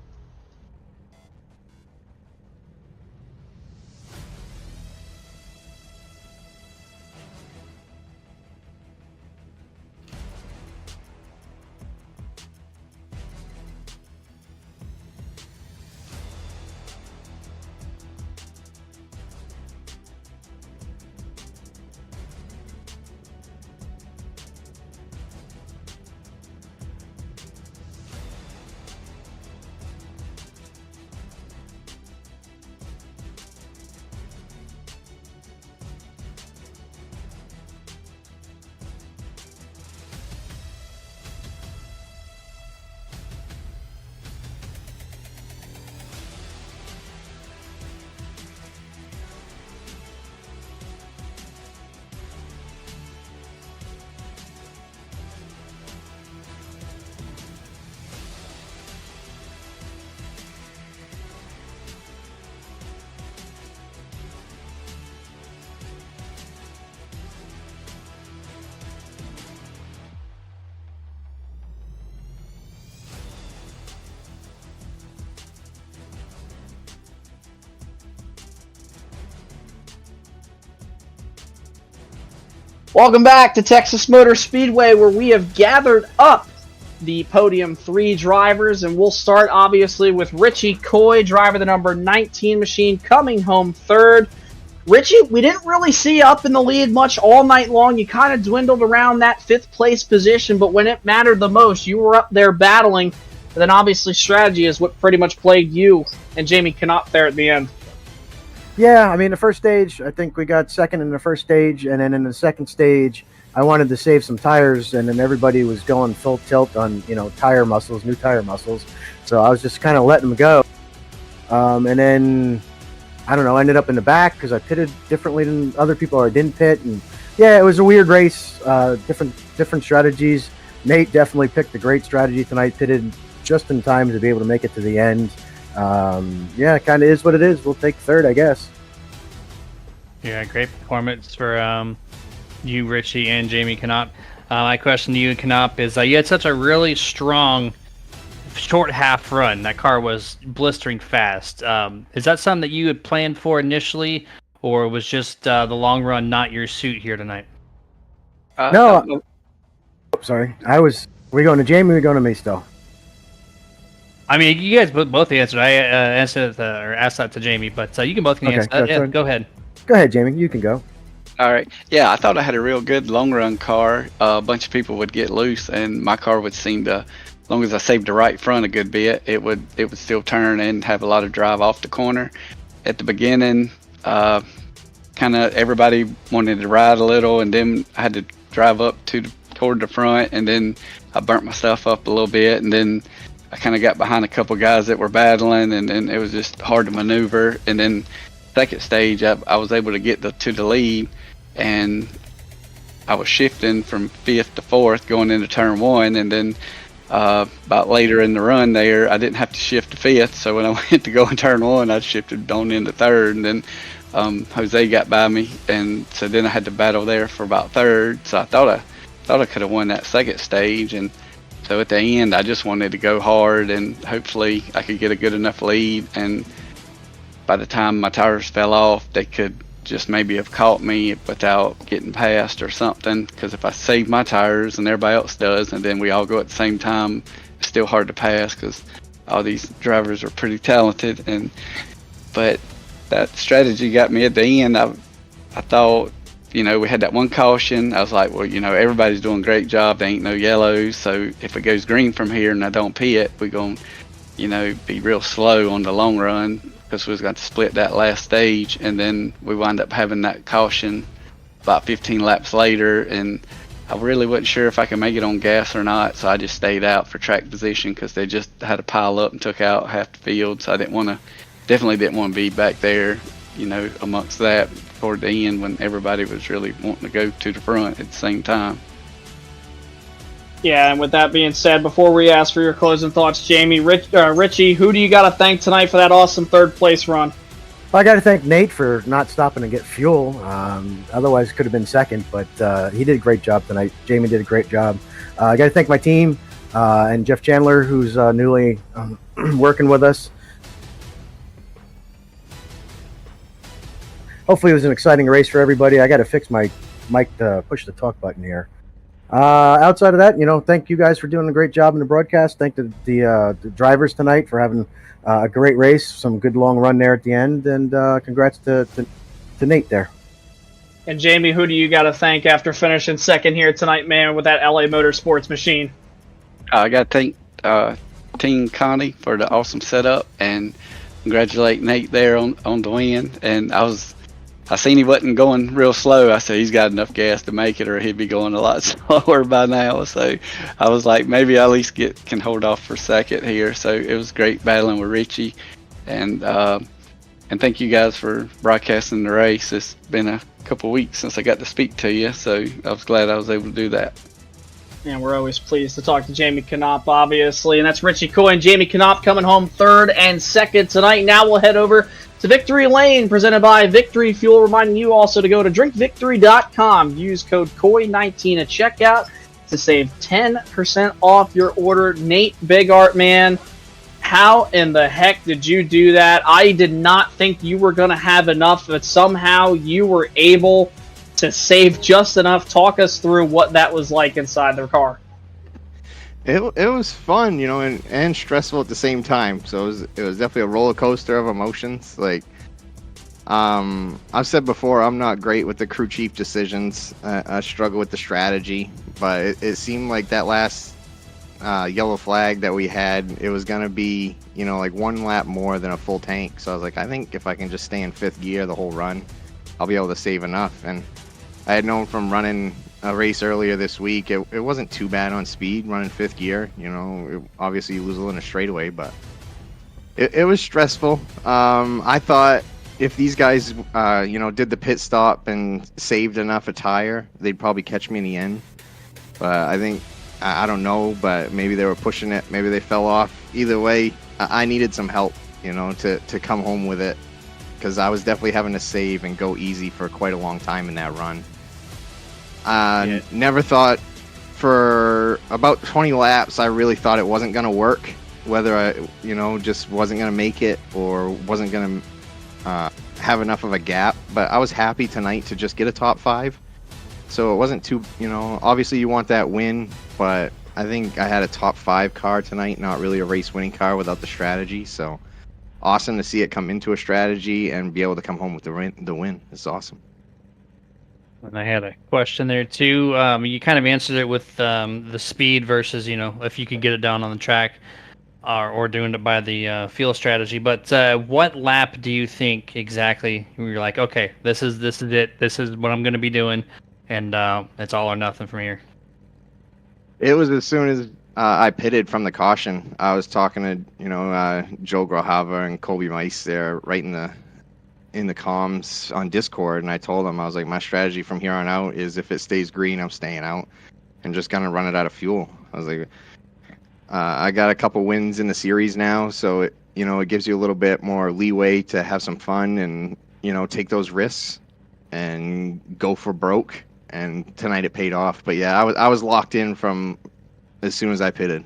Welcome back to Texas Motor Speedway, where we have gathered up the Podium 3 drivers, and we'll start obviously with Richie Coy, driver the number 19 machine, coming home third. Richie, we didn't really see you up in the lead much all night long. You kind of dwindled around that 5th place position, but when it mattered the most, you were up there battling. And then obviously strategy is what pretty much plagued you and Jamie Knopp there at the end. Yeah, I mean, the first stage, I think we got second in the first stage, and then in the second stage, I wanted to save some tires, and then everybody was going full tilt on, tire muscles, new tire muscles. So I was just kind of letting them go. And then, I don't know, I ended up in the back because I pitted differently than other people, or I didn't pit. And yeah, it was a weird race, different strategies. Nate definitely picked a great strategy tonight, pitted just in time to be able to make it to the end. Yeah, it kind of is what it is. We'll take third, I guess. Yeah, great performance for you, Richie, and Jamie Knopp. My question to you, Knopp, is you had such a really strong short half run. That car was blistering fast. Is that something that you had planned for initially, or was just the long run not your suit here tonight? No. Sorry. We going to Jamie or we going to me still? I mean, you guys both answered. I answered or asked that to Jamie, but you can both answer that. Yeah, go ahead. Go ahead, Jamie. You can go. All right. Yeah, I thought I had a real good long run car. A bunch of people would get loose, and my car would seem to, as long as I saved the right front a good bit, it would still turn and have a lot of drive off the corner. At the beginning, kind of everybody wanted to ride a little, and then I had to drive up toward the front, and then I burnt myself up a little bit, and then I kind of got behind a couple guys that were battling, and then it was just hard to maneuver. And then second stage, I was able to get to the lead, and I was shifting from fifth to fourth going into turn one, and then about later in the run there, I didn't have to shift to fifth, so when I went to go in turn one, I shifted on into third, and then Jose got by me, and so then I had to battle there for about third. So I thought I could have won that second stage, and so at the end, I just wanted to go hard, and hopefully I could get a good enough lead. And by the time my tires fell off, they could just maybe have caught me without getting past or something. Because if I save my tires and everybody else does, and then we all go at the same time, it's still hard to pass because all these drivers are pretty talented. But that strategy got me at the end. I thought, we had that one caution. I was like, well, everybody's doing a great job. There ain't no yellows. So if it goes green from here and I don't pit, we're going to, be real slow on the long run because we was going to split that last stage. And then we wind up having that caution about 15 laps later. And I really wasn't sure if I could make it on gas or not. So I just stayed out for track position because they just had to pile up and took out half the field. So I definitely didn't want to be back there, amongst that toward the end when everybody was really wanting to go to the front at the same time. Yeah, and with that being said, before we ask for your closing thoughts, Jamie, Richie, who do you got to thank tonight for that awesome third place run? Well, I got to thank Nate for not stopping to get fuel. Otherwise, could have been second, but he did a great job tonight. Jamie did a great job. I got to thank my team and Jeff Chandler, who's newly working with us. Hopefully it was an exciting race for everybody. I got to fix my mic to push the talk button here. Outside of that, thank you guys for doing a great job in the broadcast. Thank the drivers tonight for having a great race, some good long run there at the end, and congrats to Nate there. And Jamie, who do you got to thank after finishing second here tonight, man, with that LA Motorsports machine? I got to thank Team Connie for the awesome setup, and congratulate Nate there on the win. And I seen he wasn't going real slow. I said he's got enough gas to make it, or he'd be going a lot slower by now. So I was like, maybe I at least can hold off for second here. So it was great battling with Richie, and thank you guys for broadcasting the race. It's been a couple weeks since I got to speak to you, so I was glad I was able to do that. And we're always pleased to talk to Jamie Knopp, obviously. And that's Richie Coy and Jamie Knopp coming home third and second tonight. Now we'll head over to Victory Lane, presented by Victory Fuel, reminding you also to go to drinkvictory.com. Use code KOI19 at checkout to save 10% off your order. Nate Bigart, man, how in the heck did you do that? I did not think you were going to have enough, but somehow you were able to save just enough. Talk us through what that was like inside the car. It was fun, and stressful at the same time. So it was definitely a roller coaster of emotions. Like, I've said before, I'm not great with the crew chief decisions. I struggle with the strategy, but it seemed like that last yellow flag that we had, it was gonna be, you know, like 1 lap more than a full tank. So I was like, I think if I can just stay in 5th gear the whole run, I'll be able to save enough. And I had known from running a race earlier this week, it wasn't too bad on speed running 5th gear. You know, obviously you lose a little in a straightaway, but it was stressful. I thought if these guys, you know, did the pit stop and saved enough a tire, they'd probably catch me in the end. But I think, I don't know, but maybe they were pushing it. Maybe they fell off. Either way, I needed some help, you know, to come home with it. Because I was definitely having to save and go easy for quite a long time in that run. Never thought, for about 20 laps, I really thought it wasn't going to work. Whether I, you know, just wasn't going to make it or wasn't going to have enough of a gap. But I was happy tonight to just get a top 5. So it wasn't too, you know, obviously you want that win, but I think I had a top 5 car tonight, not really a race winning car without the strategy. So awesome to see it come into a strategy and be able to come home with the win. It's awesome. And I had a question there too. You kind of answered it with the speed versus, you know, if you could get it down on the track or doing it by the field strategy. But what lap do you think exactly you're like, okay, this is it. This is what I'm going to be doing. And it's all or nothing from here. It was as soon as I pitted from the caution. I was talking to, you know, Joe Grahava and Colby Mice there right in the comms on Discord, and I told them, I was like, my strategy from here on out is if it stays green, I'm staying out and just gonna run it out of fuel. I was like, I got a couple wins in the series now, so it, you know, it gives you a little bit more leeway to have some fun and, you know, take those risks and go for broke. And tonight it paid off. But yeah, I was locked in from as soon as I pitted.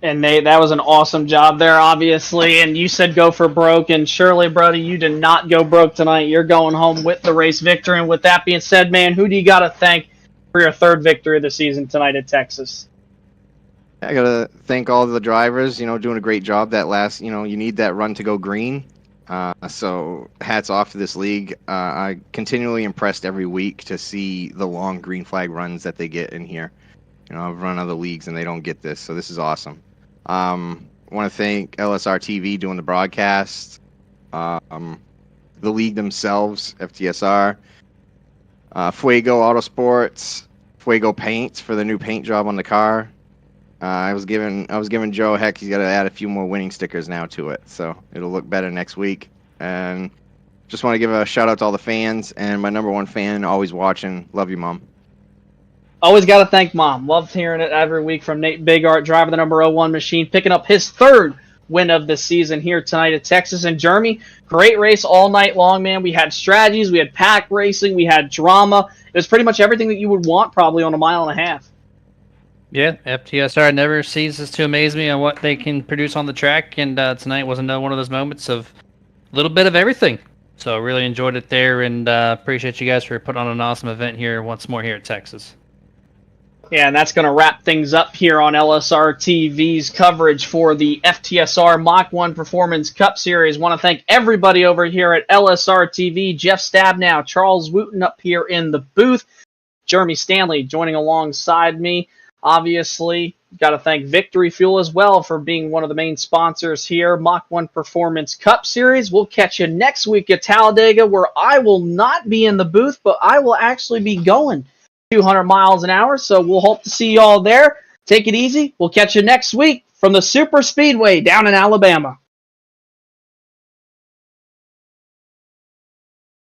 And that was an awesome job there, obviously. And you said go for broke. And surely, brother, you did not go broke tonight. You're going home with the race victory. And with that being said, man, who do you got to thank for your 3rd victory of the season tonight at Texas? I got to thank all the drivers, you know, doing a great job. That last, you know, you need that run to go green. So hats off to this league. I continually impressed every week to see the long green flag runs that they get in here. You know, I've run other leagues and they don't get this, so this is awesome. Want to thank LSRTV doing the broadcast, the league themselves, FTSR, Fuego Autosports, Fuego Paints for the new paint job on the car. I was giving Joe, heck, he's got to add a few more winning stickers now to it, so it'll look better next week. And just want to give a shout out to all the fans and my #1 fan, always watching. Love you, Mom. Always got to thank Mom. Loved hearing it every week from Nate Bigart, driver the number 01 machine, picking up his 3rd win of the season here tonight at Texas. And Jeremy, great race all night long, man. We had strategies, we had pack racing, we had drama. It was pretty much everything that you would want probably on a 1.5 miles. Yeah, FTSR never ceases to amaze me on what they can produce on the track, and tonight was another one of those moments of a little bit of everything. So really enjoyed it there, and appreciate you guys for putting on an awesome event here once more here at Texas. Yeah, and that's going to wrap things up here on LSR TV's coverage for the FTSR Mach 1 Performance Cup Series. Want to thank everybody over here at LSR TV, Jeff Stabnow, Charles Wooten up here in the booth, Jeremy Stanley joining alongside me. Obviously, got to thank Victory Fuel as well for being one of the main sponsors here. Mach 1 Performance Cup Series. We'll catch you next week at Talladega, where I will not be in the booth, but I will actually be going 200 miles an hour. So we'll hope to see you all there. Take it easy. We'll catch you next week from the Super Speedway down in Alabama.